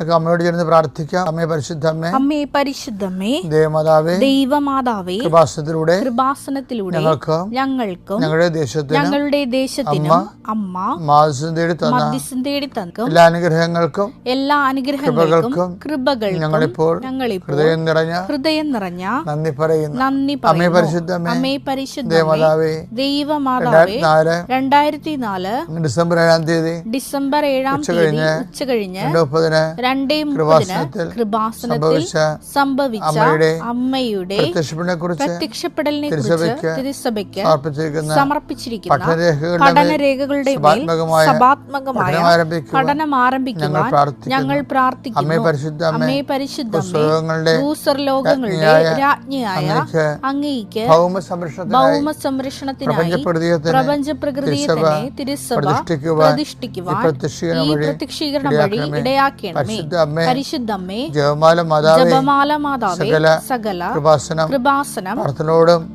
അമ്മയോട് ചേർന്ന് പ്രാർത്ഥിക്കാം. അമ്മേ പരിശുദ്ധമ്മേ, അമ്മേ പരിശുദ്ധമ്മേ, ദൈവമാതാവേ, ദൈവമാതാവേ, കൃപാസനത്തിലൂടെ ഞങ്ങൾക്കും ഞങ്ങളുടെ ദേശത്തിനും അമ്മ മാധ്യസ്ഥം തേടി തന്ന എല്ലാ അനുഗ്രഹങ്ങൾക്കും കൃപകൾക്കും ഞങ്ങളിപ്പോൾ ഹൃദയം നിറഞ്ഞ നന്ദി പറയുന്നു. അമ്മേ പരിശുദ്ധമ്മേ, ദൈവമാതാവേ, 2004 ഡിസംബർ 7 തീയതി ഉച്ചകഴിഞ്ഞ് 2:30 കൃപാസനത്തിൽ സംഭവിച്ച അമ്മയുടെ പ്രത്യക്ഷപ്പെടലിനെ കുറിച്ച് തിരുസഭയ്ക്ക് സമർപ്പിച്ചിരിക്കുന്ന പഠനരേഖകളുടെ മേൽ സഭാത്മകമായ പഠനം ആരംഭിക്കുവാൻ ഞങ്ങൾ പ്രാർത്ഥിക്കുന്നു. അമ്മേ പരിശുദ്ധമ്മേ, ഭൂസ്വർലോകങ്ങളുടെ രാജ്ഞിയായ അങ്ങേയ്ക്ക് ഭൗമസംരക്ഷണത്തിനായി പ്രപഞ്ചപ്രകൃതിയെ തന്നെ തിരുസഭ പ്രതിഷ്ഠിക്കുവാൻ ഈ പ്രത്യക്ഷീകരണം വഴി ഇടയാക്കണമേ. പരിശുദ്ധമ്മേ, ജപമാല മാതാവേ, സകല കൃപാസനം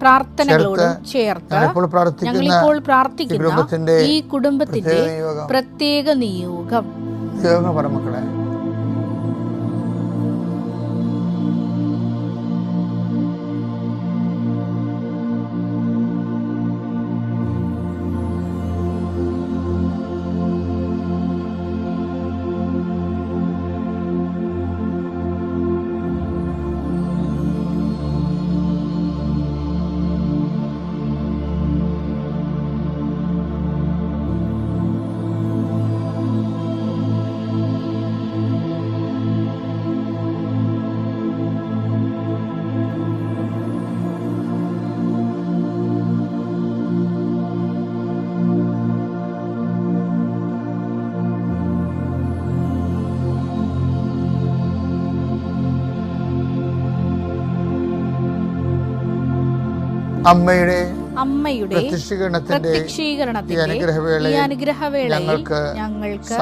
പ്രാർത്ഥനകളോടും ചേർത്ത് ഞങ്ങളിപ്പോൾ പ്രാർത്ഥിക്കുന്ന ഈ കുടുംബത്തിന്റെ പ്രത്യേക നിയോഗം. മക്കളെ, അമ്മയുടെ പ്രത്യക്ഷീകരണത്തിന്റെ അനുഗ്രഹവേളയിൽ ഞങ്ങൾക്ക്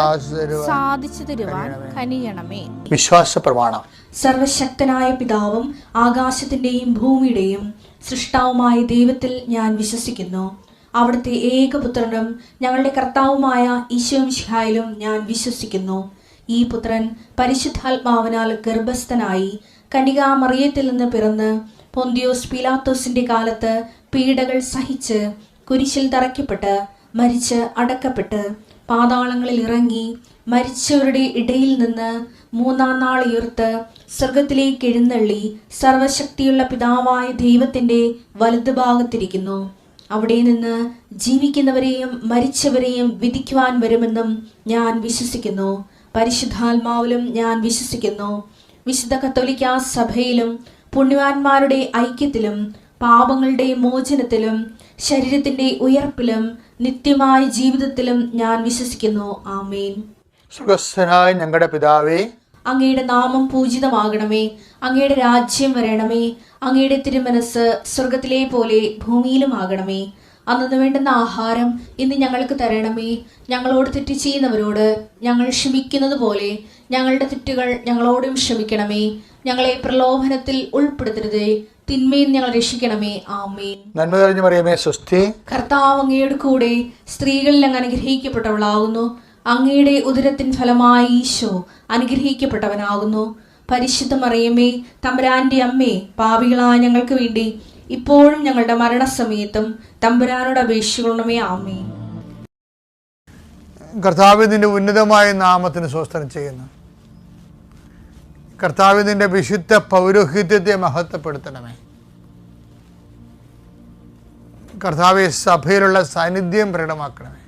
സാധിച്ചു തരുവാൻ കനിയണമേ. വിശ്വാസ പ്രമാണം. സർവശക്തനായ പിതാവും ആകാശത്തിന്റെയും ഭൂമിയുടെയും സൃഷ്ടാവുമായ ദൈവത്തിൽ ഞാൻ വിശ്വസിക്കുന്നു. അവിടുത്തെ ഏകപുത്രനും ഞങ്ങളുടെ കർത്താവുമായ ഈശോമിശിഹായിലും ഞാൻ വിശ്വസിക്കുന്നു. ഈ പുത്രൻ പരിശുദ്ധാത്മാവിനാൽ ഗർഭസ്ഥനായി കന്യകാമറിയത്തിൽ നിന്ന് പിറന്ന് പൊന്തിയോസ് പീലാത്തോസിന്റെ കാലത്ത് പീഡകൾ സഹിച്ച് കുരിശിൽ തറയ്ക്കപ്പെട്ട് മരിച്ച് അടക്കപ്പെട്ട് പാതാളങ്ങളിൽ ഇറങ്ങി മരിച്ചവരുടെ ഇടയിൽ നിന്ന് 3-ാം നാൾ ഉയർത്ത് സ്വർഗത്തിലേക്ക് എഴുന്നള്ളി സർവശക്തിയുള്ള പിതാവായ ദൈവത്തിന്റെ വലതുഭാഗത്തിരിക്കുന്നു. അവിടെ നിന്ന് ജീവിക്കുന്നവരെയും മരിച്ചവരെയും വിധിക്കുവാൻ വരുമെന്നും ഞാൻ വിശ്വസിക്കുന്നു. പരിശുദ്ധാത്മാവിലും ഞാൻ വിശ്വസിക്കുന്നു. വിശുദ്ധ കത്തോലിക്കാ സഭയിലും പുണ്യവാന്മാരുടെ ഐക്യത്തിലും പാപങ്ങളുടെ മോചനത്തിലും ശരീരത്തിന്റെ ഉയർപ്പിലും നിത്യമായ ജീവിതത്തിലും ഞാൻ വിശ്വസിക്കുന്നു. ആമേൻ. സ്വർഗ്ഗസ്ഥനായ ഞങ്ങളുടെ പിതാവേ, അങ്ങയുടെ നാമം പൂജിതമാകണമേ. അങ്ങയുടെ രാജ്യം വരണമേ. അങ്ങയുടെ തിരുമനസ് സ്വർഗത്തിലെ പോലെ ഭൂമിയിലും ആകണമേ. അന്നു വേണ്ടുന്ന ആഹാരം ഇന്ന് ഞങ്ങൾക്ക് തരണമേ. ഞങ്ങളോട് തെറ്റ് ചെയ്യുന്നവരോട് ഞങ്ങൾ ക്ഷമിക്കുന്നത് പോലെ ഞങ്ങളുടെ തെറ്റുകൾ ഞങ്ങളോടും ക്ഷമിക്കണമേ. ഞങ്ങളെ പ്രലോഭനത്തിൽ ഉൾപ്പെടുത്തരുതേ, തിന്മയിൽ ഞങ്ങൾ രക്ഷിക്കണമേ. ആമേൻ. നന്മ നിറഞ്ഞ മറിയമേ, സ്വസ്തി. കർത്താവ് അങ്ങയുടെ കൂടെ സ്ത്രീകളിൽ അങ്ങ് അനുഗ്രഹിക്കപ്പെട്ടവളാകുന്നു. അങ്ങയുടെ ഉദരത്തിൻ ഫലമായി ഈശോ അനുഗ്രഹിക്കപ്പെട്ടവനാകുന്നു. പരിശുദ്ധ മറിയമേ, തമ്പുരാന്റെ അമ്മേ, പാപികളായ ഞങ്ങൾക്ക് വേണ്ടി ഇപ്പോഴും ഞങ്ങളുടെ മരണസമയത്തും തമ്പുരാനോട് അപേക്ഷിക്കണമേ. ആമേൻ. കർത്താവ് നിന്റെ ഉന്നതമായ നാമത്തിന് സ്വസ്ത്രം ചെയ്യുന്നു. കർത്താവ് നിന്റെ വിശുദ്ധ പൗരോഹിത്യത്തെ മഹത്വപ്പെടുത്തണമേ. കർത്താവ് സഭയിലുള്ള സാന്നിധ്യം പ്രകടമാക്കണമേ.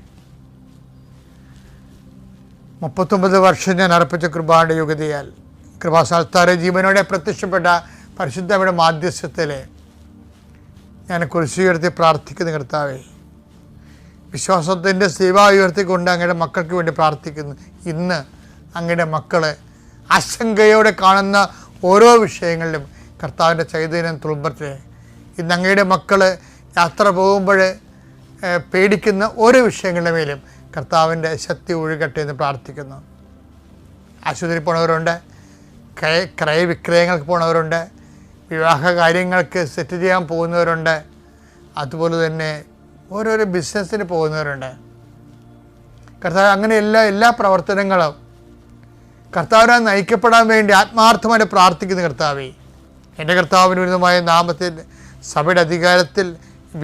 39 വർഷം ഞാൻ അർപ്പിച്ച കൃപയുടെ യോഗ്യതയാൽ കൃപാസ്ഥാനത്താരെ ജീവനോടെ പ്രത്യക്ഷപ്പെട്ട പരിശുദ്ധയുടെ മാധ്യസ്ഥത്തിലെ ഞാൻ കുരിശ് ഉയർത്തി പ്രാർത്ഥിക്കുന്ന കർത്താവേ, വിശ്വാസത്തിൻ്റെ സേവ ഉയർത്തിക്കൊണ്ട് അങ്ങയുടെ മക്കൾക്ക് വേണ്ടി പ്രാർത്ഥിക്കുന്നു. ഇന്ന് അങ്ങയുടെ മക്കളെ ആശങ്കയോടെ കാണുന്ന ഓരോ വിഷയങ്ങളിലും കർത്താവിൻ്റെ ചൈതന്യം തുളുമ്പട്ടെ. ഇന്ന് അങ്ങയുടെ മക്കൾ യാത്ര പോകുമ്പോൾ പേടിക്കുന്ന ഓരോ വിഷയങ്ങളുടെ മേലും കർത്താവിൻ്റെ ശക്തി ഒഴുകട്ടെ എന്ന് പ്രാർത്ഥിക്കുന്നു. ആശുപത്രി പോണവരുണ്ട്, ക്രയവിക്രയങ്ങൾക്ക് പോണവരുണ്ട്, വിവാഹ കാര്യങ്ങൾക്ക് സെറ്റ് ചെയ്യാൻ പോകുന്നവരുണ്ട്, അതുപോലെ തന്നെ ഓരോരോ ബിസിനസ്സിന് പോകുന്നവരുണ്ട്. കർത്താവ് അങ്ങനെയുള്ള എല്ലാ പ്രവർത്തനങ്ങളും കർത്താവിനാൽ നയിക്കപ്പെടാൻ വേണ്ടി ആത്മാർത്ഥമായി പ്രാർത്ഥിക്കുന്ന കർത്താവേ, എൻ്റെ കർത്താവിന് ഉന്നതമായ നാമത്തിൽ സഭയുടെ അധികാരത്തിൽ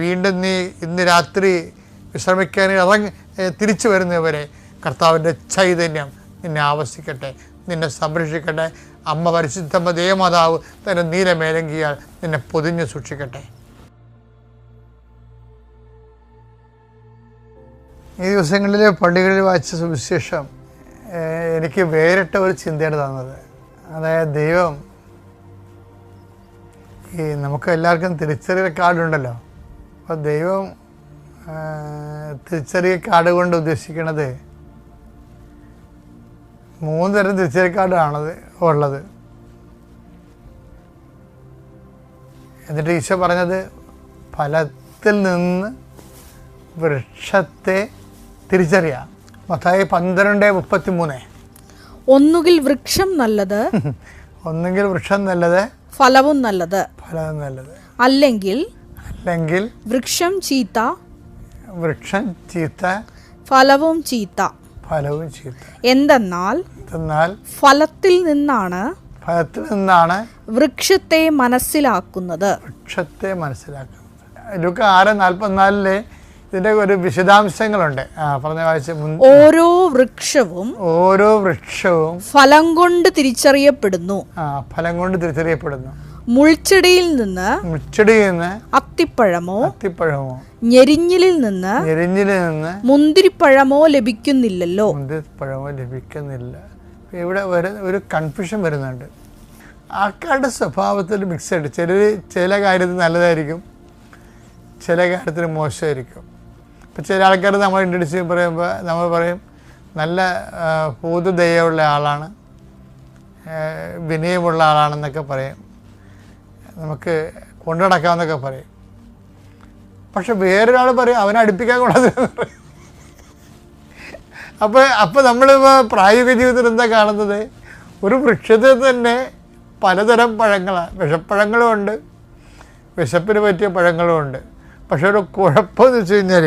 വീണ്ടും നീ ഇന്ന് രാത്രി വിശ്രമിക്കാൻ തിരിച്ചു വരുന്നവരെ കർത്താവിൻ്റെ ചൈതന്യം നിന്നെ ആവസിക്കട്ടെ, നിന്നെ സംരക്ഷിക്കട്ടെ. അമ്മ പരിശുദ്ധമ്മ ദേവമാതാവ് തൻ്റെ നീലമേലങ്കിയാൽ നിന്നെ പൊതിഞ്ഞ് സൂക്ഷിക്കട്ടെ. ഈ ദിവസങ്ങളിൽ പള്ളികളിൽ വായിച്ച സുവിശേഷം എനിക്ക് വേറിട്ട ഒരു ചിന്തയാണ് തന്നത്. അതായത് ദൈവം ഈ നമുക്ക് എല്ലാവർക്കും തിരിച്ചറിയൽ കാർഡുണ്ടല്ലോ. അപ്പോൾ ദൈവം തിരിച്ചറിയൽ കാർഡ് കൊണ്ട് ഉദ്ദേശിക്കുന്നത് 3 തരം തിരിച്ചറിയൽ കാർഡാണത് ഉള്ളത്. എന്നിട്ട് ഈശോ പറഞ്ഞത് ഫലത്തിൽ നിന്ന് വൃക്ഷത്തെ തിരിച്ചറിയാം. മത്തായി 12:33. ഒന്നുകിൽ വൃക്ഷം നല്ലത്, ഒന്നുകിൽ വൃക്ഷം നല്ലത്, ഫലവും നല്ലത്, ഫലവും നല്ലത്, അല്ലെങ്കിൽ വൃക്ഷം ചീത്ത, വൃക്ഷം ചീത്ത, ഫലവും ചീത്ത. ഫലവും ചീത്ത. എന്നാൽ ഫലത്തിൽ നിന്നാണ് വൃക്ഷത്തെ മനസ്സിലാക്കുന്നത്. വൃക്ഷത്തെ മനസ്സിലാക്കുന്നത്. ലൂക്കാ 6:44 ഇതിന്റെ ഒരു വിശദാംശങ്ങളുണ്ട്. പറഞ്ഞ വായിച്ച ഓരോ വൃക്ഷവും ഫലം കൊണ്ട് തിരിച്ചറിയപ്പെടുന്നു. ഫലം കൊണ്ട് തിരിച്ചറിയപ്പെടുന്നു. മുൾച്ചെടിയിൽ നിന്ന് അത്തിപ്പഴമോ ഞെരിഞ്ഞിലിൽ നിന്ന് മുന്തിരിപ്പഴമോ ലഭിക്കുന്നില്ലല്ലോ. ഇവിടെ ഒരു കൺഫ്യൂഷൻ വരുന്നുണ്ട്. ആൾക്കാരുടെ സ്വഭാവത്തിൽ മിക്സഡ്. ചില കാര്യത്തിൽ നല്ലതായിരിക്കും, ചില കാര്യത്തിൽ മോശമായിരിക്കും. ഇപ്പം ചില ആൾക്കാർ നമ്മൾ ഇൻട്രൊഡ്യൂസ് പറയുമ്പോൾ നമ്മൾ പറയും നല്ല പൊതുദയുള്ള ആളാണ്, വിനയമുള്ള ആളാണെന്നൊക്കെ പറയും, നമുക്ക് കൊണ്ടു നടക്കാമെന്നൊക്കെ പറയും. പക്ഷെ വേറൊരാൾ പറയും അവനെ അടുപ്പിക്കാൻ കൊള്ളാതെന്ന് പറയും. അപ്പോൾ നമ്മളിപ്പോൾ പ്രായോഗിക ജീവിതത്തിൽ എന്താ കാണുന്നത്? ഒരു വൃക്ഷത്തിൽ തന്നെ പലതരം പഴങ്ങളാണ്. വിഷപ്പഴങ്ങളും ഉണ്ട്, വിശപ്പിന് പറ്റിയ പഴങ്ങളും ഉണ്ട്. പക്ഷെ ഒരു കുഴപ്പമെന്ന് വെച്ച് കഴിഞ്ഞാൽ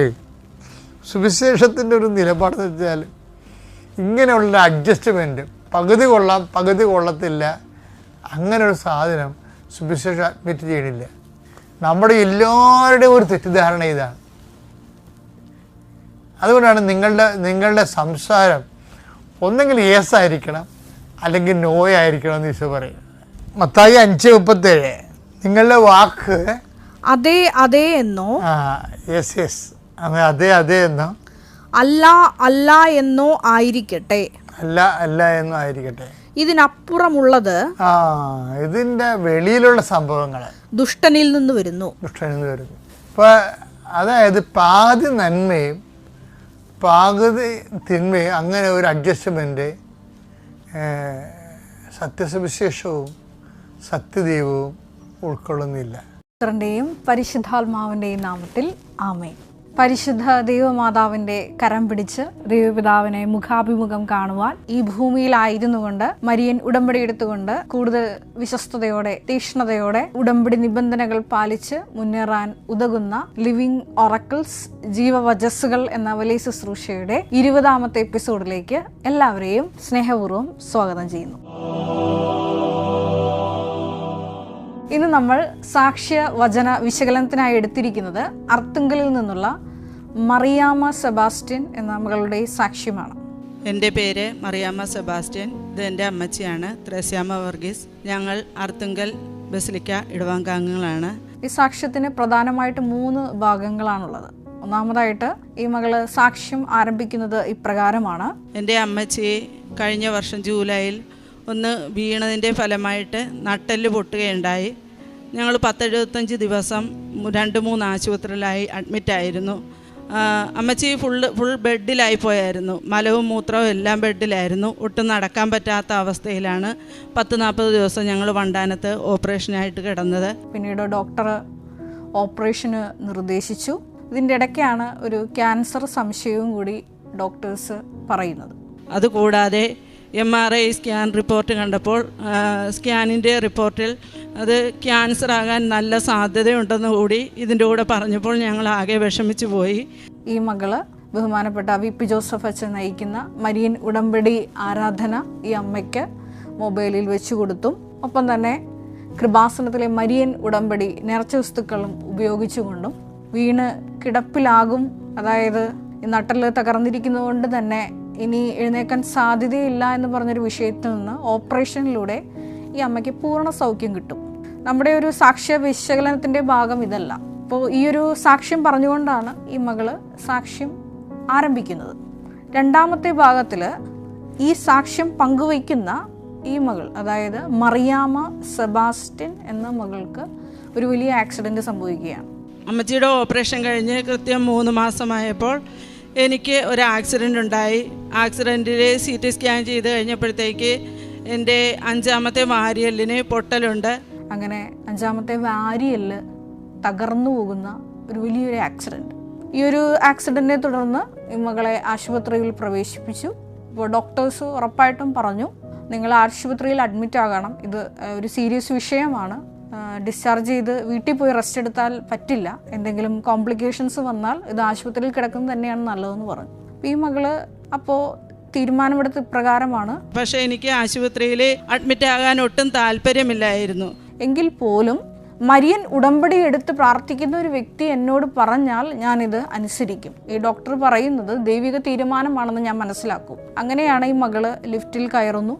സുവിശേഷത്തിൻ്റെ ഒരു നിലപാടെന്ന് വെച്ചാൽ ഇങ്ങനെയുള്ള അഡ്ജസ്റ്റ്മെൻറ്റ്, പകുതി കൊള്ളാം പകുതി കൊള്ളത്തില്ല, അങ്ങനെ ഒരു സാധനം സുവിശേഷം അഡ്മിറ്റ് ചെയ്യണില്ല. നമ്മുടെ എല്ലാവരുടെയും ഒരു തെറ്റിദ്ധാരണ ഇതാണ്. അതുകൊണ്ടാണ് നിങ്ങളുടെ സംസാരം ഒന്നെങ്കിൽ യേസ് ആയിരിക്കണം അല്ലെങ്കിൽ നോയ് ആയിരിക്കണം എന്ന് ഈശോ പറയും. മത്തായി 5:37 നിങ്ങളുടെ വാക്ക് അതെ അതെ എന്നോ യെസ് അതെ അതെ എന്നോ അല്ല അല്ല എന്നോ ആയിരിക്കട്ടെ. അല്ല എന്നോ ആയിരിക്കട്ടെ. ഇതിനപ്പുറമുള്ളത് ഇതിൻ്റെ വെളിയിലുള്ള സംഭവങ്ങൾ ദുഷ്ടനിൽ നിന്ന് വരുന്നു. അപ്പോൾ അതായത് പാതി നന്മയും പാതി തിന്മയും അങ്ങനെ ഒരു അഡ്ജസ്റ്റ്മെൻറ്റ് സത്യസുവിശേഷവും സത്യദൈവവും ഉൾക്കൊള്ളുന്നില്ല. പുത്രൻ്റെയും പരിശുദ്ധാത്മാവിൻ്റെയും നാമത്തിൽ ആമേൻ. പരിശുദ്ധ ദൈവമാതാവിൻ്റെ കരം പിടിച്ച് ദൈവപിതാവിനെ മുഖാഭിമുഖം കാണുവാൻ ഈ ഭൂമിയിലായിരുന്നു കൊണ്ട് മരിയൻ ഉടമ്പടി എടുത്തുകൊണ്ട് കൂടുതൽ വിശ്വസ്തയോടെ തീക്ഷ്ണതയോടെ ഉടമ്പടി നിബന്ധനകൾ പാലിച്ച് മുന്നേറാൻ ഉതകുന്ന ലിവിംഗ് ഒറക്കിൾസ് ജീവവചസ്സുകൾ എന്ന വലിയ ശുശ്രൂഷയുടെ 20ാമത്തെ എപ്പിസോഡിലേക്ക് എല്ലാവരെയും സ്നേഹപൂർവ്വം സ്വാഗതം ചെയ്യുന്നു. ഇന്ന് നമ്മൾ സാക്ഷ്യ വചന വിശകലനത്തിനായി എടുത്തിരിക്കുന്നത് അർത്തുങ്കലിൽ നിന്നുള്ള മറിയാമ്മ സെബാസ്റ്റ്യൻ എന്ന മകളുടെ സാക്ഷ്യമാണ്. എൻ്റെ പേര് മറിയാമ്മ സെബാസ്റ്റ്യൻ. ഇത് എൻ്റെ അമ്മച്ചിയാണ്, ത്രേസ്യാമ്മ വർഗീസ്. ഞങ്ങൾ അർത്തുങ്കൽ ബസിലിക്ക ഇടവാംഗങ്ങളാണ്. ഈ സാക്ഷ്യത്തിന് പ്രധാനമായിട്ട് 3 ഭാഗങ്ങളാണുള്ളത്. ഒന്നാമതായിട്ട് ഈ മകള് സാക്ഷ്യം ആരംഭിക്കുന്നത് ഇപ്രകാരമാണ്. എൻ്റെ അമ്മച്ചി കഴിഞ്ഞ വർഷം ജൂലൈയിൽ ഒന്ന് വീണതിൻ്റെ ഫലമായിട്ട് നട്ടെല്ല് പൊട്ടുകയുണ്ടായി. ഞങ്ങൾ 10-75 ദിവസം 2-3 ആശുപത്രിയിലായി അഡ്മിറ്റായിരുന്നു. അമ്മച്ചി ഫുൾ ബെഡിലായി പോയായിരുന്നു. മലവും മൂത്രവും എല്ലാം ബെഡിലായിരുന്നു. ഒട്ടും നടക്കാൻ പറ്റാത്ത അവസ്ഥയിലാണ് 10-40 ദിവസം ഞങ്ങൾ വണ്ടാനത്ത് ഓപ്പറേഷനായിട്ട് കിടന്നത്. പിന്നീട് ഡോക്ടർ ഓപ്പറേഷന് നിർദ്ദേശിച്ചു. ഇതിൻ്റെ ഇടയ്ക്കാണ് ഒരു ക്യാൻസർ സംശയവും കൂടി ഡോക്ടേഴ്സ് പറയുന്നത്. അതുകൂടാതെ MRI സ്കാൻ റിപ്പോർട്ട് കണ്ടപ്പോൾ സ്കാനിൻ്റെ റിപ്പോർട്ടിൽ അത് ക്യാൻസർ ആകാൻ നല്ല സാധ്യതയുണ്ടെന്ന് കൂടി ഇതിൻ്റെ കൂടെ പറഞ്ഞപ്പോൾ ഞങ്ങൾ ആകെ വിഷമിച്ചു പോയി. ഈ മകള് ബഹുമാനപ്പെട്ട വി.പി. ജോസഫ് അച്ഛൻ നയിക്കുന്ന മരിയൻ ഉടമ്പടി ആരാധന ഈ അമ്മയ്ക്ക് മൊബൈലിൽ വെച്ചു കൊടുത്തും ഒപ്പം തന്നെ കൃപാസനത്തിലെ മരിയൻ ഉടമ്പടി നേർച്ച വസ്തുക്കളും ഉപയോഗിച്ചുകൊണ്ടും വീണ് കിടപ്പിലാകും, അതായത് ഈ നട്ടൽ തകർന്നിരിക്കുന്നതുകൊണ്ട് തന്നെ ഇനി എഴുന്നേക്കാൻ സാധ്യതയില്ല എന്ന് പറഞ്ഞൊരു വിഷയത്തിൽ നിന്ന് ഓപ്പറേഷനിലൂടെ ഈ അമ്മയ്ക്ക് പൂർണ്ണ സൗഖ്യം കിട്ടും. നമ്മുടെ ഒരു സാക്ഷ്യ വിശകലനത്തിൻ്റെ ഭാഗം ഇതല്ല. അപ്പോൾ ഈ ഒരു സാക്ഷ്യം പറഞ്ഞുകൊണ്ടാണ് ഈ മകള് സാക്ഷ്യം ആരംഭിക്കുന്നത്. രണ്ടാമത്തെ ഭാഗത്തിൽ ഈ സാക്ഷ്യം പങ്കുവയ്ക്കുന്ന ഈ മകൾ, അതായത് മറിയാമ്മ സെബാസ്റ്റ്യൻ എന്ന മകൾക്ക് ഒരു വലിയ ആക്സിഡൻറ്റ് സംഭവിക്കുകയാണ്. അമ്മച്ചിയുടെ ഓപ്പറേഷൻ കഴിഞ്ഞ് കൃത്യം 3 മാസമായപ്പോൾ എനിക്ക് ഒരു ആക്സിഡൻ്റ് ഉണ്ടായി. ആക്സിഡൻറ്റിൽ CT സ്കാൻ ചെയ്ത് കഴിഞ്ഞപ്പോഴത്തേക്ക് എൻ്റെ 5ാമത്തെ വാരിയലിന് പൊട്ടലുണ്ട്. അങ്ങനെ 5ാമത്തെ വാരിയല് തകർന്നു പോകുന്ന ഒരു വലിയൊരു ആക്സിഡൻറ്റ്. ഈ ഒരു ആക്സിഡൻറ്റിനെ തുടർന്ന് ഈ മകളെ ആശുപത്രിയിൽ പ്രവേശിപ്പിച്ചു. അപ്പോൾ ഡോക്ടേഴ്സ് ഉറപ്പായിട്ടും പറഞ്ഞു, നിങ്ങൾ ആശുപത്രിയിൽ അഡ്മിറ്റ് ആകണം, ഇത് ഒരു സീരിയസ് വിഷയമാണ്, ഡിസ്ചാർജ് ചെയ്ത് വീട്ടിൽ പോയി റെസ്റ്റ് എടുത്താൽ പറ്റില്ല, എന്തെങ്കിലും കോംപ്ലിക്കേഷൻസ് വന്നാൽ ഇത് ആശുപത്രിയിൽ കിടക്കുന്നത് തന്നെയാണ് നല്ലതെന്ന് പറഞ്ഞു. അപ്പോൾ ഈ മകള് അപ്പോൾ തീരുമാനമെടുത്ത പ്രകാരമാണ്. പക്ഷേ എനിക്ക് ആശുപത്രിയിൽ അഡ്മിറ്റ് ആകാൻ ഒട്ടും താല്പര്യമില്ലായിരുന്നു. എങ്കിൽ പോലും മരിയൻ ഉടമ്പടി എടുത്ത് പ്രാർത്ഥിക്കുന്ന ഒരു വ്യക്തി എന്നോട് പറഞ്ഞാൽ ഞാനിത് അനുസരിക്കും. ഈ ഡോക്ടർ പറയുന്നത് ദൈവിക തീരുമാനമാണെന്ന് ഞാൻ മനസ്സിലാക്കും. അങ്ങനെയാണ് ഈ മകള് ലിഫ്റ്റിൽ കയറുന്നു.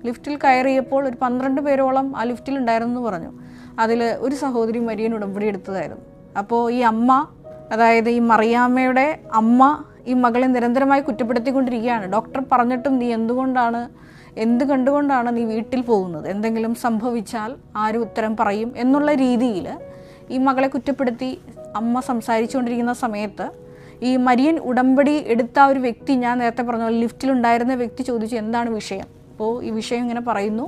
ലിഫ്റ്റിൽ കയറിയപ്പോൾ ഒരു 12 പേരോളം ആ ലിഫ്റ്റിൽ ഉണ്ടായിരുന്നു എന്ന് പറഞ്ഞു. അതിൽ ഒരു സഹോദരി മരിയൻ ഉടമ്പടി എടുത്തതായിരുന്നു. അപ്പോൾ ഈ അമ്മ, അതായത് ഈ മറിയാമ്മയുടെ അമ്മ ഈ മകളെ നിരന്തരമായി കുറ്റപ്പെടുത്തിക്കൊണ്ടിരിക്കുകയാണ്. ഡോക്ടർ പറഞ്ഞിട്ടും നീ എന്ത് കണ്ടുകൊണ്ടാണ് നീ വീട്ടിൽ പോകുന്നത്, എന്തെങ്കിലും സംഭവിച്ചാൽ ആരും ഉത്തരം പറയും എന്നുള്ള രീതിയിൽ ഈ മകളെ കുറ്റപ്പെടുത്തി അമ്മ സംസാരിച്ചുകൊണ്ടിരിക്കുന്ന സമയത്ത് ഈ മരിയൻ ഉടമ്പടി എടുത്ത ഒരു വ്യക്തി, ഞാൻ നേരത്തെ പറഞ്ഞ പോലെ ലിഫ്റ്റിലുണ്ടായിരുന്ന വ്യക്തി ചോദിച്ചു എന്താണ് വിഷയം. അപ്പോൾ ഈ വിഷയം ഇങ്ങനെ പറയുന്നു,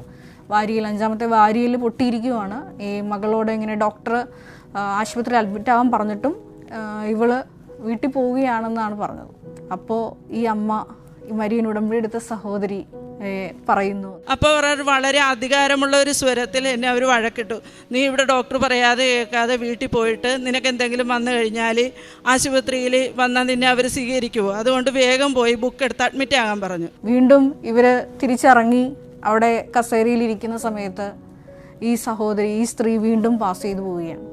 വാരിയൽ 5ാമത്തെ വാരിയൽ പൊട്ടിയിരിക്കുവാണ്. ഈ മകളോട് ഇങ്ങനെ ഡോക്ടർ ആശുപത്രിയിൽ അഡ്മിറ്റ് ആവാൻ പറഞ്ഞിട്ടും ഇവള് വീട്ടിൽ പോവുകയാണെന്നാണ് പറഞ്ഞത്. അപ്പോൾ ഈ അമ്മ, ഈ മരിയൻ ഉടമ്പടി എടുത്ത സഹോദരി പറയുന്നു. അപ്പോൾ വളരെ അധികാരമുള്ള ഒരു സ്വരത്തിൽ എന്നെ അവർ വഴക്കിട്ടു. നീ ഇവിടെ ഡോക്ടർ പറയാതെ കേൾക്കാതെ വീട്ടിൽ പോയിട്ട് നിനക്ക് എന്തെങ്കിലും വന്നു കഴിഞ്ഞാൽ ആശുപത്രിയിൽ വന്നാൽ നിന്നെ അവർ സ്വീകരിക്കുമോ, അതുകൊണ്ട് വേഗം പോയി ബുക്ക് എടുത്ത് അഡ്മിറ്റ് ആകാൻ പറഞ്ഞു. വീണ്ടും ഇവർ തിരിച്ചിറങ്ങി അവിടെ കസേരയിലിരിക്കുന്ന സമയത്ത് ഈ സ്ത്രീ വീണ്ടും പാസ് ചെയ്തു പോവുകയാണ്.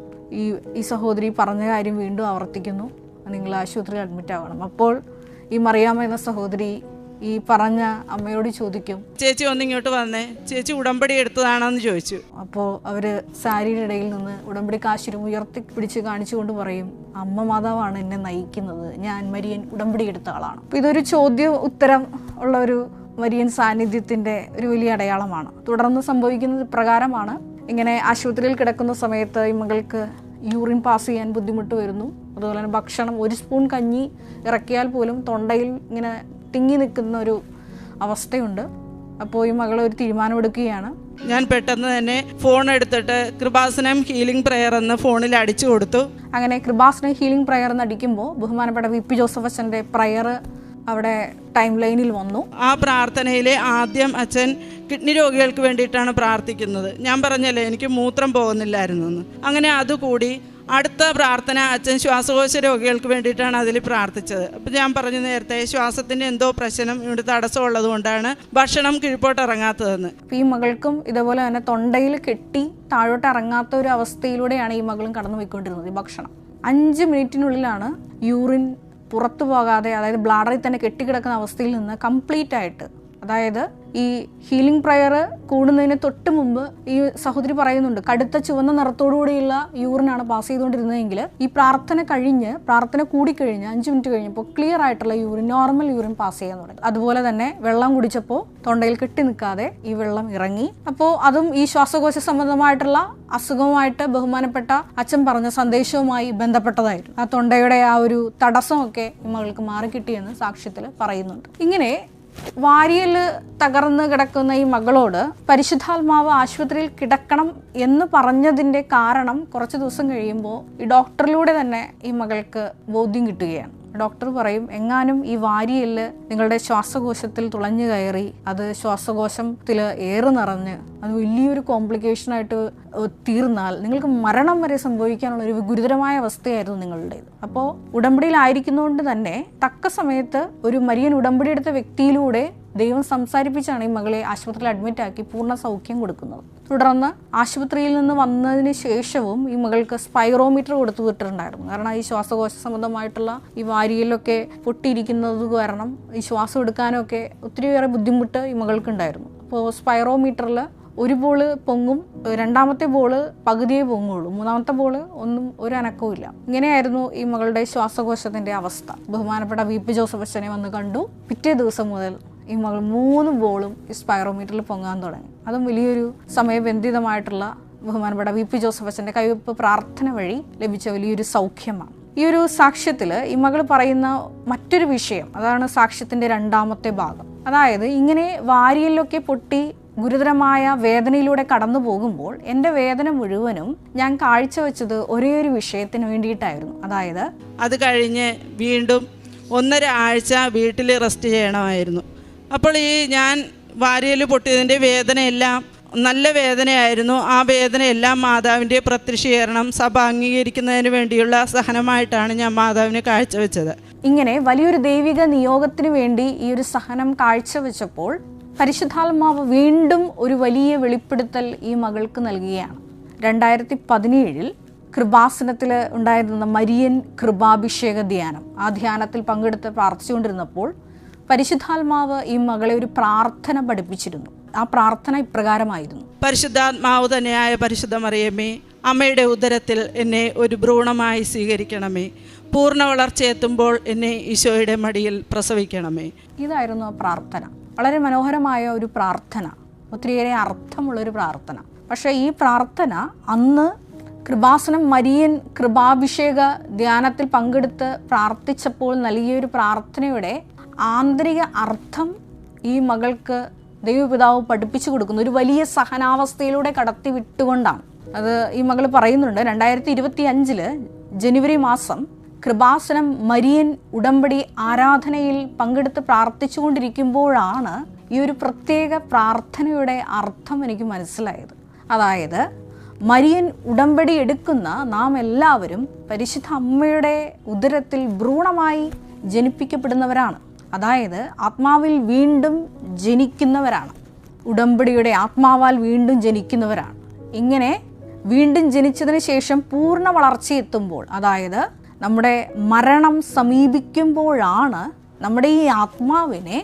ഈ സഹോദരി പറഞ്ഞ കാര്യം വീണ്ടും ആവർത്തിക്കുന്നു, നിങ്ങൾ ആശുപത്രിയിൽ അഡ്മിറ്റ് ആവണം. അപ്പോൾ ഈ മറിയാമ്മ എന്ന സഹോദരി ഈ പറഞ്ഞ അമ്മയോട് ചോദിക്കും, ചേച്ചി ഒന്നിങ്ങോട്ട് വന്നേ, ചേച്ചി ഉടമ്പടി എടുത്തതാണെന്ന് ചോദിച്ചു. അപ്പോൾ അവര് സാരിയുടെ ഇടയിൽ നിന്ന് ഉടമ്പടി കാശിരും ഉയർത്തി പിടിച്ച് കാണിച്ചുകൊണ്ട് പറയും, അമ്മ മാതാവാണ് എന്നെ നയിക്കുന്നത്, ഞാൻ മരിയൻ ഉടമ്പടി എടുത്ത ആളാണ്. അപ്പോൾ ഇതൊരു ചോദ്യം ഉത്തരം ഉള്ള ഒരു മരിയൻ സാന്നിധ്യത്തിന്റെ ഒരു വലിയ അടയാളമാണ്. തുടർന്ന് സംഭവിക്കുന്നത് പ്രകാരമാണ്. ഇങ്ങനെ ആശുപത്രിയിൽ കിടക്കുന്ന സമയത്ത് ഈ മകൾക്ക് യൂറിൻ പാസ് ചെയ്യാൻ ബുദ്ധിമുട്ട് വരുന്നു. അതുപോലെ തന്നെ ഭക്ഷണം, 1 സ്പൂൺ കഞ്ഞി ഇറക്കിയാൽ പോലും തൊണ്ടയിൽ ഇങ്ങനെ തിങ്ങി നിൽക്കുന്ന ഒരു അവസ്ഥയുണ്ട്. അപ്പോൾ ഈ മകൾ ഒരു തീരുമാനമെടുക്കുകയാണ്. ഞാൻ പെട്ടെന്ന് തന്നെ ഫോൺ എടുത്തിട്ട് കൃപാസനം ഹീലിംഗ് പ്രയർ എന്ന് ഫോണിൽ അടിച്ചു കൊടുത്തു. അങ്ങനെ കൃപാസനം ഹീലിംഗ് പ്രയർ എന്ന് അടിക്കുമ്പോൾ ബഹുമാനപ്പെട്ട വി.പി. ജോസഫ് അച്ഛൻ്റെ പ്രയർ അവിടെ ടൈം ലൈനിൽ വന്നു. ആ പ്രാർത്ഥനയിൽ ആദ്യം അച്ഛൻ കിഡ്നി രോഗികൾക്ക് വേണ്ടിയിട്ടാണ് പ്രാർത്ഥിക്കുന്നത്. ഞാൻ പറഞ്ഞല്ലേ എനിക്ക് മൂത്രം പോകുന്നില്ലായിരുന്നു എന്ന്. അങ്ങനെ അതുകൂടി അടുത്ത പ്രാർത്ഥന അച്ഛൻ ശ്വാസകോശ രോഗികൾക്ക് വേണ്ടിയിട്ടാണ് അതിൽ പ്രാർത്ഥിച്ചത്. അപ്പം ഞാൻ പറഞ്ഞു നേരത്തെ ശ്വാസത്തിൻ്റെ എന്തോ പ്രശ്നം ഇവിടെ തടസ്സമുള്ളത് കൊണ്ടാണ് ഭക്ഷണം കീഴ്പോട്ട് ഇറങ്ങാത്തതെന്ന്. ഈ മകൾക്കും ഇതേപോലെ തന്നെ തൊണ്ടയിൽ കെട്ടി താഴോട്ട് ഇറങ്ങാത്ത ഒരു അവസ്ഥയിലൂടെയാണ് ഈ മകളും കടന്നു പോയിക്കൊണ്ടിരുന്നത്. ഈ ഭക്ഷണം 5 മിനിറ്റിനുള്ളിലാണ് യൂറിൻ പുറത്തു പോകാതെ, അതായത് ബ്ലാഡറിൽ തന്നെ കെട്ടിക്കിടക്കുന്ന അവസ്ഥയിൽ നിന്ന് കംപ്ലീറ്റ് ആയിട്ട്, അതായത് ഈ ഹീലിംഗ് പ്രയർ കൂടുന്നതിന് തൊട്ട് മുമ്പ് ഈ സഹോദരി പറയുന്നുണ്ട്, കടുത്ത ചുവന്ന നിറത്തോടുകൂടിയുള്ള യൂറിനാണ് പാസ് ചെയ്തുകൊണ്ടിരുന്നതെങ്കിൽ ഈ പ്രാർത്ഥന കൂടിക്കഴിഞ്ഞ് 5 മിനിറ്റ് കഴിഞ്ഞപ്പോൾ ക്ലിയർ ആയിട്ടുള്ള യൂറിൻ, നോർമൽ യൂറിൻ പാസ് ചെയ്യാൻ തുടങ്ങി. അതുപോലെ തന്നെ വെള്ളം കുടിച്ചപ്പോൾ തൊണ്ടയിൽ കെട്ടി നിൽക്കാതെ ഈ വെള്ളം ഇറങ്ങി. അപ്പോൾ അതും ഈ ശ്വാസകോശ സംബന്ധമായിട്ടുള്ള അസുഖവുമായിട്ട് ബഹുമാനപ്പെട്ട അച്ഛൻ പറഞ്ഞ സന്ദേശവുമായി ബന്ധപ്പെട്ടതായിരുന്നു. ആ തൊണ്ടയുടെ ആ ഒരു തടസ്സമൊക്കെ ഈ മകൾക്ക് മാറിക്കിട്ടിയെന്ന് സാക്ഷ്യത്തിൽ പറയുന്നുണ്ട്. ഇങ്ങനെ വാരിയൽ തകർന്ന് കിടക്കുന്ന ഈ മകളോട് പരിശുദ്ധാത്മാവ് ആശുപത്രിയിൽ കിടക്കണം എന്ന് പറഞ്ഞതിൻ്റെ കാരണം കുറച്ച് ദിവസം കഴിയുമ്പോൾ ഈ ഡോക്ടറിലൂടെ തന്നെ ഈ മകൾക്ക് ബോധ്യം കിട്ടുകയാണ്. ഡോക്ടർ പറയും എങ്ങാനും ഈ വാരിയെല്ല് നിങ്ങളുടെ ശ്വാസകോശത്തിൽ തുളഞ്ഞു കയറി അത് ശ്വാസകോശത്തിൽ ഏറ് നിറഞ്ഞ് അത് വലിയൊരു കോംപ്ലിക്കേഷനായിട്ട് തീർന്നാൽ നിങ്ങൾക്ക് മരണം വരെ സംഭവിക്കാനുള്ള ഒരു ഗുരുതരമായ അവസ്ഥയായിരുന്നു നിങ്ങളുടേത്. അപ്പോൾ ഉടമ്പടിയിലായിരിക്കുന്നതുകൊണ്ട് തന്നെ തക്ക സമയത്ത് ഒരു മരിയൻ ഉടമ്പടി എടുത്ത വ്യക്തിയിലൂടെ ദൈവം സംസാരിപ്പിച്ചാണ് ഈ മകളെ ആശുപത്രിയിൽ അഡ്മിറ്റാക്കി പൂർണ്ണ സൗഖ്യം കൊടുക്കുന്നത്. തുടർന്ന് ആശുപത്രിയിൽ നിന്ന് വന്നതിന് ശേഷവും ഈ മകൾക്ക് സ്പൈറോമീറ്റർ കൊടുത്തു വിട്ടിട്ടുണ്ടായിരുന്നു. കാരണം ഈ ശ്വാസകോശ സംബന്ധമായിട്ടുള്ള ഈ വാരിയിലൊക്കെ പൊട്ടിയിരിക്കുന്നത് കാരണം ഈ ശ്വാസം എടുക്കാനൊക്കെ ഒത്തിരിയേറെ ബുദ്ധിമുട്ട് ഈ മകൾക്കുണ്ടായിരുന്നു. അപ്പോൾ സ്പൈറോമീറ്ററിൽ ഒരു ബോള് പൊങ്ങും, രണ്ടാമത്തെ ബോള് പകുതിയേ പൊങ്ങുള്ളൂ, മൂന്നാമത്തെ ബോള് ഒന്നും ഒരു അനക്കവും ഇല്ല. ഇങ്ങനെയായിരുന്നു ഈ മകളുടെ ശ്വാസകോശത്തിൻ്റെ അവസ്ഥ. ബഹുമാനപ്പെട്ട VP ജോസഫ് അച്ഛനെ വന്ന് കണ്ടു. പിറ്റേ ദിവസം മുതൽ ഈ മകൾ 3 ബോളും ഈ സ്പൈറോമീറ്ററിൽ പൊങ്ങാൻ തുടങ്ങി. അതും വലിയൊരു സമയബന്ധിതമായിട്ടുള്ള ബഹുമാനപ്പെട്ട VP ജോസഫ് അച്ഛൻ്റെ കൈവപ്പ് പ്രാർത്ഥന വഴി ലഭിച്ച വലിയൊരു സൗഖ്യമാണ്. ഈ ഒരു സാക്ഷ്യത്തിൽ ഈ മകൾ പറയുന്ന മറ്റൊരു വിഷയം, അതാണ് സാക്ഷ്യത്തിൻ്റെ 2ാമത്തെ ഭാഗം. അതായത് ഇങ്ങനെ വാരിയലൊക്കെ പൊട്ടി ഗുരുതരമായ വേദനയിലൂടെ കടന്നു പോകുമ്പോൾ എൻ്റെ വേദന മുഴുവനും ഞാൻ കാഴ്ചവെച്ചത് ഒരേ ഒരു വിഷയത്തിന് വേണ്ടിയിട്ടായിരുന്നു. അതായത് അത് കഴിഞ്ഞ് വീണ്ടും 1.5 ആഴ്ച വീട്ടിൽ റെസ്റ്റ് ചെയ്യണമായിരുന്നു. അപ്പോൾ ഈ ഞാൻ വാരിയൽ പൊട്ടിയതിൻ്റെ വേദനയെല്ലാം നല്ല വേദനയായിരുന്നു. ആ വേദനയെല്ലാം മാതാവിൻ്റെ പ്രത്യക്ഷീകരണം സഭ അംഗീകരിക്കുന്നതിന് വേണ്ടിയുള്ള സഹനമായിട്ടാണ് ഞാൻ മാതാവിനെ കാഴ്ചവെച്ചത്. ഇങ്ങനെ വലിയൊരു ദൈവിക നിയോഗത്തിന് വേണ്ടി ഈ ഒരു സഹനം കാഴ്ചവെച്ചപ്പോൾ പരിശുദ്ധാത്മാവ് വീണ്ടും ഒരു വലിയ വെളിപ്പെടുത്തൽ ഈ മകൾക്ക് നൽകുകയാണ്. 2017 കൃപാസനത്തിൽ ഉണ്ടായിരുന്ന മരിയൻ കൃപാഭിഷേക ധ്യാനം, ആ ധ്യാനത്തിൽ പങ്കെടുത്ത് പ്രാർത്ഥിച്ചുകൊണ്ടിരുന്നപ്പോൾ പരിശുദ്ധാത്മാവ് ഈ മകളെ ഒരു പ്രാർത്ഥന പഠിപ്പിച്ചിരുന്നു. ആ പ്രാർത്ഥന ഇപ്രകാരമായിരുന്നു: പരിശുദ്ധാത്മാവ് തന്നെയായ പരിശുദ്ധ മറിയമ്മേ, അമ്മയുടെ ഉദരത്തിൽ എന്നെ ഒരു ഭ്രൂണമായി സ്വീകരിക്കണമേ. പൂർണ്ണ വളർച്ചയെത്തുമ്പോൾ എന്നെ ഈശോയുടെ മടിയിൽ പ്രസവിക്കണമേ. ഇതായിരുന്നു ആ പ്രാർത്ഥന. വളരെ മനോഹരമായ ഒരു പ്രാർത്ഥന, ഒത്തിരിയേറെ അർത്ഥമുള്ളൊരു പ്രാർത്ഥന. പക്ഷേ ഈ പ്രാർത്ഥന അന്ന് കൃപാസനം മരിയൻ കൃപാഭിഷേക ധ്യാനത്തിൽ പങ്കെടുത്ത് പ്രാർത്ഥിച്ചപ്പോൾ നൽകിയൊരു പ്രാർത്ഥനയുടെ ആന്തരിക അർത്ഥം ഈ മകൾക്ക് ദൈവപിതാവ് പഠിപ്പിച്ചു കൊടുക്കുന്നു. ഒരു വലിയ സഹനാവസ്ഥയിലൂടെ കടത്തി വിട്ടുകൊണ്ടാണ്. അത് ഈ മകൾ പറയുന്നുണ്ട്. 2025 ജനുവരി മാസം കൃപാസനം മരിയൻ ഉടമ്പടി ആരാധനയിൽ പങ്കെടുത്ത് പ്രാർത്ഥിച്ചുകൊണ്ടിരിക്കുമ്പോഴാണ് ഈ ഒരു പ്രത്യേക പ്രാർത്ഥനയുടെ അർത്ഥം എനിക്ക് മനസ്സിലായത്. അതായത് മരിയൻ ഉടമ്പടി എടുക്കുന്ന നാം എല്ലാവരും പരിശുദ്ധ അമ്മയുടെ ഉദരത്തിൽ ഭ്രൂണമായി ജനിപ്പിക്കപ്പെടുന്നവരാണ്. അതായത് ആത്മാവിൽ വീണ്ടും ജനിക്കുന്നവരാണ്. ഉടമ്പടിയുടെ ആത്മാവാൽ വീണ്ടും ജനിക്കുന്നവരാണ്. ഇങ്ങനെ വീണ്ടും ജനിച്ചതിന് ശേഷം പൂർണ്ണ വളർച്ചയെത്തുമ്പോൾ, അതായത് നമ്മുടെ മരണം സമീപിക്കുമ്പോഴാണ് നമ്മുടെ ഈ ആത്മാവിനെ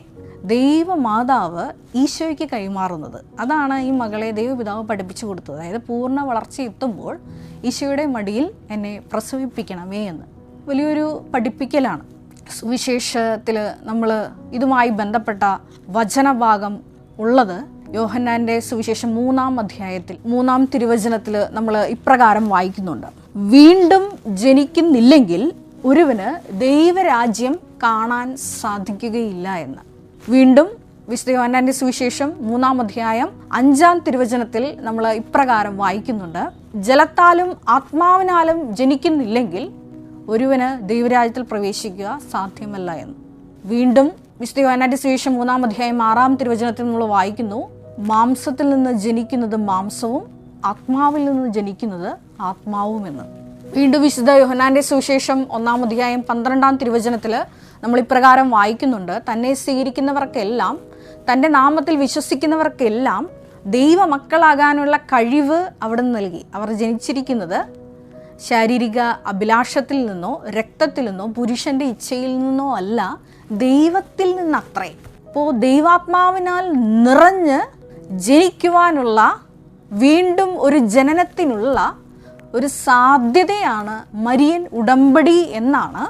ദൈവമാതാവ് ഈശോയ്ക്ക് കൈമാറുന്നത്. അതാണ് ഈ മകളെ ദൈവപിതാവ് പഠിപ്പിച്ചു കൊടുത്തത്. അതായത് പൂർണ്ണ വളർച്ചയെത്തുമ്പോൾ ഈശോയുടെ മടിയിൽ എന്നെ പ്രസവിപ്പിക്കണമേ എന്ന്. വലിയൊരു പഠിപ്പിക്കലാണ്. സുവിശേഷത്തിൽ നമ്മൾ ഇതുമായി ബന്ധപ്പെട്ട വചനഭാഗം ഉള്ളത് യോഹന്നാൻ്റെ സുവിശേഷം 3-ാം അധ്യായത്തിൽ 3-ാം തിരുവചനത്തിൽ നമ്മൾ ഇപ്രകാരം വായിക്കുന്നുണ്ട്: വീണ്ടും ജനിക്കുന്നില്ലെങ്കിൽ ഒരുവന് ദൈവരാജ്യം കാണാൻ സാധിക്കുകയില്ല എന്ന്. വീണ്ടും വിശുദ്ധ യോഹന്നാൻ്റെ സുവിശേഷം 3-ാം അധ്യായം 5-ാം തിരുവചനത്തിൽ നമ്മൾ ഇപ്രകാരം വായിക്കുന്നുണ്ട്: ജലത്താലും ആത്മാവിനാലും ജനിക്കുന്നില്ലെങ്കിൽ ഒരുവന് ദൈവരാജ്യത്തിൽ പ്രവേശിക്കുക സാധ്യമല്ല എന്ന്. വീണ്ടും വിശുദ്ധ യോഹന്നാൻ്റെ സുവിശേഷം 3-ാം അധ്യായം 6-ാം തിരുവചനത്തിൽ നമ്മൾ വായിക്കുന്നു: മാംസത്തിൽ നിന്ന് ജനിക്കുന്നത് മാംസവും ആത്മാവിൽ നിന്ന് ജനിക്കുന്നത് ആത്മാവും എന്ന്. വീണ്ടും വിശുദ്ധ യോഹന്നാൻ്റെ സുവിശേഷം 1-ാം അധ്യായം 12-ാം തിരുവചനത്തിൽ നമ്മൾ ഇപ്രകാരം വായിക്കുന്നുണ്ട്: തന്നെ സ്വീകരിക്കുന്നവർക്കെല്ലാം, തൻ്റെ നാമത്തിൽ വിശ്വസിക്കുന്നവർക്കെല്ലാം ദൈവമക്കളാകാനുള്ള കഴിവ് അവിടുന്ന് നൽകി. അവർ ജനിച്ചിരിക്കുന്നത് ശാരീരിക അഭിലാഷത്തിൽ നിന്നോ രക്തത്തിൽ നിന്നോ പുരുഷൻ്റെ ഇച്ഛയിൽ നിന്നോ അല്ല, ദൈവത്തിൽ നിന്നത്രേ. അപ്പോൾ ദൈവാത്മാവിനാൽ നിറഞ്ഞ് ജനിക്കുവാനുള്ള, വീണ്ടും ഒരു ജനനത്തിനുള്ള ഒരു സാധ്യതയാണ് മരിയൻ ഉടമ്പടി എന്നാണ്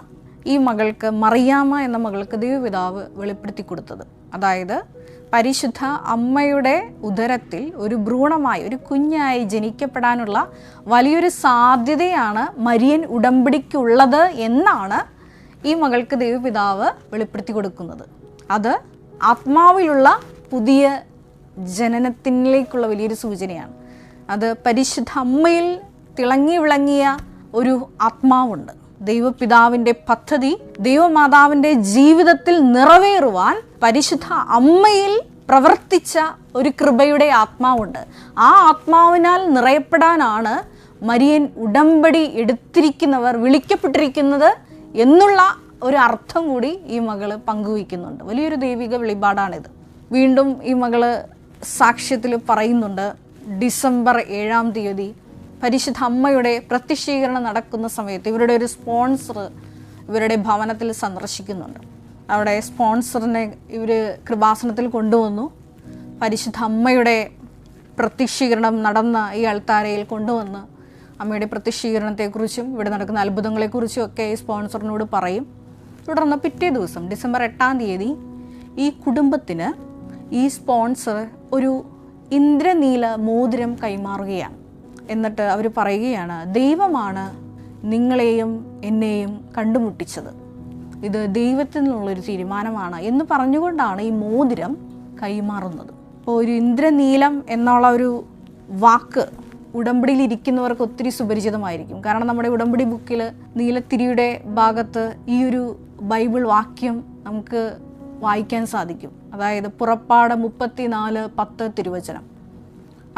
ഈ മകൾക്ക്, മറിയാമ്മ എന്ന മകൾക്ക് ദൈവപിതാവ് വെളിപ്പെടുത്തി കൊടുത്തത്. അതായത് പരിശുദ്ധ അമ്മയുടെ ഉദരത്തിൽ ഒരു ഭ്രൂണമായി, ഒരു കുഞ്ഞായി ജനിക്കപ്പെടാനുള്ള വലിയൊരു സാധ്യതയാണ് മരിയൻ ഉടമ്പടിക്കുള്ളത് എന്നാണ് ഈ മകൾക്ക് ദൈവപിതാവ് വെളിപ്പെടുത്തി കൊടുക്കുന്നത്. അത് ആത്മാവിലുള്ള പുതിയ ജനനത്തിലേക്കുള്ള വലിയൊരു സൂചനയാണ്. അത് പരിശുദ്ധ അമ്മയിൽ തിളങ്ങി വിളങ്ങിയ ഒരു ആത്മാവുണ്ട്. ദൈവപിതാവിൻ്റെ പദ്ധതി ദൈവമാതാവിൻ്റെ ജീവിതത്തിൽ നിറവേറുവാൻ പരിശുദ്ധ അമ്മയിൽ പ്രവർത്തിച്ച ഒരു കൃപയുടെ ആത്മാവുണ്ട്. ആ ആത്മാവിനാൽ നിറയപ്പെടാനാണ് മരിയൻ ഉടമ്പടി എടുത്തിരിക്കുന്നവർ വിളിക്കപ്പെട്ടിരിക്കുന്നത് എന്നുള്ള ഒരു അർത്ഥം കൂടി ഈ മകള് പങ്കുവയ്ക്കുന്നുണ്ട്. വലിയൊരു ദൈവിക വെളിപാടാണിത്. വീണ്ടും ഈ മകള് സാക്ഷ്യത്തിൽ പറയുന്നുണ്ട്, ഡിസംബർ 7-ാം തീയതി പരിശുദ്ധ അമ്മയുടെ പ്രത്യക്ഷീകരണം നടക്കുന്ന സമയത്ത് ഇവരുടെ ഒരു സ്പോൺസർ ഇവരുടെ ഭവനത്തിൽ സന്ദർശിക്കുന്നുണ്ട്. അവിടെ സ്പോൺസറിനെ ഇവർ കൃപാസനത്തിൽ കൊണ്ടുവന്നു. പരിശുദ്ധ അമ്മയുടെ പ്രത്യക്ഷീകരണം നടന്ന ഈ അൾത്താരയിൽ കൊണ്ടുവന്ന് അമ്മയുടെ പ്രത്യക്ഷീകരണത്തെക്കുറിച്ചും ഇവിടെ നടക്കുന്ന അത്ഭുതങ്ങളെക്കുറിച്ചും ഒക്കെ ഈ സ്പോൺസറിനോട് പറയും. തുടർന്ന് പിറ്റേ ദിവസം ഡിസംബർ 8-ാം തീയതി ഈ കുടുംബത്തിന് ഈ സ്പോൺസർ ഒരു ഇന്ദ്രനീല മോതിരം കൈമാറുകയാണ്. എന്നിട്ട് അവർ പറയുകയാണ്, ദൈവമാണ് നിങ്ങളെയും എന്നെയും കണ്ടുമുട്ടിച്ചത്, ഇത് ദൈവത്തിൽ നിന്നുള്ളൊരു തീരുമാനമാണ് എന്ന് പറഞ്ഞുകൊണ്ടാണ് ഈ മോതിരം കൈമാറുന്നത്. അപ്പോൾ ഒരു ഇന്ദ്രനീലം എന്നുള്ള ഒരു വാക്ക് ഉടമ്പടിയിൽ ഇരിക്കുന്നവർക്ക് ഒത്തിരി സുപരിചിതമായിരിക്കും. കാരണം നമ്മുടെ ഉടമ്പടി ബുക്കിൽ നീലത്തിരിയുടെ ഭാഗത്ത് ഈ ഒരു ബൈബിൾ വാക്യം നമുക്ക് വായിക്കാൻ സാധിക്കും. അതായത് പുറപ്പാട് 34:10 തിരുവചനം.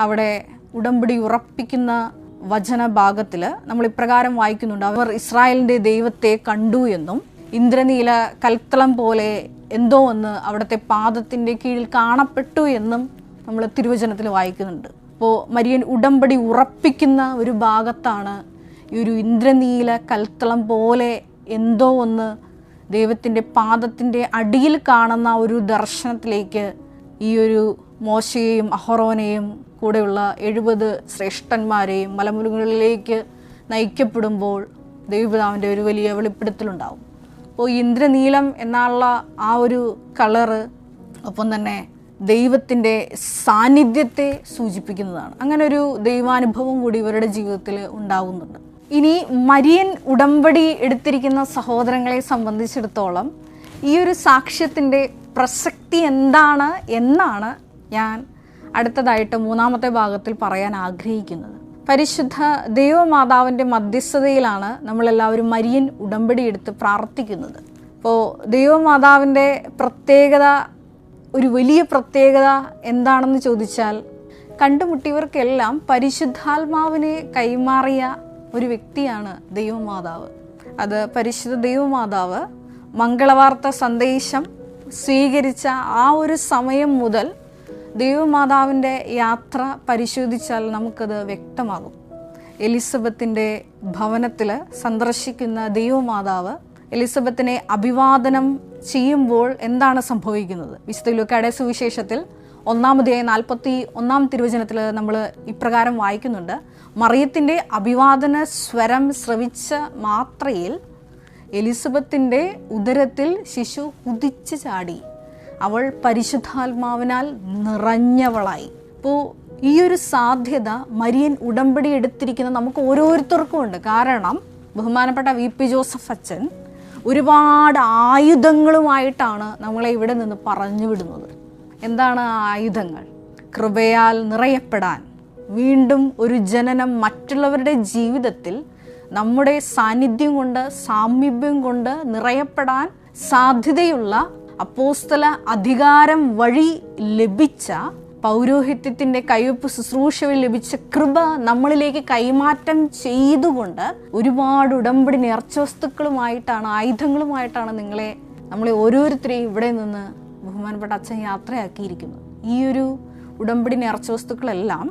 അവിടെ ഉടമ്പടി ഉറപ്പിക്കുന്ന വചനഭാഗത്തിൽ നമ്മൾ ഇപ്രകാരം വായിക്കുന്നുണ്ട്, അവർ ഇസ്രായേലിൻ്റെ ദൈവത്തെ കണ്ടു എന്നും ഇന്ദ്രനീല കൽത്തളം പോലെ എന്തോ ഒന്ന് അവിടുത്തെ പാദത്തിൻ്റെ കീഴിൽ കാണപ്പെട്ടു എന്നും നമ്മൾ തിരുവചനത്തിൽ വായിക്കുന്നുണ്ട്. അപ്പോൾ മരിയൻ ഉടമ്പടി ഉറപ്പിക്കുന്ന ഒരു ഭാഗത്താണ് ഈ ഒരു ഇന്ദ്രനീല കൽത്തളം പോലെ എന്തോ ഒന്ന് ദൈവത്തിൻ്റെ പാദത്തിൻ്റെ അടിയിൽ കാണുന്ന ഒരു ദർശനത്തിലേക്ക് ഈ ഒരു മോശയെയും അഹറോനെയും കൂടെയുള്ള 70 ശ്രേഷ്ഠന്മാരെയും മലമുകളിലേക്ക് നയിക്കപ്പെടുമ്പോൾ ദൈവപിതാവിൻ്റെ ഒരു വലിയ വെളിപ്പെടുത്തലുണ്ടാവും. അപ്പോൾ ഇന്ദ്രനീലം എന്നുള്ള ആ ഒരു കളറ് ഒപ്പം തന്നെ ദൈവത്തിൻ്റെ സാന്നിധ്യത്തെ സൂചിപ്പിക്കുന്നതാണ്. അങ്ങനെ ഒരു ദൈവാനുഭവം കൂടി ഇവരുടെ ജീവിതത്തിൽ ഉണ്ടാകുന്നുണ്ട്. ഇനി മരിയൻ ഉടമ്പടി എടുത്തിരിക്കുന്ന സഹോദരങ്ങളെ സംബന്ധിച്ചിടത്തോളം ഈ ഒരു സാക്ഷ്യത്തിൻ്റെ പ്രസക്തി എന്താണ് എന്നാണ് ഞാൻ അടുത്തതായിട്ട് 3-ാമത്തെ ഭാഗത്തിൽ പറയാൻ ആഗ്രഹിക്കുന്നത്. പരിശുദ്ധ ദൈവമാതാവിൻ്റെ മധ്യസ്ഥതയിലാണ് നമ്മളെല്ലാവരും മരിയൻ ഉടമ്പടി എടുത്ത് പ്രാർത്ഥിക്കുന്നത്. അപ്പോൾ ദൈവമാതാവിൻ്റെ പ്രത്യേകത, ഒരു വലിയ പ്രത്യേകത എന്താണെന്ന് ചോദിച്ചാൽ, കണ്ടുമുട്ടിയവർക്കെല്ലാം പരിശുദ്ധാത്മാവിനെ കൈമാറിയ ഒരു വ്യക്തിയാണ് ദൈവമാതാവ്. അത് പരിശുദ്ധ ദൈവമാതാവ് മംഗളവാർത്ത സന്ദേശം സ്വീകരിച്ച ആ ഒരു സമയം മുതൽ ദൈവമാതാവിൻ്റെ യാത്ര പരിശോധിച്ചാൽ നമുക്കത് വ്യക്തമാകും. എലിസബത്തിൻ്റെ ഭവനത്തിൽ സന്ദർശിക്കുന്ന ദൈവമാതാവ് എലിസബത്തിനെ അഭിവാദനം ചെയ്യുമ്പോൾ എന്താണ് സംഭവിക്കുന്നത്? വിശുദ്ധ ലൂക്കായുടെ സുവിശേഷത്തിൽ 1-ാം അധ്യായം 41-ാം തിരുവചനത്തിൽ നമ്മൾ ഇപ്രകാരം വായിക്കുന്നുണ്ട്, മറിയത്തിൻ്റെ അഭിവാദന സ്വരം ശ്രവിച്ച മാത്രയിൽ എലിസബത്തിൻ്റെ ഉദരത്തിൽ ശിശു കുതിച്ചു ചാടി, അവൾ പരിശുദ്ധാത്മാവിനാൽ നിറഞ്ഞവളായി. അപ്പോൾ ഈ ഒരു സാധ്യത മരിയൻ ഉടമ്പടി എടുത്തിരിക്കുന്ന നമുക്ക് ഓരോരുത്തർക്കും ഉണ്ട്. കാരണം ബഹുമാനപ്പെട്ട VP ജോസഫ് അച്ഛൻ ഒരുപാട് ആയുധങ്ങളുമായിട്ടാണ് നമ്മളെ ഇവിടെ നിന്ന് പറഞ്ഞു വിടുന്നത്. എന്താണ് ആ ആയുധങ്ങൾ? കൃപയാൽ നിറയപ്പെടാൻ, വീണ്ടും ഒരു ജനനം മറ്റുള്ളവരുടെ ജീവിതത്തിൽ നമ്മുടെ സാന്നിധ്യം കൊണ്ട്, സാമീപ്യം കൊണ്ട് നിറയപ്പെടാൻ സാധ്യതയുള്ള അപ്പോസ്തല അധികാരം വഴി ലഭിച്ച പൗരോഹിത്യത്തിൻ്റെ കയ്യൊപ്പ് ശുശ്രൂഷയിൽ ലഭിച്ച കൃപ നമ്മളിലേക്ക് കൈമാറ്റം ചെയ്തുകൊണ്ട് ഒരുപാട് ഉടമ്പടി നേർച്ചവസ്തുക്കളുമായിട്ടാണ്, ആയുധങ്ങളുമായിട്ടാണ് നമ്മളെ ഓരോരുത്തരെയും ഇവിടെ നിന്ന് ബഹുമാനപ്പെട്ട അച്ഛൻ യാത്രയാക്കിയിരിക്കുന്നത്. ഈ ഒരു ഉടമ്പടി നേർച്ചവസ്തുക്കളെല്ലാം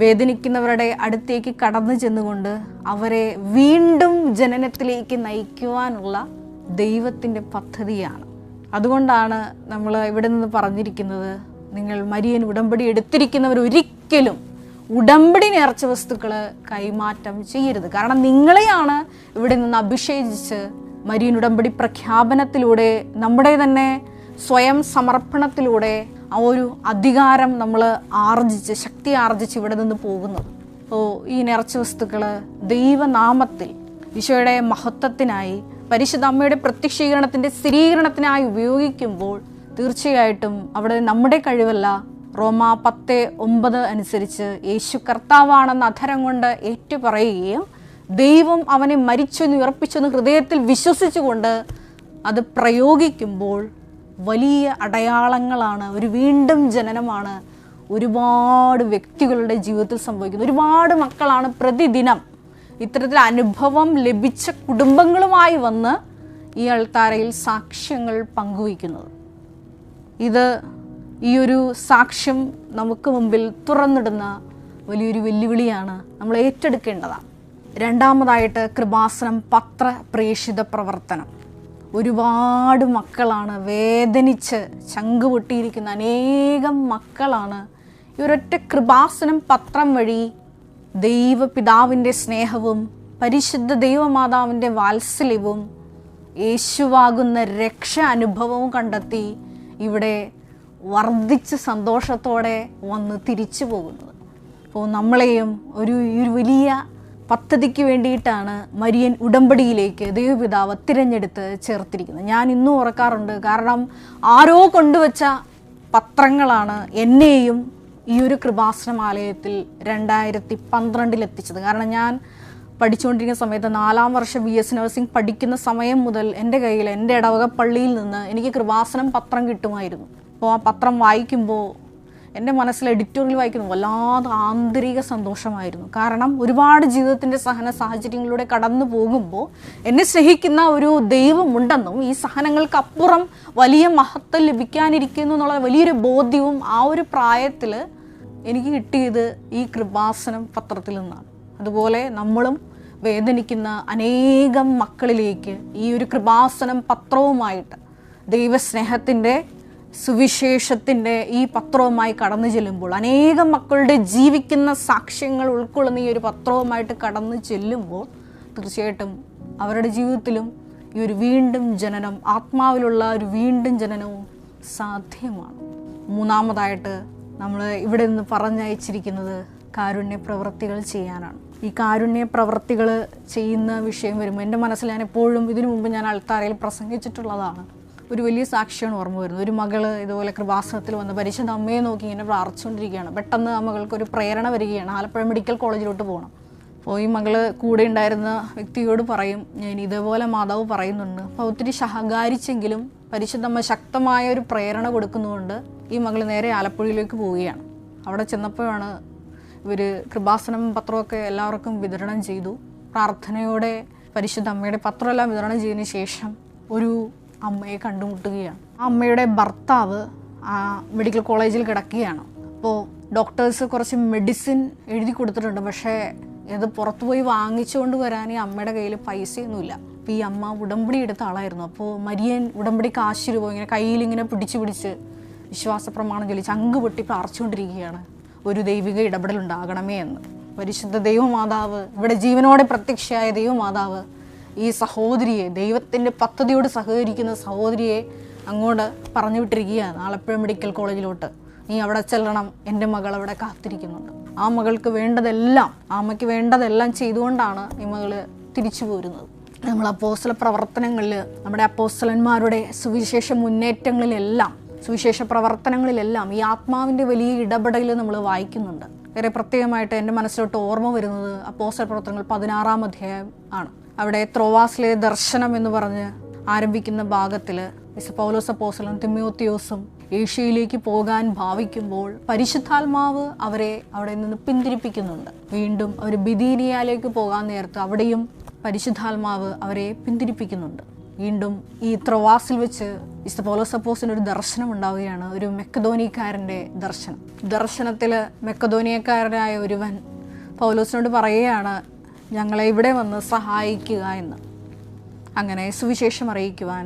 വേദനിക്കുന്നവരുടെ അടുത്തേക്ക് കടന്നു ചെന്നുകൊണ്ട് അവരെ വീണ്ടും ജനനത്തിലേക്ക് നയിക്കുവാനുള്ള ദൈവത്തിൻ്റെ പദ്ധതിയാണ്. അതുകൊണ്ടാണ് നമ്മൾ ഇവിടെ നിന്ന് പറഞ്ഞിരിക്കുന്നത്, നിങ്ങൾ മരിയൻ ഉടമ്പടി എടുത്തിരിക്കുന്നവർ ഒരിക്കലും ഉടമ്പടി നേർച്ച വസ്തുക്കൾ കൈമാറ്റം ചെയ്യരുത്. കാരണം നിങ്ങളെയാണ് ഇവിടെ നിന്ന് അഭിഷേകിച്ച് മരിയൻ ഉടമ്പടി പ്രഖ്യാപനത്തിലൂടെ, നമ്മുടെ തന്നെ സ്വയം സമർപ്പണത്തിലൂടെ ആ ഒരു അധികാരം നമ്മൾ ആർജിച്ച്, ശക്തി ആർജിച്ച് ഇവിടെ നിന്ന് പോകുന്നത്. അപ്പോൾ ഈ നേർച്ച വസ്തുക്കൾ ദൈവനാമത്തിൽ ഈശോയുടെ മഹത്വത്തിനായി, പരിശുദ്ധ അമ്മയുടെ പ്രത്യക്ഷീകരണത്തിൻ്റെ സ്ഥിരീകരണത്തിനായി ഉപയോഗിക്കുമ്പോൾ തീർച്ചയായിട്ടും അവിടെ നമ്മുടെ കഴിവല്ല, റോമാ 10:9 അനുസരിച്ച് യേശു കർത്താവാണെന്ന് അധരം കൊണ്ട് ഏറ്റുപറയുകയും ദൈവം അവനെ മരിച്ചെന്ന് ഉയർപ്പിച്ചെന്ന് ഹൃദയത്തിൽ വിശ്വസിച്ചുകൊണ്ട് അത് പ്രയോഗിക്കുമ്പോൾ വലിയ അടയാളങ്ങളാണ്, ഒരു വീണ്ടും ജനനമാണ് ഒരുപാട് വ്യക്തികളുടെ ജീവിതത്തിൽ സംഭവിക്കുന്നത്. ഒരുപാട് മക്കളാണ് പ്രതിദിനം ഇത്തരത്തിൽ അനുഭവം ലഭിച്ച കുടുംബങ്ങളുമായി വന്ന് ഈ അൾത്താരയിൽ സാക്ഷ്യങ്ങൾ പങ്കുവയ്ക്കുന്നത്. ഇത് ഈ ഒരു സാക്ഷ്യം നമുക്ക് മുമ്പിൽ തുറന്നിടുന്ന വലിയൊരു വെല്ലുവിളിയാണ്, നമ്മൾ ഏറ്റെടുക്കേണ്ടതാണ്. രണ്ടാമതായിട്ട് കൃപാസനം പത്ര പ്രേക്ഷിത പ്രവർത്തനം. ഒരുപാട് മക്കളാണ്, വേദനിച്ച് ചങ്കുപൊട്ടിയിരിക്കുന്ന അനേകം മക്കളാണ് ഈ ഒരൊറ്റ കൃപാസനം പത്രം വഴി ദൈവപിതാവിൻ്റെ സ്നേഹവും പരിശുദ്ധ ദൈവമാതാവിൻ്റെ വാത്സല്യവും യേശുവാകുന്ന രക്ഷ അനുഭവവും കണ്ടെത്തി ഇവിടെ വർദ്ധിച്ച സന്തോഷത്തോടെ വന്ന് തിരിച്ചു പോകുന്നത്. അപ്പോൾ നമ്മളെയും ഒരു വലിയ പദ്ധതിക്ക് വേണ്ടിയിട്ടാണ് മരിയൻ ഉടമ്പടിയിലേക്ക് ദൈവപിതാവ് തിരഞ്ഞെടുത്ത് ചേർത്തിരിക്കുന്നത്. ഞാൻ ഇന്നും ഓർക്കാറുണ്ട്. കാരണം ആരോ കൊണ്ടുവച്ച പത്രങ്ങളാണ് എന്നെയും ഈ ഒരു കൃപാസനമാലയത്തിൽ 2012 എത്തിച്ചത്. കാരണം ഞാൻ പഠിച്ചുകൊണ്ടിരിക്കുന്ന സമയത്ത് 4ാം വർഷം BS നഴ്സിംഗ് പഠിക്കുന്ന സമയം മുതൽ എൻ്റെ കയ്യിൽ എൻ്റെ ഇടവക പള്ളിയിൽ നിന്ന് എനിക്ക് കൃപാസനം പത്രം കിട്ടുമായിരുന്നു. അപ്പോൾ ആ പത്രം വായിക്കുമ്പോൾ എൻ്റെ മനസ്സിൽ എഡിറ്റോറിയൽ വായിക്കുന്നു വല്ലാതെ ആന്തരിക സന്തോഷമായിരുന്നു. കാരണം ഒരുപാട് ജീവിതത്തിൻ്റെ സഹന സാഹചര്യങ്ങളിലൂടെ കടന്നു പോകുമ്പോൾ എന്നെ സ്നേഹിക്കുന്ന ഒരു ദൈവമുണ്ടെന്നും ഈ സഹനങ്ങൾക്കപ്പുറം വലിയ മഹത്വം ലഭിക്കാനിരിക്കുന്നു എന്നുള്ള വലിയൊരു ബോധ്യവും ആ ഒരു പ്രായത്തിൽ എനിക്ക് കിട്ടിയത് ഈ കൃപാസനം പത്രത്തിൽ നിന്നാണ്. അതുപോലെ നമ്മളും വേദനിക്കുന്ന അനേകം മക്കളിലേക്ക് ഈ ഒരു കൃപാസനം പത്രവുമായിട്ട് ദൈവസ്നേഹത്തിൻ്റെ സുവിശേഷത്തിൻ്റെ ഈ പത്രവുമായി കടന്നു ചെല്ലുമ്പോൾ, അനേകം മക്കളുടെ ജീവിക്കുന്ന സാക്ഷ്യങ്ങൾ ഉൾക്കൊള്ളുന്ന ഈ ഒരു പത്രവുമായിട്ട് കടന്നു ചെല്ലുമ്പോൾ തീർച്ചയായിട്ടും അവരുടെ ജീവിതത്തിലും ഈ ഒരു വീണ്ടും ജനനം, ആത്മാവിലുള്ള ഒരു വീണ്ടും ജനനവും സാധ്യമാണ്. മൂന്നാമതായിട്ട് നമ്മൾ ഇവിടെ നിന്ന് പറഞ്ഞയച്ചിരിക്കുന്നത് കാരുണ്യ പ്രവൃത്തികൾ ചെയ്യാനാണ്. ഈ കാരുണ്യ പ്രവൃത്തികൾ ചെയ്യുന്ന വിഷയം വരുമ്പോൾ എൻ്റെ മനസ്സിൽ ഞാൻ എപ്പോഴും ഇതിനു മുമ്പ് ഞാൻ അൾത്താരയിൽ പ്രസംഗിച്ചിട്ടുള്ളതാണ്. ഒരു വലിയ സാക്ഷിയാണ് ഓർമ്മ വരുന്നത്. ഒരു മകള് ഇതുപോലെ കൃപാസനത്തിൽ വന്ന് പരിശുദ്ധ അമ്മയെ നോക്കി ഇങ്ങനെ പ്രാർത്ഥിച്ചുകൊണ്ടിരിക്കുകയാണ്. പെട്ടെന്ന് ആ മകൾക്കൊരു പ്രേരണ വരികയാണ്, ആലപ്പുഴ മെഡിക്കൽ കോളേജിലോട്ട് പോകണം. അപ്പോൾ ഈ മകള് കൂടെ ഉണ്ടായിരുന്ന വ്യക്തിയോട് പറയും, ഞാൻ ഇതേപോലെ മാതാവ് പറയുന്നുണ്ട്. അപ്പോൾ ഒത്തിരി ശകാരിച്ചെങ്കിലും പരിശുദ്ധമ്മ ശക്തമായ ഒരു പ്രേരണ കൊടുക്കുന്നതുകൊണ്ട് ഈ മകൾ നേരെ ആലപ്പുഴയിലേക്ക് പോവുകയാണ്. അവിടെ ചെന്നപ്പോഴാണ് ഇവർ കൃപാസനം പത്രമൊക്കെ എല്ലാവർക്കും വിതരണം ചെയ്തു. പ്രാർത്ഥനയോടെ പരിശുദ്ധ അമ്മയുടെ പത്രമെല്ലാം വിതരണം ചെയ്തതിന് ശേഷം ഒരു അമ്മയെ കണ്ടുമുട്ടുകയാണ്. ആ അമ്മയുടെ ഭർത്താവ് ആ മെഡിക്കൽ കോളേജിൽ കിടക്കുകയാണ്. അപ്പോൾ ഡോക്ടേഴ്സ് കുറച്ച് മെഡിസിൻ എഴുതി കൊടുത്തിട്ടുണ്ട്. പക്ഷേ ഇത് പുറത്തുപോയി വാങ്ങിച്ചുകൊണ്ട് വരാൻ ഈ അമ്മയുടെ കയ്യിൽ പൈസയൊന്നുമില്ല. അപ്പോൾ ഈ അമ്മ ഉടമ്പടി എടുത്ത ആളായിരുന്നു. അപ്പോൾ മരിയൻ ഉടമ്പടി കാശ് രൂപ ഇങ്ങനെ കയ്യിലിങ്ങനെ പിടിച്ച് വിശ്വാസ പ്രമാണം ചൊല്ലി ചങ്ക് പൊട്ടി പ്രാർത്ഥിച്ചുകൊണ്ടിരിക്കുകയാണ്, ഒരു ദൈവിക ഇടപെടലുണ്ടാകണമേ എന്ന്. പരിശുദ്ധ ദൈവമാതാവ്, ഇവിടെ ജീവനോടെ പ്രത്യക്ഷയായ ദൈവമാതാവ് ഈ സഹോദരിയെ, ദൈവത്തിൻ്റെ പദ്ധതിയോട് സഹകരിക്കുന്ന സഹോദരിയെ അങ്ങോട്ട് പറഞ്ഞു വിട്ടിരിക്കുകയാണ് ആലപ്പുഴ മെഡിക്കൽ കോളേജിലോട്ട്. നീ അവിടെ ചെല്ലണം, എൻ്റെ മകൾ അവിടെ കാത്തിരിക്കുന്നുണ്ട്. ആ മകൾക്ക് വേണ്ടതെല്ലാം, ആ അമ്മയ്ക്ക് വേണ്ടതെല്ലാം ചെയ്തുകൊണ്ടാണ് ഈ മകൾ തിരിച്ചു പോരുന്നത്. നമ്മൾ അപ്പോസ്തല പ്രവർത്തനങ്ങളിൽ, നമ്മുടെ അപ്പോസ്തലന്മാരുടെ സുവിശേഷ മുന്നേറ്റങ്ങളിലെല്ലാം, സുവിശേഷ പ്രവർത്തനങ്ങളിലെല്ലാം ഈ ആത്മാവിൻ്റെ വലിയ ഇടപെടൽ നമ്മൾ വായിക്കുന്നുണ്ട്. വേറെ പ്രത്യേകമായിട്ട് എൻ്റെ മനസ്സിലോട്ട് ഓർമ്മ വരുന്നത് അപ്പോസ്തല പ്രവർത്തനങ്ങൾ 16-ാം അധ്യായം ആണ്. അവിടെ ത്രോവാസിലെ ദർശനം എന്ന് പറഞ്ഞ് ആരംഭിക്കുന്ന ഭാഗത്തിൽ പൗലോസ് അപ്പോസ്തലനും തിമോത്തിയോസും ഏഷ്യയിലേക്ക് പോകാൻ ഭാവിക്കുമ്പോൾ പരിശുദ്ധാത്മാവ് അവരെ അവിടെ നിന്ന് പിന്തിരിപ്പിക്കുന്നുണ്ട്. വീണ്ടും അവർ ബിഥീനിയയിലേക്ക് പോകാൻ നേരത്ത് അവിടെയും പരിശുദ്ധാത്മാവ് അവരെ പിന്തിരിപ്പിക്കുന്നുണ്ട്. വീണ്ടും ഈ ത്രോവാസിൽ വെച്ച് പൗലോസ് അപ്പോസ്തലന് ഒരു ദർശനം ഉണ്ടാവുകയാണ്, ഒരു മെക്കദോനിയക്കാരൻ്റെ ദർശനം. ദർശനത്തിൽ മെക്കദോനിയക്കാരനായ ഒരുവൻ പൗലോസിനോട് പറയുകയാണ്, ഞങ്ങളെ ഇവിടെ വന്ന് സഹായിക്കുക എന്ന്. അങ്ങനെ സുവിശേഷം അറിയിക്കുവാൻ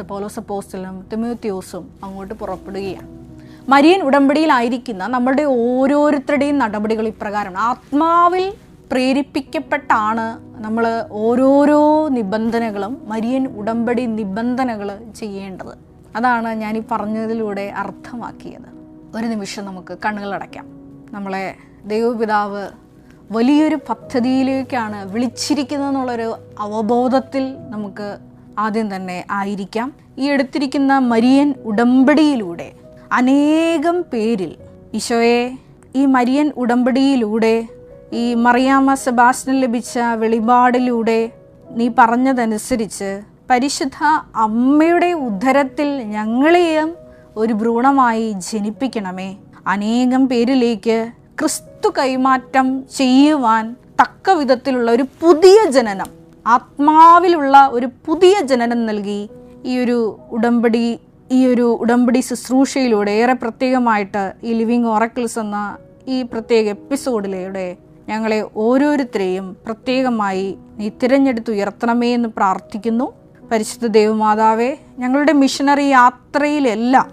പൗലോസ് അപ്പോസ്തലനും തിമോത്തിയോസും അങ്ങോട്ട് പുറപ്പെടുകയാണ്. മരിയൻ ഉടമ്പടിയിലായിരിക്കുന്ന നമ്മളുടെ ഓരോരുത്തരുടെയും നടപടികൾ ഇപ്രകാരം ആത്മാവിൽ പ്രേരിപ്പിക്കപ്പെട്ടാണ് നമ്മൾ ഓരോരോ നിബന്ധനകളും, മരിയൻ ഉടമ്പടി നിബന്ധനകൾ ചെയ്യേണ്ടത്. അതാണ് ഞാൻ ഈ പറഞ്ഞതിലൂടെ അർത്ഥമാക്കിയത്. ഒരു നിമിഷം നമുക്ക് കണ്ണുകളടയ്ക്കാം. നമ്മളെ ദൈവപിതാവ് വലിയൊരു പദ്ധതിയിലേക്കാണ് വിളിച്ചിരിക്കുന്നതെന്നുള്ളൊരു അവബോധത്തിൽ നമുക്ക് ആദ്യം തന്നെ ആയിരിക്കാം. ഈ എടുത്തിരിക്കുന്ന മരിയൻ ഉടമ്പടിയിലൂടെ അനേകം പേരിൽ ഈശോയെ, ഈ മരിയൻ ഉടമ്പടിയിലൂടെ ഈ മറിയാമ്മ സെബാസ്റ്റ്യന് ലഭിച്ച വെളിപാടിലൂടെ നീ പറഞ്ഞതനുസരിച്ച് പരിശുദ്ധ അമ്മയുടെ ഉദരത്തിൽ ഞങ്ങളെയും ഒരു ഭ്രൂണമായി ജനിപ്പിക്കണമേ. അനേകം പേരിലേക്ക് ക്രിസ്തു കൈമാറ്റം ചെയ്യുവാൻ തക്ക വിധത്തിലുള്ള ഒരു പുതിയ ജനനം, ആത്മാവിലുള്ള ഒരു പുതിയ ജനനം നൽകി ഈ ഒരു ഉടമ്പടി ശുശ്രൂഷയിലൂടെ ഏറെ പ്രത്യേകമായിട്ട് ഈ ലിവിങ് ഓറക്കിൾസ് എന്ന ഈ പ്രത്യേക എപ്പിസോഡിലൂടെ ഞങ്ങളെ ഓരോരുത്തരെയും പ്രത്യേകമായി നീ തിരഞ്ഞെടുത്തുയർത്തണമേ എന്ന് പ്രാർത്ഥിക്കുന്നു. പരിശുദ്ധ ദേവമാതാവേ, ഞങ്ങളുടെ മിഷനറി യാത്രയിലെല്ലാം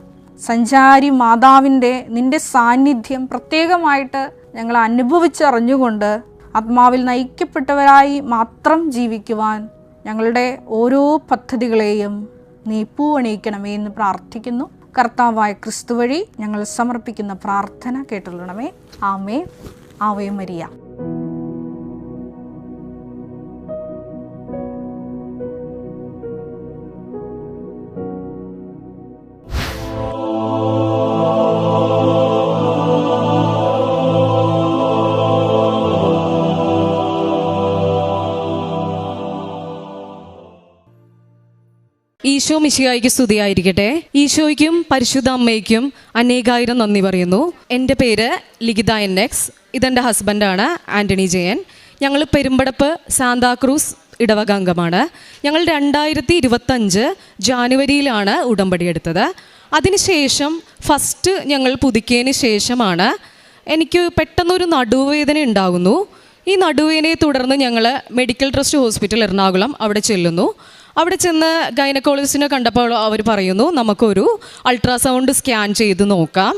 സഞ്ചാരി മാതാവിൻ്റെ നിൻ്റെ സാന്നിധ്യം പ്രത്യേകമായിട്ട് ഞങ്ങൾ അനുഭവിച്ചറിഞ്ഞുകൊണ്ട് ആത്മാവിൽ നയിക്കപ്പെട്ടവരായി മാത്രം ജീവിക്കുവാൻ ഞങ്ങളുടെ ഓരോ പദ്ധതികളെയും നീ പൂവണിയിക്കണമേ എന്ന് പ്രാർത്ഥിക്കുന്നു. കർത്താവായ ക്രിസ്തു വഴി ഞങ്ങൾ സമർപ്പിക്കുന്ന പ്രാർത്ഥന കേട്ടുകൊള്ളണമേ. ആമേ. Ave Maria. ഈശോ മിശിഹായ്ക്ക് സ്തുതിയായിരിക്കട്ടെ. ഈശോയ്ക്കും പരിശുദ്ധ അമ്മയ്ക്കും അനേകായിരം നന്ദി പറയുന്നു. എൻ്റെ പേര് ലിഖിത NX. ഇതെൻ്റെ ഹസ്ബൻഡാണ് ആൻ്റണി ജയൻ. ഞങ്ങൾ പെരുമ്പടപ്പ് സാന്താക്രൂസ് ഇടവക അംഗമാണ്. ഞങ്ങൾ 2025 ജാനുവരിയിലാണ് ഉടമ്പടി എടുത്തത്. അതിനുശേഷം ഫസ്റ്റ് ഞങ്ങൾ പുതുക്കിയതിന് ശേഷമാണ് എനിക്ക് പെട്ടെന്നൊരു നടുവേദന ഉണ്ടാകുന്നു. ഈ നടുവേദനയെ തുടർന്ന് ഞങ്ങൾ മെഡിക്കൽ ട്രസ്റ്റ് ഹോസ്പിറ്റൽ എറണാകുളം അവിടെ ചെല്ലുന്നു. അവിടെ ചെന്ന് ഗൈനക്കോളജിസ്റ്റിനെ കണ്ടപ്പോൾ അവർ പറയുന്നു നമുക്കൊരു അൾട്രാസൗണ്ട് സ്കാൻ ചെയ്ത് നോക്കാം.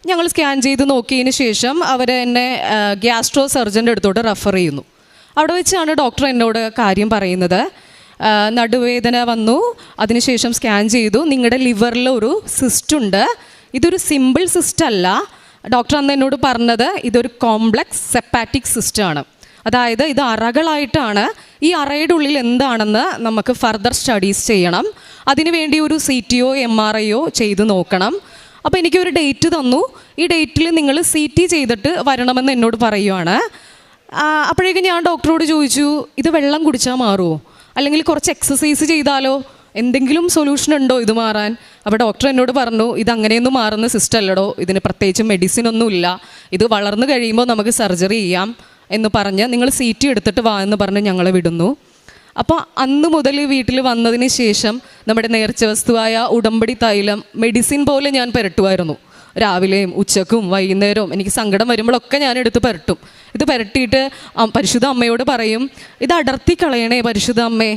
ഞങ്ങൾ സ്കാൻ ചെയ്ത് നോക്കിയതിന് ശേഷം അവർ എന്നെ ഗ്യാസ്ട്രോ സർജൻ്റെ അടുത്തോട്ട് റെഫർ ചെയ്യുന്നു. അവിടെ വെച്ചാണ് ഡോക്ടർ എന്നോട് കാര്യം പറയുന്നത്. നടുവേദന വന്നു, അതിനുശേഷം സ്കാൻ ചെയ്തു, നിങ്ങളുടെ ലിവറിൽ ഒരു സിസ്റ്റ് ഉണ്ട്. ഇതൊരു സിമ്പിൾ സിസ്റ്റ് അല്ല. ഡോക്ടർ അന്ന് എന്നോട് പറഞ്ഞത് ഇതൊരു കോംപ്ലക്സ് സെപ്പാറ്റിക് സിസ്റ്റാണ്. അതായത് ഇത് അറകളായിട്ടാണ്. ഈ അറയുടെ ഉള്ളിൽ എന്താണെന്ന് നമുക്ക് ഫർദർ സ്റ്റഡീസ് ചെയ്യണം. അതിനുവേണ്ടി ഒരു CTO MRIയോ ചെയ്ത് നോക്കണം. അപ്പോൾ എനിക്കൊരു ഡേറ്റ് തന്നു. ഈ ഡേറ്റിൽ നിങ്ങൾ CT ചെയ്തിട്ട് വരണമെന്ന് എന്നോട് പറയുവാണ്. അപ്പോഴേക്കും ഞാൻ ഡോക്ടറോട് ചോദിച്ചു, ഇത് വെള്ളം കുടിച്ചാൽ മാറുമോ, അല്ലെങ്കിൽ കുറച്ച് എക്സസൈസ് ചെയ്താലോ, എന്തെങ്കിലും സൊല്യൂഷൻ ഉണ്ടോ ഇത് മാറാൻ? അപ്പോൾ ഡോക്ടർ എന്നോട് പറഞ്ഞു, ഇത് അങ്ങനെയൊന്നും മാറുന്ന സിസ്റ്റം അല്ലടോ, ഇതിന് പ്രത്യേകിച്ച് മെഡിസിൻ ഒന്നുമില്ല, ഇത് വളർന്നു കഴിയുമ്പോൾ നമുക്ക് സർജറി ചെയ്യാം എന്ന് പറഞ്ഞ് നിങ്ങൾ CT എടുത്തിട്ട് വാ എന്ന് പറഞ്ഞ് ഞങ്ങളെ വിടുന്നു. അപ്പോൾ അന്ന് മുതൽ വീട്ടിൽ വന്നതിന് ശേഷം നമ്മുടെ നേർച്ച വസ്തുവായ ഉടമ്പടി തൈലം മെഡിസിൻ പോലെ ഞാൻ പുരട്ടുമായിരുന്നു. രാവിലെയും ഉച്ചക്കും വൈകുന്നേരവും എനിക്ക് സങ്കടം വരുമ്പോഴൊക്കെ ഞാൻ എടുത്ത് പുരട്ടും. ഇത് പുരട്ടിയിട്ട് പരിശുദ്ധ അമ്മയോട് പറയും, ഇത് അടർത്തി കളയണേ പരിശുദ്ധ അമ്മേ,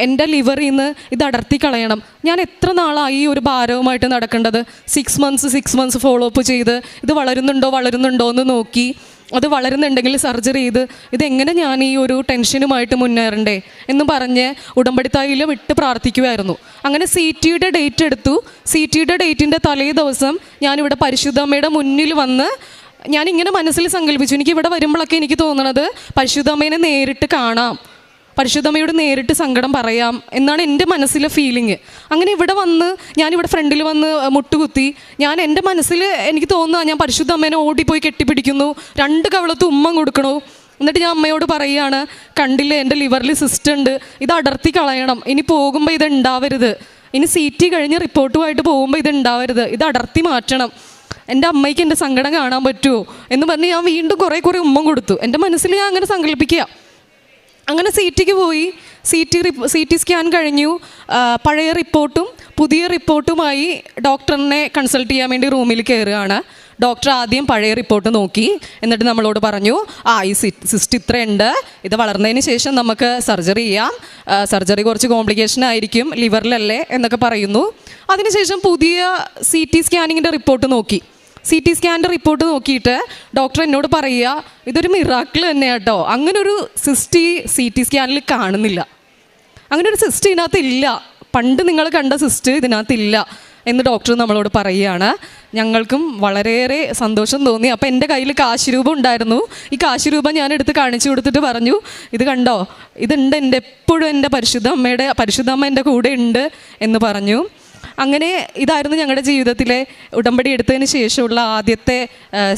എൻ്റെ ലിവറിൽ നിന്ന് ഇത് അടർത്തി കളയണം. ഞാൻ എത്ര നാളായി ഈ ഒരു ഭാരവുമായിട്ട് നടക്കേണ്ടത്? 6 months ഫോളോ അപ്പ് ചെയ്ത് ഇത് വളരുന്നുണ്ടോ എന്ന് നോക്കി, അത് വളരുന്നുണ്ടെങ്കിൽ സർജറി ചെയ്ത് ഇതെങ്ങനെ ഞാൻ ഈ ഒരു ടെൻഷനുമായിട്ട് മുന്നേറണ്ടേ എന്ന് പറഞ്ഞ് ഉടമ്പടി തൈലം ഇട്ട് പ്രാർത്ഥിക്കുമായിരുന്നു. അങ്ങനെ CTയുടെ ഡേറ്റ് എടുത്തു. CTയുടെ ഡേറ്റിൻ്റെ തലേ ദിവസം ഞാനിവിടെ പരിശുദ്ധമ്മയുടെ മുന്നിൽ വന്ന് ഞാനിങ്ങനെ മനസ്സിൽ സങ്കല്പിച്ചു, എനിക്ക് ഇവിടെ വരുമ്പോഴൊക്കെ എനിക്ക് തോന്നണത് പരിശുദ്ധമ്മേനെ നേരിട്ട് കാണാം, പരിശുദ്ധമ്മയോട് നേരിട്ട് സങ്കടം പറയാം എന്നാണ് എൻ്റെ മനസ്സിലെ ഫീലിംഗ്. അങ്ങനെ ഇവിടെ വന്ന് ഞാനിവിടെ ഫ്രണ്ടിൽ വന്ന് മുട്ടുകുത്തി ഞാൻ എൻ്റെ മനസ്സിൽ എനിക്ക് തോന്നുക ഞാൻ പരിശുദ്ധ അമ്മേനെ ഓടിപ്പോയി കെട്ടിപ്പിടിക്കുന്നു, 2 കവളത്ത് ഉമ്മ കൊടുക്കണു. എന്നിട്ട് ഞാൻ അമ്മയോട് പറയുകയാണ്, കണ്ടില്ലേ എൻ്റെ ലിവറിൽ സിസ്റ്റ് ഉണ്ട്, ഇത് അടർത്തി കളയണം, ഇനി പോകുമ്പോൾ ഇത് ഉണ്ടാവരുത്, ഇനി CT കഴിഞ്ഞ് റിപ്പോർട്ടുമായിട്ട് പോകുമ്പോൾ ഇത് ഉണ്ടാവരുത്, ഇത് അടർത്തി മാറ്റണം, എൻ്റെ അമ്മയ്ക്ക് എൻ്റെ സങ്കടം കാണാൻ പറ്റുമോ എന്ന് പറഞ്ഞ് ഞാൻ വീണ്ടും കുറേ ഉമ്മ കൊടുത്തു. എൻ്റെ മനസ്സിൽ ഞാൻ അങ്ങനെ സങ്കല്പിക്കുക. അങ്ങനെ CTക്ക് പോയി. CT സ്കാൻ കഴിഞ്ഞു. പഴയ റിപ്പോർട്ടും പുതിയ റിപ്പോർട്ടുമായി ഡോക്ടറിനെ കൺസൾട്ട് ചെയ്യാൻ വേണ്ടി റൂമിൽ കയറുകയാണ്. ഡോക്ടർ ആദ്യം പഴയ റിപ്പോർട്ട് നോക്കി, എന്നിട്ട് നമ്മളോട് പറഞ്ഞു, ഈ സിസ്റ്റ് ഇത്രയുണ്ട്, ഇത് വളർന്നതിന് ശേഷം നമുക്ക് സർജറി ചെയ്യാം, സർജറി കുറച്ച് കോംപ്ലിക്കേഷൻ ആയിരിക്കും, ലിവറിലല്ലേ എന്നൊക്കെ പറയുന്നു. അതിനുശേഷം പുതിയ CT സ്കാനിങ്ങിൻ്റെ റിപ്പോർട്ട് നോക്കി. CT സ്കാനിൻ്റെ റിപ്പോർട്ട് നോക്കിയിട്ട് ഡോക്ടർ എന്നോട് പറയുക, ഇതൊരു മിറാക്കിൾ തന്നെയാണ് കേട്ടോ, അങ്ങനൊരു സിസ്റ്റ് CT സ്കാനിൽ കാണുന്നില്ല, അങ്ങനൊരു സിസ്റ്റ് ഇതിനകത്തില്ല, പണ്ട് നിങ്ങൾ കണ്ട സിസ്റ്റ് ഇതിനകത്തില്ല എന്ന് ഡോക്ടർ നമ്മളോട് പറയുകയാണ്. ഞങ്ങൾക്കും വളരെയേറെ സന്തോഷം തോന്നി. അപ്പോൾ എൻ്റെ കയ്യിൽ കാശ് രൂപ ഉണ്ടായിരുന്നു. ഈ കാശ് രൂപ ഞാൻ എടുത്ത് കാണിച്ചു കൊടുത്തിട്ട് പറഞ്ഞു, ഇത് കണ്ടോ, ഇതുണ്ട്, എപ്പോഴും എൻ്റെ പരിശുദ്ധ അമ്മ എൻ്റെ കൂടെ ഉണ്ട് എന്ന് പറഞ്ഞു. അങ്ങനെ ഇതായിരുന്നു ഞങ്ങളുടെ ജീവിതത്തിലെ ഉടമ്പടി എടുത്തതിന് ശേഷമുള്ള ആദ്യത്തെ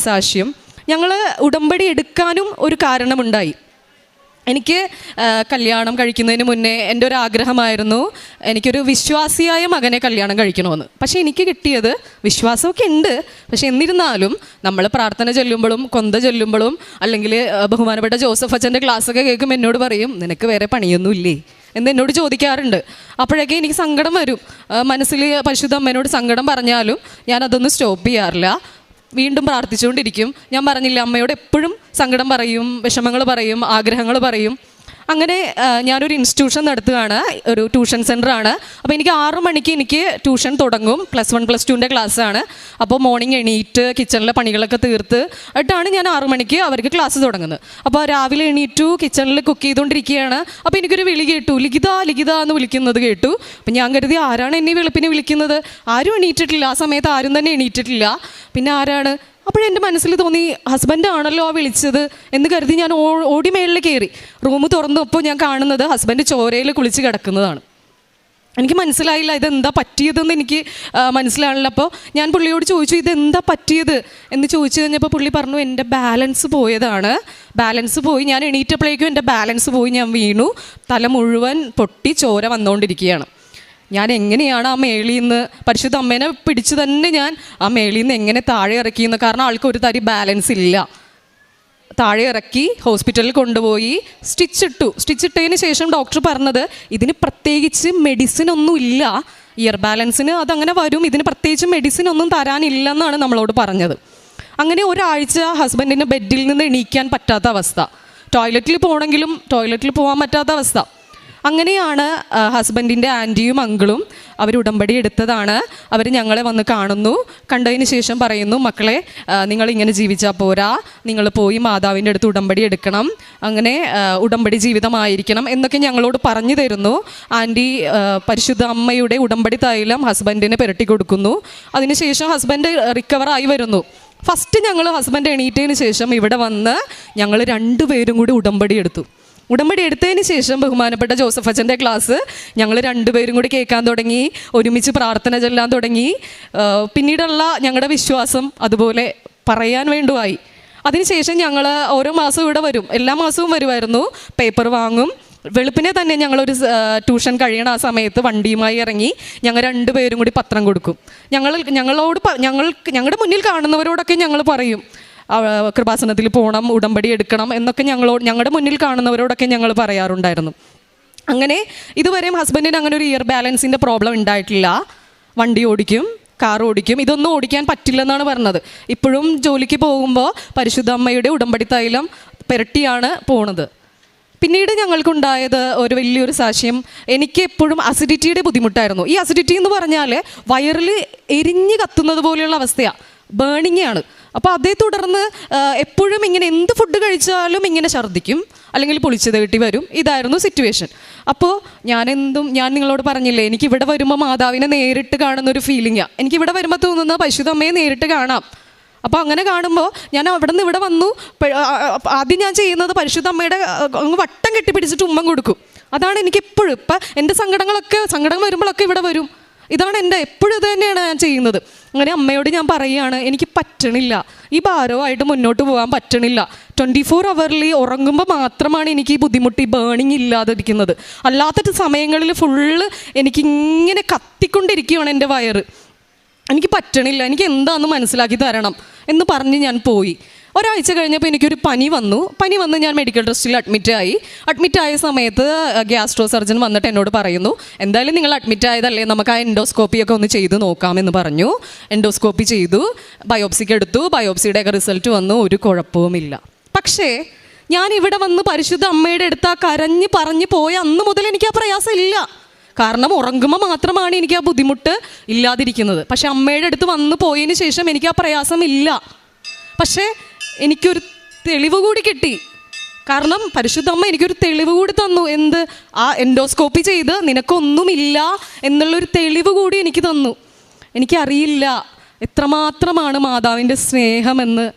സാക്ഷ്യം. ഞങ്ങൾ ഉടമ്പടി എടുക്കാനും ഒരു കാരണമുണ്ടായി. എനിക്ക് കല്യാണം കഴിക്കുന്നതിന് മുന്നേ എൻ്റെ ഒരു ആഗ്രഹമായിരുന്നു എനിക്കൊരു വിശ്വാസിയായ മകനെ കല്യാണം കഴിക്കണമെന്ന്. പക്ഷേ എനിക്ക് കിട്ടിയത് വിശ്വാസമൊക്കെ ഉണ്ട്, പക്ഷെ എന്നിരുന്നാലും നമ്മൾ പ്രാർത്ഥന ചൊല്ലുമ്പോഴും കൊന്ത ചൊല്ലുമ്പോഴും അല്ലെങ്കിൽ ബഹുമാനപ്പെട്ട ജോസഫ് അച്ഛൻ്റെ ക്ലാസ്സൊക്കെ കേൾക്കുമ്പോൾ എന്നോട് പറയും, നിനക്ക് വേറെ പണിയൊന്നുമില്ലേ എന്ന് എന്നോട് ചോദിക്കാറുണ്ട്. അപ്പോഴൊക്കെ എനിക്ക് സങ്കടം വരും. മനസ്സിൽ പരിശുദ്ധ അമ്മേനോട് സങ്കടം പറഞ്ഞാലും ഞാനതൊന്നും സ്റ്റോപ്പ് ചെയ്യാറില്ല, വീണ്ടും പ്രാർത്ഥിച്ചുകൊണ്ടിരിക്കും. ഞാൻ പറഞ്ഞില്ല, അമ്മയോട് എപ്പോഴും സങ്കടം പറയും, വിഷമങ്ങൾ പറയും, ആഗ്രഹങ്ങൾ പറയും. അങ്ങനെ ഞാനൊരു ഇൻസ്റ്റിറ്റ്യൂഷൻ നടത്തുകയാണ്, ഒരു ട്യൂഷൻ സെൻ്ററാണ്. അപ്പോൾ എനിക്ക് 6 മണിക്ക് എനിക്ക് ട്യൂഷൻ തുടങ്ങും. +1 +2ൻ്റെ ക്ലാസ്സാണ്. അപ്പോൾ മോർണിംഗ് എണീറ്റ് കിച്ചണിലെ പണികളൊക്കെ തീർത്ത് ആയിട്ടാണ് ഞാൻ 6 മണിക്ക് അവർക്ക് ക്ലാസ് തുടങ്ങുന്നത്. അപ്പോൾ രാവിലെ എണീറ്റു കിച്ചണിൽ കുക്ക് ചെയ്തുകൊണ്ടിരിക്കുകയാണ്. അപ്പോൾ എനിക്കൊരു വിളി കേട്ടു, ലിഖിത ലിഖിത എന്ന് വിളിക്കുന്നത് കേട്ടു. അപ്പം ഞാൻ കരുതി ആരാണ് എന്നെ വെളുപ്പിനെ വിളിക്കുന്നത്, ആരും എണീറ്റിട്ടില്ല, ആ സമയത്ത് ആരും തന്നെ എണീറ്റിട്ടില്ല. പിന്നെ ആരാണ്? അപ്പോഴെൻ്റെ മനസ്സിൽ തോന്നി, ഹസ്ബൻഡാണല്ലോ ആ വിളിച്ചത് എന്ന് കരുതി ഞാൻ ഓടി മേളിൽ കയറി. റൂം തുറന്നപ്പോൾ ഞാൻ കാണുന്നത് ഹസ്ബൻഡ് ചോരയിൽ കുളിച്ച് കിടക്കുന്നതാണ്. എനിക്ക് മനസ്സിലായില്ല ഇതെന്താ പറ്റിയതെന്ന് എനിക്ക് മനസ്സിലാണല്ലോ. അപ്പോൾ ഞാൻ പുള്ളിയോട് ചോദിച്ചു, ഇതെന്താ പറ്റിയത് എന്ന് ചോദിച്ചു കഴിഞ്ഞപ്പോൾ പുള്ളി പറഞ്ഞു, എൻ്റെ ബാലൻസ് പോയതാണ്. ബാലൻസ് പോയി, ഞാൻ എണീറ്റപ്പോഴേക്കും എൻ്റെ ബാലൻസ് പോയി, ഞാൻ വീണു, തല മുഴുവൻ പൊട്ടി ചോര വന്നുകൊണ്ടിരിക്കുകയാണ്. ഞാൻ എങ്ങനെയാണ് ആ മേളിൽ നിന്ന് പരിശുദ്ധ അമ്മേനെ പിടിച്ച് തന്നെ ഞാൻ ആ മേളിൽ നിന്ന് എങ്ങനെ താഴെ ഇറക്കിയെന്ന്, കാരണം ആൾക്ക് ഒരു തരി ബാലൻസ് ഇല്ല. താഴെ ഇറക്കി ഹോസ്പിറ്റലിൽ കൊണ്ടുപോയി സ്റ്റിച്ചിട്ടതിന് ശേഷം ഡോക്ടർ പറഞ്ഞത്, ഇതിന് പ്രത്യേകിച്ച് മെഡിസിൻ ഒന്നും ഇല്ല, ഇയർ ബാലൻസിന് അതങ്ങനെ വരും, ഇതിന് പ്രത്യേകിച്ച് മെഡിസിൻ ഒന്നും തരാനില്ലെന്നാണ് നമ്മളോട് പറഞ്ഞത്. അങ്ങനെ ഒരാഴ്ച ഹസ്ബൻഡിന് ബെഡിൽ നിന്ന് എണീക്കാൻ പറ്റാത്ത അവസ്ഥ, ടോയ്ലറ്റിൽ പോകണമെങ്കിലും ടോയ്ലറ്റിൽ പോകാൻ പറ്റാത്ത അവസ്ഥ. അങ്ങനെയാണ് ഹസ്ബൻഡിൻ്റെ ആൻറ്റിയും അങ്കിളും അവർ ഉടമ്പടി എടുത്തതാണ്. അവർ ഞങ്ങളെ വന്ന് കാണുന്നു, കണ്ടതിന് ശേഷം പറയുന്നു, മക്കളെ നിങ്ങളിങ്ങനെ ജീവിച്ചാൽ പോരാ, നിങ്ങൾ പോയി മാതാവിൻ്റെ അടുത്ത് ഉടമ്പടി എടുക്കണം, അങ്ങനെ ഉടമ്പടി ജീവിതമായിരിക്കണം എന്നൊക്കെ ഞങ്ങളോട് പറഞ്ഞു തരുന്നു. ആൻറ്റി പരിശുദ്ധ അമ്മയുടെ ഉടമ്പടി തൈലം ഹസ്ബൻഡിന് പുരട്ടി കൊടുക്കുന്നു. അതിനുശേഷം ഹസ്ബൻഡ് റിക്കവറായി വരുന്നു. ഫസ്റ്റ് ഞങ്ങൾ ഹസ്ബൻഡ് എണീറ്റതിന് ശേഷം ഇവിടെ വന്ന് ഞങ്ങൾ 2 പേരും കൂടി ഉടമ്പടി എടുത്തു. ഉടമ്പടി എടുത്തതിന് ശേഷം ബഹുമാനപ്പെട്ട ജോസഫ് അച്ഛൻ്റെ ക്ലാസ് ഞങ്ങൾ 2 പേരും കൂടി കേൾക്കാൻ തുടങ്ങി, ഒരുമിച്ച് പ്രാർത്ഥന ചൊല്ലാൻ തുടങ്ങി. പിന്നീടുള്ള ഞങ്ങളുടെ വിശ്വാസം അതുപോലെ പറയാൻ വേണ്ടുമായി. അതിനുശേഷം ഞങ്ങൾ ഓരോ മാസവും ഇവിടെ വരും, എല്ലാ മാസവും വരുമായിരുന്നു, പേപ്പർ വാങ്ങും. വെളുപ്പിനെ തന്നെ ഞങ്ങളൊരു ട്യൂഷൻ കഴിയണ ആ സമയത്ത് വണ്ടിയുമായി ഇറങ്ങി ഞങ്ങൾ 2 പേരും കൂടി പത്രം കൊടുക്കും. ഞങ്ങളുടെ മുന്നിൽ കാണുന്നവരോടൊക്കെ ഞങ്ങൾ പറയും, കൃപാസനത്തിൽ പോകണം, ഉടമ്പടി എടുക്കണം എന്നൊക്കെ ഞങ്ങളുടെ മുന്നിൽ കാണുന്നവരോടൊക്കെ ഞങ്ങൾ പറയാറുണ്ടായിരുന്നു. അങ്ങനെ ഇതുവരെയും ഹസ്ബൻഡിന് അങ്ങനെ ഒരു ഇയർ ബാലൻസിൻ്റെ പ്രോബ്ലം ഉണ്ടായിട്ടില്ല. വണ്ടി ഓടിക്കും, കാർ ഓടിക്കും, ഇതൊന്നും ഓടിക്കാൻ പറ്റില്ലെന്നാണ് പറഞ്ഞത്. ഇപ്പോഴും ജോലിക്ക് പോകുമ്പോൾ പരിശുദ്ധ അമ്മയുടെ ഉടമ്പടി തൈലം പുരട്ടിയാണ് പോണത്. പിന്നീട് ഞങ്ങൾക്കുണ്ടായത് ഒരു വലിയൊരു സാക്ഷ്യം, എനിക്ക് എപ്പോഴും അസിഡിറ്റിയുടെ ബുദ്ധിമുട്ടായിരുന്നു. ഈ അസിഡിറ്റി എന്ന് പറഞ്ഞാൽ വയറിൽ എരിഞ്ഞ് കത്തുന്നത് പോലെയുള്ള അവസ്ഥയാണ്, ബേണിംഗ് ആണ്. അപ്പോൾ അതേ തുടർന്ന് എപ്പോഴും ഇങ്ങനെ എന്ത് ഫുഡ് കഴിച്ചാലും ഇങ്ങനെ ഛർദ്ദിക്കും, അല്ലെങ്കിൽ പുളിച്ചത് കിട്ടി വരും. ഇതായിരുന്നു സിറ്റുവേഷൻ. അപ്പോൾ ഞാൻ നിങ്ങളോട് പറഞ്ഞില്ലേ, എനിക്കിവിടെ വരുമ്പോൾ മാതാവിനെ നേരിട്ട് കാണുന്നൊരു ഫീലിംഗാണ്. എനിക്കിവിടെ വരുമ്പോൾ തോന്നുന്ന പരിശുദ്ധ അമ്മയെ നേരിട്ട് കാണാം. അപ്പോൾ അങ്ങനെ കാണുമ്പോൾ ഞാൻ അവിടെ നിന്ന് ഇവിടെ വന്നു. ആദ്യം ഞാൻ ചെയ്യുന്നത് പരിശുദ്ധ അമ്മയുടെ അങ്ങ് വട്ടം കെട്ടിപ്പിടിച്ചിട്ട് ഉമ്മം കൊടുക്കും. അതാണ് എനിക്ക് എപ്പോഴും, ഇപ്പം എൻ്റെ സങ്കടം വരുമ്പോഴൊക്കെ ഇവിടെ വരും. ഇതാണ് എൻ്റെ എപ്പോഴും ഇത് തന്നെയാണ് ഞാൻ ചെയ്യുന്നത്. അങ്ങനെ അമ്മയോട് ഞാൻ പറയുകയാണ്, എനിക്ക് പറ്റണില്ല, ഈ ഭാരവുമായിട്ട് മുന്നോട്ട് പോകാൻ പറ്റണില്ല. 24 ഹവറിൽ ഉറങ്ങുമ്പോൾ മാത്രമാണ് എനിക്ക് ഈ ബുദ്ധിമുട്ട്, ഈ ബേണിങ് ഇല്ലാതിരിക്കുന്നത്. അല്ലാത്ത സമയങ്ങളിൽ ഫുള്ള് എനിക്കിങ്ങനെ കത്തിക്കൊണ്ടിരിക്കുകയാണ് എൻ്റെ വയറ്. എനിക്ക് പറ്റണില്ല, എനിക്ക് എന്താണെന്ന് മനസ്സിലാക്കി തരണം എന്ന് പറഞ്ഞ് ഞാൻ പോയി. ഒരാഴ്ച കഴിഞ്ഞപ്പോൾ എനിക്കൊരു പനി വന്ന് ഞാൻ മെഡിക്കൽ ട്രസ്റ്റിൽ അഡ്മിറ്റായ സമയത്ത് ഗ്യാസ്ട്രോ സർജൻ വന്നിട്ട് എന്നോട് പറയുന്നു, എന്തായാലും നിങ്ങൾ അഡ്മിറ്റ് ആയതല്ലേ, നമുക്ക് ആ എൻഡോസ്കോപ്പിയൊക്കെ ഒന്ന് ചെയ്ത് നോക്കാമെന്ന് പറഞ്ഞു. എൻഡോസ്കോപ്പി ചെയ്തു, ബയോപ്സിക്ക് എടുത്തു. ബയോപ്സിയുടെയൊക്കെ റിസൾട്ട് വന്നു, ഒരു കുഴപ്പവുമില്ല. പക്ഷേ ഞാൻ ഇവിടെ വന്ന് പരിശുദ്ധ അമ്മയുടെ അടുത്ത് ആ കരഞ്ഞ് പറഞ്ഞ് പോയ അന്ന് മുതൽ എനിക്ക് ആ പ്രയാസം ഇല്ല. കാരണം ഉറങ്ങുമ്പോൾ മാത്രമാണ് എനിക്ക് ആ ബുദ്ധിമുട്ട് ഇല്ലാതിരിക്കുന്നത്. പക്ഷെ അമ്മയുടെ അടുത്ത് വന്ന് പോയതിന് ശേഷം എനിക്ക് ആ പ്രയാസം ഇല്ല. പക്ഷേ എനിക്കൊരു തെളിവ് കൂടി കിട്ടി. കാരണം പരിശുദ്ധ അമ്മ എനിക്കൊരു തെളിവ് കൂടി തന്നു. എന്ത്? ആ എൻഡോസ്കോപ്പി ചെയ്ത് നിനക്കൊന്നുമില്ല എന്നുള്ളൊരു തെളിവ് കൂടി എനിക്ക് തന്നു. എനിക്കറിയില്ല എത്രമാത്രമാണ് മാതാവിൻ്റെ സ്നേഹമെന്ന്.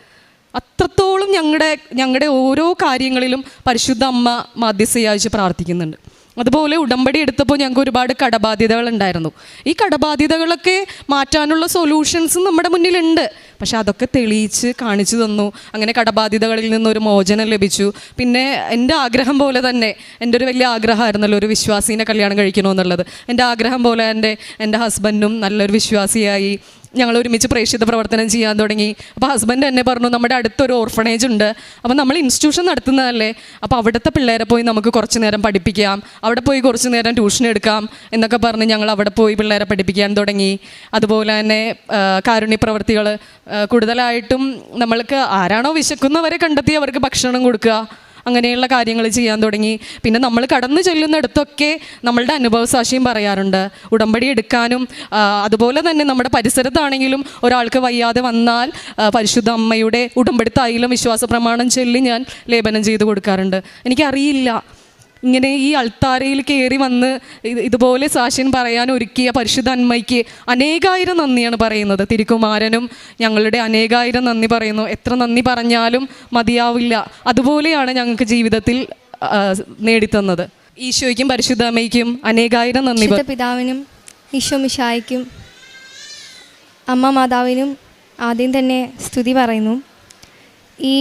അത്രത്തോളം ഞങ്ങളുടെ ഓരോ കാര്യങ്ങളിലും പരിശുദ്ധ അമ്മ മധ്യസ്ഥയാഴ്ച പ്രാർത്ഥിക്കുന്നുണ്ട്. അതുപോലെ ഉടമ്പടി എടുത്തപ്പോൾ ഞങ്ങൾക്ക് ഒരുപാട് കടബാധ്യതകൾ ഉണ്ടായിരുന്നു. ഈ കടബാധ്യതകളൊക്കെ മാറ്റാനുള്ള സൊല്യൂഷൻസ് നമ്മുടെ മുന്നിലുണ്ട്. പക്ഷെ അതൊക്കെ തെളിയിച്ച് കാണിച്ചു തന്നു. അങ്ങനെ കടബാധ്യതകളിൽ നിന്നൊരു മോചനം ലഭിച്ചു. പിന്നെ എൻ്റെ ആഗ്രഹം പോലെ തന്നെ, എൻ്റെ ഒരു വലിയ ആഗ്രഹമായിരുന്നല്ലോ ഒരു വിശ്വാസീനെ കല്യാണം കഴിക്കണമെന്നുള്ളത്. എൻ്റെ ആഗ്രഹം പോലെ എൻ്റെ ഹസ്ബൻഡും നല്ലൊരു വിശ്വാസിയായി. ഞങ്ങൾ ഒരുമിച്ച് പ്രേക്ഷിത പ്രവർത്തനം ചെയ്യാൻ തുടങ്ങി. അപ്പോൾ ഹസ്ബൻഡ് എന്നെ പറഞ്ഞു, നമ്മുടെ അടുത്തൊരു ഓർഫണേജ് ഉണ്ട്, അപ്പോൾ നമ്മൾ ഇൻസ്റ്റിറ്റ്യൂഷൻ നടത്തുന്നതല്ലേ, അപ്പോൾ അവിടുത്തെ പിള്ളേരെ പോയി നമുക്ക് കുറച്ച് നേരം പഠിപ്പിക്കാം, അവിടെ പോയി കുറച്ച് നേരം ട്യൂഷൻ എടുക്കാം എന്നൊക്കെ പറഞ്ഞ് ഞങ്ങൾ അവിടെ പോയി പിള്ളേരെ പഠിപ്പിക്കാൻ തുടങ്ങി. അതുപോലെ തന്നെ കാരുണ്യ പ്രവർത്തികൾ കൂടുതലായിട്ടും നമ്മൾക്ക് ആരാണോ വിശക്കുന്നവരെ കണ്ടെത്തി അവർക്ക് ഭക്ഷണം കൊടുക്കുക, അങ്ങനെയുള്ള കാര്യങ്ങൾ ചെയ്യാൻ തുടങ്ങി. പിന്നെ നമ്മൾ കടന്നു ചെല്ലുന്നിടത്തൊക്കെ നമ്മളുടെ അനുഭവസാക്ഷ്യം പറയാറുണ്ട്. ഉടമ്പടി എടുക്കാനും അതുപോലെ തന്നെ നമ്മുടെ പരിസരത്താണെങ്കിലും ഒരാൾക്ക് വയ്യാതെ വന്നാൽ പരിശുദ്ധ അമ്മയുടെ ഉടമ്പടി തൈലം വിശ്വാസ പ്രമാണം ചൊല്ലി ഞാൻ ലേപനം ചെയ്ത് കൊടുക്കാറുണ്ട്. എനിക്കറിയില്ല, ഇങ്ങനെ ഈ അൾത്താരയിൽ കയറി വന്ന് ഇതുപോലെ സാക്ഷ്യം പറയാൻ ഒരുക്കിയ പരിശുദ്ധ അമ്മയ്ക്ക് അനേകായിരം നന്ദിയാണ് പറയുന്നത്. തിരുക്കുമാരനും ഞങ്ങളുടെ അനേകായിരം നന്ദി പറയുന്നു. എത്ര നന്ദി പറഞ്ഞാലും മതിയാവില്ല. അതുപോലെയാണ് ഞങ്ങൾക്ക് ജീവിതത്തിൽ നേടിത്തന്നത്. ഈശോയ്ക്കും പരിശുദ്ധ അമ്മയ്ക്കും അനേകായിരം നന്ദി. പിതാവിനും ഈശോ മിശിഹായ്ക്കും അമ്മ മാതാവിനും ആദ്യം തന്നെ സ്തുതി പറയുന്നു. ഈ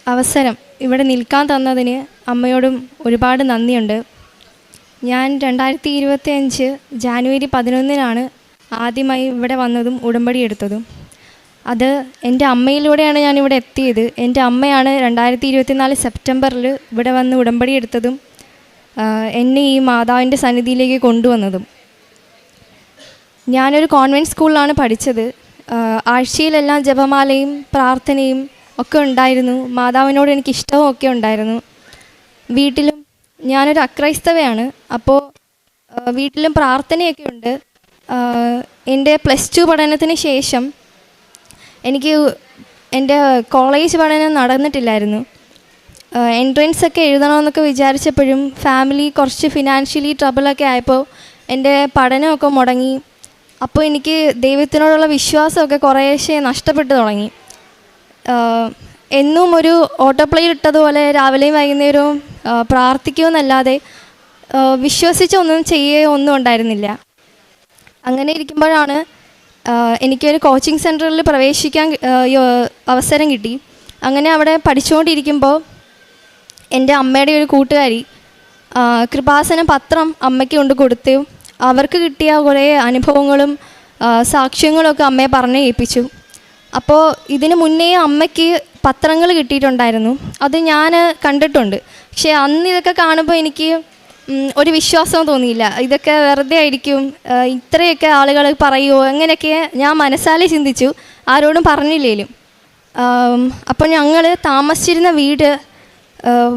അവസരം ഇവിടെ നിൽക്കാൻ തന്നതിന് അമ്മയോടും ഒരുപാട് നന്ദിയുണ്ട്. ഞാൻ 2025 ജാനുവരി 11 ആദ്യമായി ഇവിടെ വന്നതും ഉടമ്പടി എടുത്തതും. അത് എൻ്റെ അമ്മയിലൂടെയാണ് ഞാനിവിടെ എത്തിയത്. എൻ്റെ അമ്മയാണ് 2024 സെപ്റ്റംബറിൽ ഇവിടെ വന്ന് ഉടമ്പടി എടുത്തതും എന്നെ ഈ മാതാവിൻ്റെ സന്നിധിയിലേക്ക് കൊണ്ടുവന്നതും. ഞാനൊരു കോൺവെൻറ്റ് സ്കൂളിലാണ് പഠിച്ചത്. ആഴ്ചയിലെല്ലാം ജപമാലയും പ്രാർത്ഥനയും ഒക്കെ ഉണ്ടായിരുന്നു. മാതാവിനോട് എനിക്ക് ഇഷ്ടവും ഒക്കെ ഉണ്ടായിരുന്നു. വീട്ടിലും ഞാനൊരു അക്രൈസ്തവയാണ്, അപ്പോൾ വീട്ടിലും പ്രാർത്ഥനയൊക്കെ ഉണ്ട്. എൻ്റെ +2 പഠനത്തിന് ശേഷം എനിക്ക് എൻ്റെ കോളേജ് പഠനം നടന്നിട്ടില്ലായിരുന്നു. എൻട്രൻസ് ഒക്കെ എഴുതണമെന്നൊക്കെ വിചാരിച്ചപ്പോഴും ഫാമിലി കുറച്ച് ഫിനാൻഷ്യലി ട്രബിളൊക്കെ ആയപ്പോൾ എൻ്റെ പഠനമൊക്കെ മുടങ്ങി. അപ്പോൾ എനിക്ക് ദൈവത്തിനോടുള്ള വിശ്വാസമൊക്കെ കുറേശ്ശെ നഷ്ടപ്പെട്ടു തുടങ്ങി. എന്നും ഒരു ഓട്ടോപ്ലേയിൽ ഇട്ടതുപോലെ രാവിലെയും വൈകുന്നേരവും പ്രാർത്ഥിക്കുമെന്നല്ലാതെ വിശ്വസിച്ചൊന്നും ചെയ്യുകയോ ഒന്നും ഉണ്ടായിരുന്നില്ല. അങ്ങനെ ഇരിക്കുമ്പോഴാണ് എനിക്കൊരു കോച്ചിങ് സെൻറ്ററിൽ പ്രവേശിക്കാൻ അവസരം കിട്ടി. അങ്ങനെ അവിടെ പഠിച്ചുകൊണ്ടിരിക്കുമ്പോൾ എൻ്റെ അമ്മയുടെ ഒരു കൂട്ടുകാരി കൃപാസന പത്രം അമ്മയ്ക്ക് കൊണ്ട് കൊടുത്തു. അവർക്ക് കിട്ടിയ കുറേ അനുഭവങ്ങളും സാക്ഷ്യങ്ങളൊക്കെ അമ്മയെ പറഞ്ഞു കേൾപ്പിച്ചു. അപ്പോൾ ഇതിന് മുന്നേ അമ്മയ്ക്ക് പത്രങ്ങൾ കിട്ടിയിട്ടുണ്ടായിരുന്നു, അത് ഞാൻ കണ്ടിട്ടുണ്ട്. പക്ഷേ അന്ന് ഇതൊക്കെ കാണുമ്പോൾ എനിക്ക് ഒരു വിശ്വാസവും തോന്നിയില്ല. ഇതൊക്കെ വെറുതെ ആയിരിക്കും, ഇത്രയൊക്കെ ആളുകൾ പറയുമോ, അങ്ങനെയൊക്കെ ഞാൻ മനസ്സാലെ ചിന്തിച്ചു, ആരോടും പറഞ്ഞില്ലേലും. അപ്പോൾ ഞങ്ങൾ താമസിച്ചിരുന്ന വീട്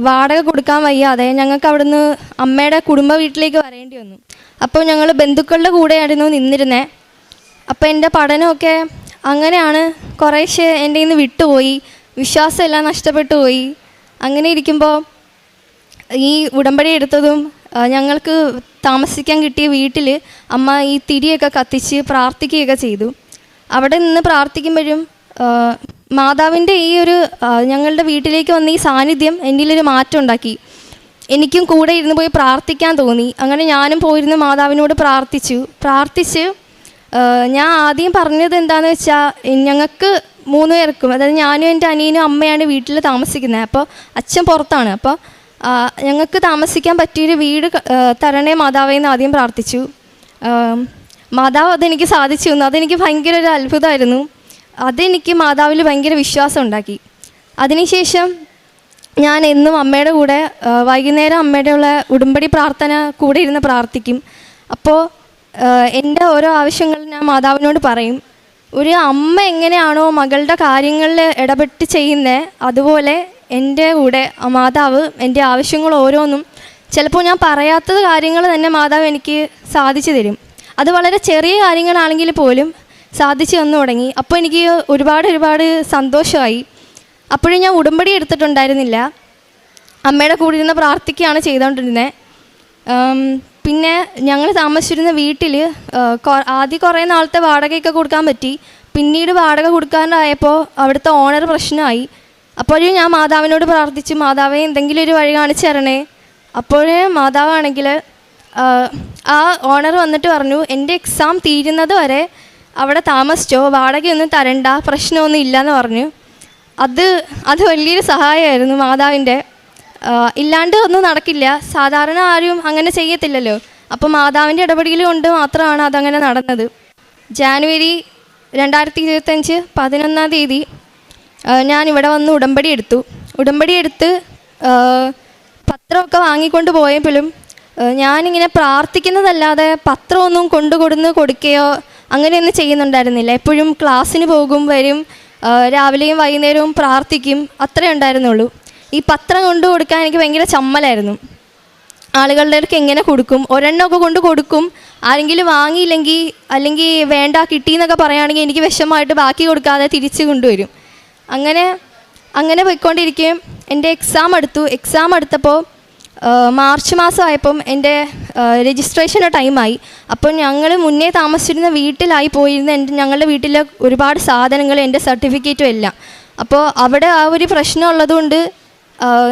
വാടക കൊടുക്കാൻ വയ്യാതെ ഞങ്ങൾക്ക് അവിടുന്ന് അമ്മയുടെ കുടുംബ വീട്ടിലേക്ക് വരേണ്ടി വന്നു. അപ്പോൾ ഞങ്ങൾ ബന്ധുക്കളുടെ കൂടെയായിരുന്നു നിന്നിരുന്നത്. അപ്പോൾ എൻ്റെ പഠനമൊക്കെ അങ്ങനെയാണ് കുറേശ്ശെ എൻ്റെ ഇന്ന് വിട്ടുപോയി, വിശ്വാസമെല്ലാം നഷ്ടപ്പെട്ടു പോയി. അങ്ങനെ ഇരിക്കുമ്പോൾ ഈ ഉടമ്പടി എടുത്തതും ഞങ്ങൾക്ക് താമസിക്കാൻ കിട്ടിയ വീട്ടിൽ അമ്മ ഈ തിരിയൊക്കെ കത്തിച്ച് പ്രാർത്ഥിക്കുകയൊക്കെ ചെയ്തു. അവിടെ നിന്ന് പ്രാർത്ഥിക്കുമ്പോഴും മാതാവിൻ്റെ ഈ ഒരു ഞങ്ങളുടെ വീട്ടിലേക്ക് വന്ന ഈ സാന്നിധ്യം എന്നിലൊരു മാറ്റം ഉണ്ടാക്കി. എനിക്കും കൂടെ ഇരുന്ന് പോയി പ്രാർത്ഥിക്കാൻ തോന്നി. അങ്ങനെ ഞാനും പോയിരുന്ന് മാതാവിനോട് പ്രാർത്ഥിച്ച് ഞാൻ ആദ്യം പറഞ്ഞത് എന്താണെന്ന് വെച്ചാൽ, ഞങ്ങൾക്ക് 3 പേർക്കും, അതായത് ഞാനും എൻ്റെ അനിയനും അമ്മയാണ് വീട്ടിൽ താമസിക്കുന്നത്. അപ്പോൾ അച്ഛൻ പുറത്താണ്. അപ്പോൾ ഞങ്ങൾക്ക് താമസിക്കാൻ പറ്റിയൊരു വീട് തരണേ മാതാവേന്ന് ആദ്യം പ്രാർത്ഥിച്ചു. മാതാവ് അതെനിക്ക് സാധിച്ചു തന്നു. അതെനിക്ക് ഭയങ്കര ഒരു അത്ഭുതമായിരുന്നു. അതെനിക്ക് മാതാവിൽ ഭയങ്കര വിശ്വാസം ഉണ്ടാക്കി. അതിനുശേഷം ഞാൻ എന്നും അമ്മയുടെ കൂടെ വൈകുന്നേരം അമ്മയുടെ ഉള്ള ഉടമ്പടി പ്രാർത്ഥന കൂടെ ഇരുന്ന് പ്രാർത്ഥിക്കും. അപ്പോൾ എൻ്റെ ഓരോ ആവശ്യങ്ങളും ഞാൻ മാതാവിനോട് പറയും. ഒരു അമ്മ എങ്ങനെയാണോ മകളുടെ കാര്യങ്ങളിൽ ഇടപെട്ട് ചെയ്യുന്നത്, അതുപോലെ എൻ്റെ കൂടെ മാതാവ് എൻ്റെ ആവശ്യങ്ങൾ ഓരോന്നും, ചിലപ്പോൾ ഞാൻ പറയാത്തത് കാര്യങ്ങൾ തന്നെ മാതാവ് എനിക്ക് സാധിച്ചു തരും. അത് വളരെ ചെറിയ കാര്യങ്ങളാണെങ്കിൽ പോലും സാധിച്ചു തന്നു തുടങ്ങി. അപ്പോൾ എനിക്ക് ഒരുപാട് സന്തോഷമായി. അപ്പോഴും ഞാൻ ഉടമ്പടി എടുത്തിട്ടുണ്ടായിരുന്നില്ല, അമ്മയുടെ കൂടെ ഇരുന്ന് പ്രാർത്ഥിക്കുകയാണ് ചെയ്തുകൊണ്ടിരുന്നത്. പിന്നെ ഞങ്ങൾ താമസിച്ചിരുന്ന വീട്ടിൽ ആദ്യം കുറേ നാളത്തെ വാടകയൊക്കെ കൊടുക്കാൻ പറ്റി. പിന്നീട് വാടക കൊടുക്കാനായപ്പോൾ അവിടുത്തെ ഓണർ പ്രശ്നമായി. അപ്പോഴും ഞാൻ മാതാവിനോട് പ്രാർത്ഥിച്ചു, മാതാവേ എന്തെങ്കിലും ഒരു വഴി കാണിച്ചു തരണേ. അപ്പോഴേ മാതാവാണെങ്കിൽ ആ ഓണർ വന്നിട്ട് പറഞ്ഞു, എൻ്റെ എക്സാം തീരുന്നത് വരെ അവിടെ താമസിച്ചോ, വാടകയൊന്നും തരണ്ട, പ്രശ്നമൊന്നും ഇല്ലയെന്ന് പറഞ്ഞു. അത് വലിയൊരു സഹായമായിരുന്നു മാതാവിൻ്റെ. ഇല്ലാണ്ട് ഒന്നും നടക്കില്ല, സാധാരണ ആരും അങ്ങനെ ചെയ്യത്തില്ലല്ലോ. അപ്പോൾ മാതാവിൻ്റെ ഇടപെടൽ കൊണ്ട് മാത്രമാണ് അതങ്ങനെ നടന്നത്. ജാനുവരി 2025 11-ാം തീയതി ഞാനിവിടെ വന്ന് ഉടമ്പടി എടുത്ത് പത്രമൊക്കെ വാങ്ങിക്കൊണ്ട് പോയപ്പോഴും ഞാനിങ്ങനെ പ്രാർത്ഥിക്കുന്നതല്ലാതെ പത്രമൊന്നും കൊടുക്കുകയോ അങ്ങനെയൊന്നും ചെയ്യുന്നുണ്ടായിരുന്നില്ല. എപ്പോഴും ക്ലാസ്സിന് പോകും, വരും, രാവിലെയും വൈകുന്നേരവും പ്രാർത്ഥിക്കും, അത്രേ ഉണ്ടായിരുന്നുള്ളൂ. ഈ പത്രം കൊടുക്കാൻ എനിക്ക് ഭയങ്കര ചമ്മലായിരുന്നു. ആളുകളുടെ അടുക്ക് എങ്ങനെ കൊടുക്കും? ഒരെണ്ണമൊക്കെ കൊടുക്കും, ആരെങ്കിലും വാങ്ങിയില്ലെങ്കിൽ അല്ലെങ്കിൽ വേണ്ട കിട്ടിയെന്നൊക്കെ പറയുകയാണെങ്കിൽ എനിക്ക് വിഷമമായിട്ട് ബാക്കി കൊടുക്കാതെ തിരിച്ച് കൊണ്ടുവരും. അങ്ങനെ പോയിക്കൊണ്ടിരിക്കുകയും എൻ്റെ എക്സാം അടുത്തപ്പോൾ മാർച്ച് മാസമായപ്പം എൻ്റെ രജിസ്ട്രേഷൻ്റെ ടൈമായി. അപ്പോൾ ഞങ്ങൾ മുന്നേ താമസിച്ചിരുന്ന വീട്ടിലായി പോയിരുന്ന ഞങ്ങളുടെ വീട്ടിലെ ഒരുപാട് സാധനങ്ങൾ, എൻ്റെ സർട്ടിഫിക്കറ്റും എല്ലാം. അപ്പോൾ അവിടെ ആ ഒരു പ്രശ്നം ഉള്ളതുകൊണ്ട്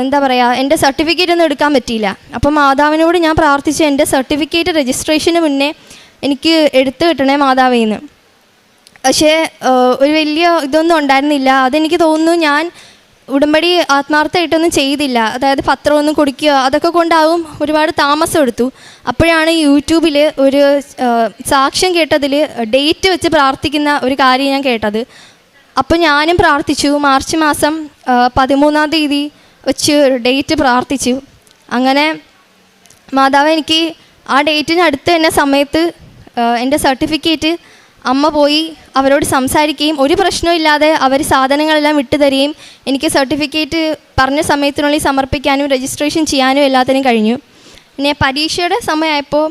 എന്താ പറയുക, എൻ്റെ സർട്ടിഫിക്കറ്റ് ഒന്നും എടുക്കാൻ പറ്റിയില്ല. അപ്പോൾ മാതാവിനോട് ഞാൻ പ്രാർത്ഥിച്ചു, എൻ്റെ സർട്ടിഫിക്കറ്റ് രജിസ്ട്രേഷന് മുന്നേ എനിക്ക് എടുത്തു കിട്ടണേ മാതാവിൽ നിന്ന്. പക്ഷേ ഒരു വലിയ ഇതൊന്നും ഉണ്ടായിരുന്നില്ല. അതെനിക്ക് തോന്നുന്നു ഞാൻ ഉടമ്പടി ആത്മാർത്ഥമായിട്ടൊന്നും ചെയ്തില്ല. അതായത് പത്രമൊന്നും കൊടുക്കുക അതൊക്കെ കൊണ്ടാവും ഒരുപാട് താമസം എടുത്തു. അപ്പോഴാണ് യൂട്യൂബിൽ ഒരു സാക്ഷ്യം കേട്ടതിൽ ഡേറ്റ് വെച്ച് പ്രാർത്ഥിക്കുന്ന ഒരു കാര്യം ഞാൻ കേട്ടത്. അപ്പോൾ ഞാനും പ്രാർത്ഥിച്ചു. മാർച്ച് മാസം 13-ാം തീയതി വെച്ച് ഡേറ്റ് പ്രാർത്ഥിച്ചു. അങ്ങനെ മാതാവ് എനിക്ക് ആ ഡേറ്റിന് അടുത്ത് തന്നെ സമയത്ത് എൻ്റെ സർട്ടിഫിക്കറ്റ് അമ്മ പോയി അവരോട് സംസാരിക്കുകയും ഒരു പ്രശ്നമില്ലാതെ അവർ സാധനങ്ങളെല്ലാം വിട്ടു തരികയും എനിക്ക് സർട്ടിഫിക്കറ്റ് പറഞ്ഞ സമയത്തിനുള്ളിൽ സമർപ്പിക്കാനും രജിസ്ട്രേഷൻ ചെയ്യാനും എല്ലാത്തിനും കഴിഞ്ഞു. പിന്നെ പരീക്ഷയുടെ സമയമായപ്പോൾ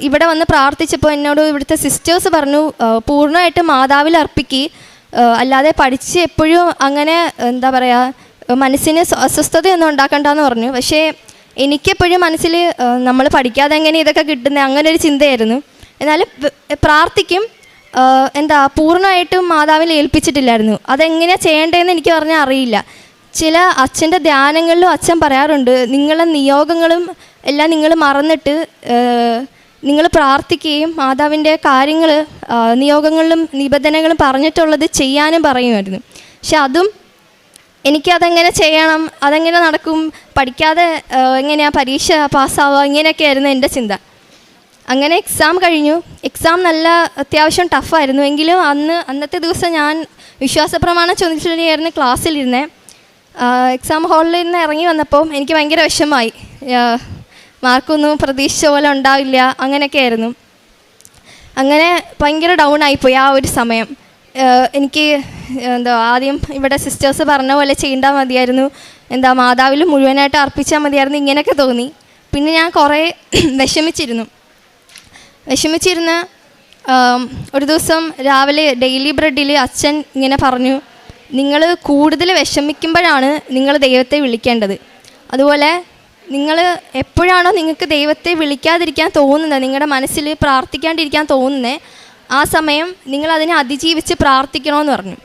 ഇവിടെ വന്ന് പ്രാർത്ഥിച്ചപ്പോൾ എന്നോട് ഇവിടുത്തെ സിസ്റ്റേഴ്സ് പറഞ്ഞു, പൂർണ്ണമായിട്ട് മാതാവിൽ അർപ്പിക്കുക, അല്ലാതെ പഠിച്ച് എപ്പോഴും അങ്ങനെ എന്താ പറയുക മനസ്സിന് അസ്വസ്ഥതയൊന്നും ഉണ്ടാക്കണ്ടെന്ന് പറഞ്ഞു. പക്ഷേ എനിക്കെപ്പോഴും മനസ്സിൽ നമ്മൾ പഠിക്കാതെ എങ്ങനെ ഇതൊക്കെ കിട്ടുന്നത് അങ്ങനെ ഒരു ചിന്തയായിരുന്നു. എന്നാലും പ്രാർത്ഥിക്കും, പൂർണ്ണമായിട്ടും മാതാവിൽ ഏൽപ്പിച്ചിട്ടില്ലായിരുന്നു. അതെങ്ങനെയാണ് ചെയ്യേണ്ടതെന്ന് എനിക്ക് പറഞ്ഞാൽ അറിയില്ല. ചില അച്ഛൻ്റെ ധ്യാനങ്ങളിലും അച്ഛൻ പറയാറുണ്ട്, നിങ്ങളെ നിയോഗങ്ങളും എല്ലാം നിങ്ങൾ മറന്നിട്ട് നിങ്ങൾ പ്രാർത്ഥിക്കുകയും മാതാവിൻ്റെ കാര്യങ്ങൾ നിയോഗങ്ങളിലും നിബന്ധനകളും പറഞ്ഞിട്ടുള്ളത് ചെയ്യാനും പറയുമായിരുന്നു. പക്ഷെ അതും എനിക്കതെങ്ങനെ ചെയ്യണം, അതെങ്ങനെ നടക്കും, പഠിക്കാതെ എങ്ങനെയാണ് പരീക്ഷ പാസ്സാവുക, ഇങ്ങനെയൊക്കെ ആയിരുന്നു എൻ്റെ ചിന്ത. അങ്ങനെ എക്സാം കഴിഞ്ഞു. എക്സാം നല്ല അത്യാവശ്യം ടഫായിരുന്നു. എങ്കിലും അന്നത്തെ ദിവസം ഞാൻ വിശ്വാസപ്രമാണം ചൊല്ലിയായിരുന്നു ക്ലാസ്സിലിരുന്നേ. എക്സാം ഹാളിൽ നിന്ന് ഇറങ്ങി വന്നപ്പോൾ എനിക്ക് ഭയങ്കര വിഷമമായി. മാർക്കൊന്നും പ്രതീക്ഷിച്ച പോലെ ഉണ്ടാവില്ല, അങ്ങനെയൊക്കെ ആയിരുന്നു. അങ്ങനെ ഭയങ്കര ഡൗൺ ആയിപ്പോയി ആ ഒരു സമയം. എനിക്ക് ആദ്യം ഇവിടെ സിസ്റ്റേഴ്സ് പറഞ്ഞ പോലെ ചെയ്യേണ്ടാൽ മതിയായിരുന്നു, മാതാവിൽ മുഴുവനായിട്ട് അർപ്പിച്ചാൽ മതിയായിരുന്നു, ഇങ്ങനെയൊക്കെ തോന്നി. പിന്നെ ഞാൻ കുറേ വിഷമിച്ചിരുന്ന ഒരു ദിവസം രാവിലെ ഡെയിലി ബ്രെഡിൽ അച്ഛൻ ഇങ്ങനെ പറഞ്ഞു, നിങ്ങൾ കൂടുതൽ വിഷമിക്കുമ്പോഴാണ് നിങ്ങൾ ദൈവത്തെ വിളിക്കേണ്ടത്. അതുപോലെ നിങ്ങൾ എപ്പോഴാണോ നിങ്ങൾക്ക് ദൈവത്തെ വിളിക്കാതിരിക്കാൻ തോന്നുന്നത്, നിങ്ങളുടെ മനസ്സിൽ പ്രാർത്ഥിക്കാണ്ടിരിക്കാൻ തോന്നുന്നത്, ആ സമയം നിങ്ങളതിനെ അതിജീവിച്ച് പ്രാർത്ഥിക്കണമെന്ന് പറഞ്ഞു.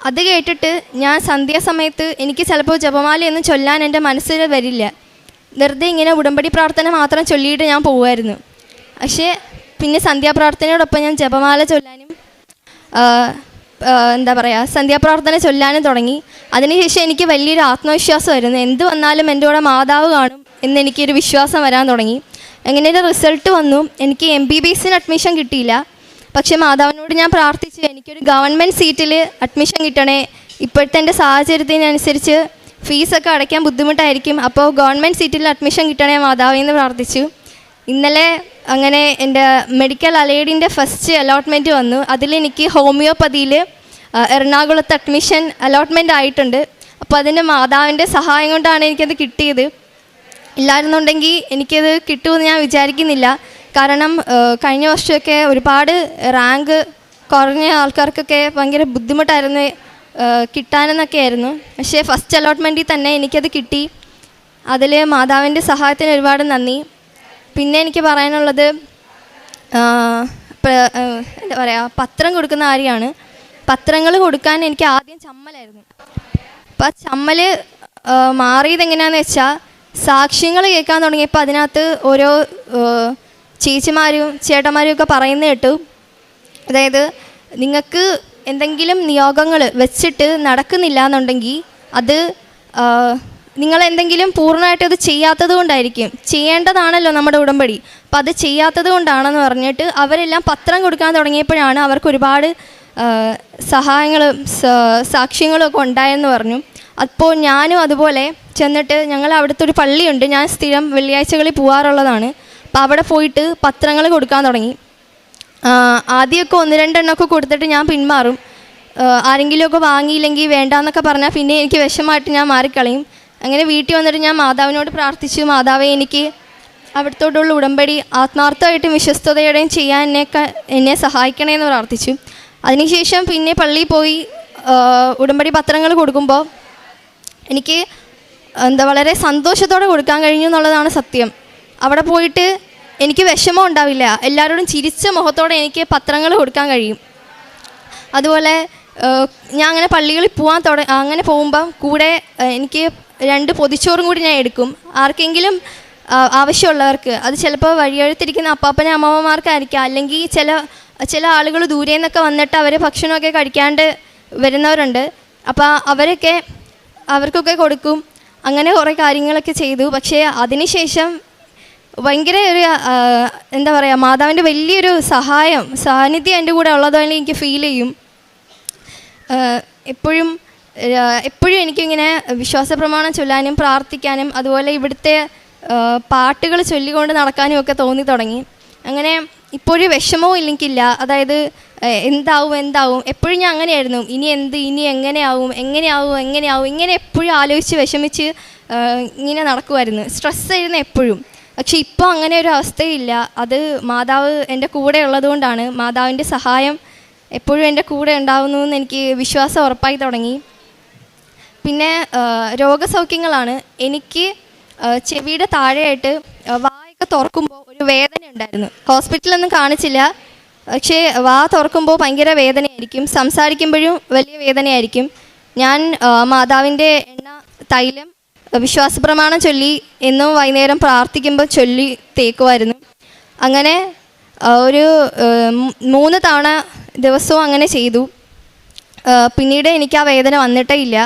അത് കേട്ടിട്ട് ഞാൻ സന്ധ്യാസമയത്ത് എനിക്ക് ചിലപ്പോൾ ജപമാലയൊന്നും ചൊല്ലാൻ എൻ്റെ മനസ്സിൽ വരില്ല. വെറുതെ ഇങ്ങനെ ഉടമ്പടി പ്രാർത്ഥന മാത്രം ചൊല്ലിയിട്ട് ഞാൻ പോകുമായിരുന്നു. പക്ഷേ പിന്നെ സന്ധ്യാപ്രാർത്ഥനയോടൊപ്പം ഞാൻ ജപമാല ചൊല്ലാനും സന്ധ്യാപ്രാർത്ഥന ചൊല്ലാനും തുടങ്ങി. അതിനുശേഷം എനിക്ക് വലിയൊരു ആത്മവിശ്വാസമായിരുന്നു. എന്ത് വന്നാലും എൻ്റെ കൂടെ മാതാവ് കാണും എന്നെനിക്കൊരു വിശ്വാസം വരാൻ തുടങ്ങി. അങ്ങനെ ഒരു റിസൾട്ട് വന്നു. എനിക്ക് MBBSന് അഡ്മിഷൻ കിട്ടിയില്ല. പക്ഷേ മാതാവിനോട് ഞാൻ പ്രാർത്ഥിച്ചു, എനിക്കൊരു ഗവൺമെൻറ് സീറ്റിൽ അഡ്മിഷൻ കിട്ടണേ, ഇപ്പോഴത്തെ എൻ്റെ സാഹചര്യത്തിനനുസരിച്ച് ഫീസൊക്കെ അടയ്ക്കാൻ ബുദ്ധിമുട്ടായിരിക്കും, അപ്പോൾ ഗവൺമെൻറ് സീറ്റിൽ അഡ്മിഷൻ കിട്ടണേ മാതാവിന്ന് പ്രാർത്ഥിച്ചു. ഇന്നലെ അങ്ങനെ എൻ്റെ മെഡിക്കൽ അലൈഡിൻ്റെ ഫസ്റ്റ് അലോട്ട്മെൻറ്റ് വന്നു. അതിലെനിക്ക് ഹോമിയോപ്പതിയിൽ എറണാകുളത്ത് അഡ്മിഷൻ അലോട്ട്മെൻറ്റ് ആയിട്ടുണ്ട്. അപ്പോൾ അതിൻ്റെ മാതാവിൻ്റെ സഹായം കൊണ്ടാണ് എനിക്കത് കിട്ടിയത്. ഇല്ലായിരുന്നുണ്ടെങ്കിൽ എനിക്കത് കിട്ടുമെന്ന് ഞാൻ വിചാരിക്കുന്നില്ല. കാരണം കഴിഞ്ഞ വർഷമൊക്കെ ഒരുപാട് റാങ്ക് കുറഞ്ഞ ആൾക്കാർക്കൊക്കെ ഭയങ്കര ബുദ്ധിമുട്ടായിരുന്നു കിട്ടാനെന്നൊക്കെ ആയിരുന്നു. പക്ഷേ ഫസ്റ്റ് അലോട്ട്മെൻറ്റിൽ തന്നെ എനിക്കത് കിട്ടി. അതിൽ മാതാവിൻ്റെ സഹായത്തിന് ഒരുപാട് നന്ദി. പിന്നെ എനിക്ക് പറയാനുള്ളത് എന്താ പറയുക, പത്രം കൊടുക്കുന്ന കാര്യമാണ്. പത്രങ്ങൾ കൊടുക്കാൻ എനിക്ക് ആദ്യം ചമ്മലായിരുന്നു. അപ്പം ആ ചമ്മൽ മാറിയത് എങ്ങനെയാണെന്ന് വെച്ചാൽ, സാക്ഷ്യങ്ങൾ കേൾക്കാൻ തുടങ്ങിയപ്പോൾ അതിനകത്ത് ഓരോ ചേച്ചിമാരും ചേട്ടന്മാരും ഒക്കെ പറയുന്നത് കേട്ടു. അതായത് നിങ്ങൾക്ക് എന്തെങ്കിലും നിയോഗങ്ങൾ വെച്ചിട്ട് നടക്കുന്നില്ല എന്നുണ്ടെങ്കിൽ അത് നിങ്ങളെന്തെങ്കിലും പൂർണ്ണമായിട്ട് അത് ചെയ്യാത്തത് കൊണ്ടായിരിക്കും. ചെയ്യേണ്ടതാണല്ലോ നമ്മുടെ ഉടമ്പടി, അപ്പം അത് ചെയ്യാത്തത് കൊണ്ടാണെന്ന് പറഞ്ഞിട്ട് അവരെല്ലാം പത്രം കൊടുക്കാൻ തുടങ്ങിയപ്പോഴാണ് അവർക്ക് ഒരുപാട് സഹായങ്ങളും സാക്ഷ്യങ്ങളും ഒക്കെ ഉണ്ടായെന്ന് പറഞ്ഞു. അപ്പോൾ ഞാനും അതുപോലെ ചെന്നിട്ട്, ഞങ്ങൾ അവിടുത്തെ ഒരു പള്ളിയുണ്ട്, ഞാൻ സ്ഥിരം വെള്ളിയാഴ്ചകളിൽ പോകാറുള്ളതാണ്. അപ്പോൾ അവിടെ പോയിട്ട് പത്രങ്ങൾ കൊടുക്കാൻ തുടങ്ങി. ആദ്യമൊക്കെ 1-2 എണ്ണമൊക്കെ കൊടുത്തിട്ട് ഞാൻ പിന്മാറും. ആരെങ്കിലുമൊക്കെ വാങ്ങിയില്ലെങ്കിൽ വേണ്ടാന്നൊക്കെ പറഞ്ഞാൽ പിന്നെ എനിക്ക് വിഷമമായിട്ട് ഞാൻ മാറിക്കളയും. അങ്ങനെ വീട്ടിൽ വന്നിട്ട് ഞാൻ മാതാവിനോട് പ്രാർത്ഥിച്ചു, മാതാവേ എനിക്ക് അവിടുത്തോടുള്ള ഉടമ്പടി ആത്മാർത്ഥമായിട്ടും വിശ്വസ്തയോടെയും ചെയ്യാൻ എന്നെ സഹായിക്കണേന്ന് പ്രാർത്ഥിച്ചു. അതിനുശേഷം പിന്നെ പള്ളിയിൽ പോയി ഉടമ്പടി പത്രങ്ങൾ കൊടുക്കുമ്പോൾ എനിക്ക് വളരെ സന്തോഷത്തോടെ കൊടുക്കാൻ കഴിഞ്ഞു എന്നുള്ളതാണ് സത്യം. അവിടെ പോയിട്ട് എനിക്ക് വിഷമം ഉണ്ടാവില്ല, എല്ലാവരോടും ചിരിച്ച മുഖത്തോടെ എനിക്ക് പത്രങ്ങൾ കൊടുക്കാൻ കഴിയും. അതുപോലെ ഞാൻ അങ്ങനെ പള്ളികളിൽ അങ്ങനെ പോകുമ്പം കൂടെ എനിക്ക് 2 പൊതിച്ചോറും കൂടി ഞാൻ എടുക്കും. ആർക്കെങ്കിലും ആവശ്യമുള്ളവർക്ക്, അത് ചിലപ്പോൾ വഴിയെഴുത്തിരിക്കുന്ന അപ്പാപ്പനെ അമ്മമാർക്കായിരിക്കാം, അല്ലെങ്കിൽ ചില ആളുകൾ ദൂരെ നിന്നൊക്കെ വന്നിട്ട് അവർ ഭക്ഷണമൊക്കെ കഴിക്കാണ്ട് വരുന്നവരുണ്ട്. അപ്പോൾ അവർക്കൊക്കെ കൊടുക്കും. അങ്ങനെ കുറേ കാര്യങ്ങളൊക്കെ ചെയ്തു. പക്ഷേ അതിനുശേഷം ഭയങ്കര ഒരു എന്താ പറയുക, മാതാവിൻ്റെ വലിയൊരു സാന്നിധ്യം എൻ്റെ കൂടെ ഉള്ളതുപോലെ എനിക്ക് ഫീൽ ചെയ്യും. എപ്പോഴും എനിക്കിങ്ങനെ വിശ്വാസ പ്രമാണം ചൊല്ലാനും പ്രാർത്ഥിക്കാനും അതുപോലെ ഇവിടുത്തെ പാട്ടുകൾ ചൊല്ലിക്കൊണ്ട് നടക്കാനും ഒക്കെ തോന്നി തുടങ്ങി. അങ്ങനെ ഇപ്പോഴും വിഷമവും എനിക്കില്ല. അതായത് എന്താവും എപ്പോഴും ഞാൻ അങ്ങനെയായിരുന്നു. ഇനി എങ്ങനെയാവും ഇങ്ങനെ എപ്പോഴും ആലോചിച്ച് വിഷമിച്ച് ഇങ്ങനെ നടക്കുമായിരുന്നു. സ്ട്രെസ്സായിരുന്നു എപ്പോഴും. പക്ഷെ ഇപ്പോൾ അങ്ങനെ ഒരു അവസ്ഥയില്ല. അത് മാതാവ് എൻ്റെ കൂടെ ഉള്ളതുകൊണ്ടാണ്. മാതാവിൻ്റെ സഹായം എപ്പോഴും എൻ്റെ കൂടെ ഉണ്ടാവുന്നു എന്ന് എനിക്ക് വിശ്വാസം ഉറപ്പായി തുടങ്ങി. പിന്നെ രോഗസൗഖ്യങ്ങളാണ്. എനിക്ക് ചെവിയുടെ താഴെയായിട്ട് വായൊക്കെ തുറക്കുമ്പോൾ ഒരു വേദന ഉണ്ടായിരുന്നു. ഹോസ്പിറ്റലൊന്നും കാണിച്ചില്ല, പക്ഷേ വാ തുറക്കുമ്പോൾ ഭയങ്കര വേദനയായിരിക്കും, സംസാരിക്കുമ്പോഴും വലിയ വേദനയായിരിക്കും. ഞാൻ മാതാവിൻ്റെ എണ്ണ തൈലം വിശ്വാസ പ്രമാണം ചൊല്ലി എന്നും വൈകുന്നേരം പ്രാർത്ഥിക്കുമ്പോൾ ചൊല്ലി തേക്കുമായിരുന്നു. അങ്ങനെ ഒരു 3 തവണ ദിവസവും അങ്ങനെ ചെയ്തു. പിന്നീട് എനിക്ക് ആ വേദന വന്നിട്ടേ ഇല്ല.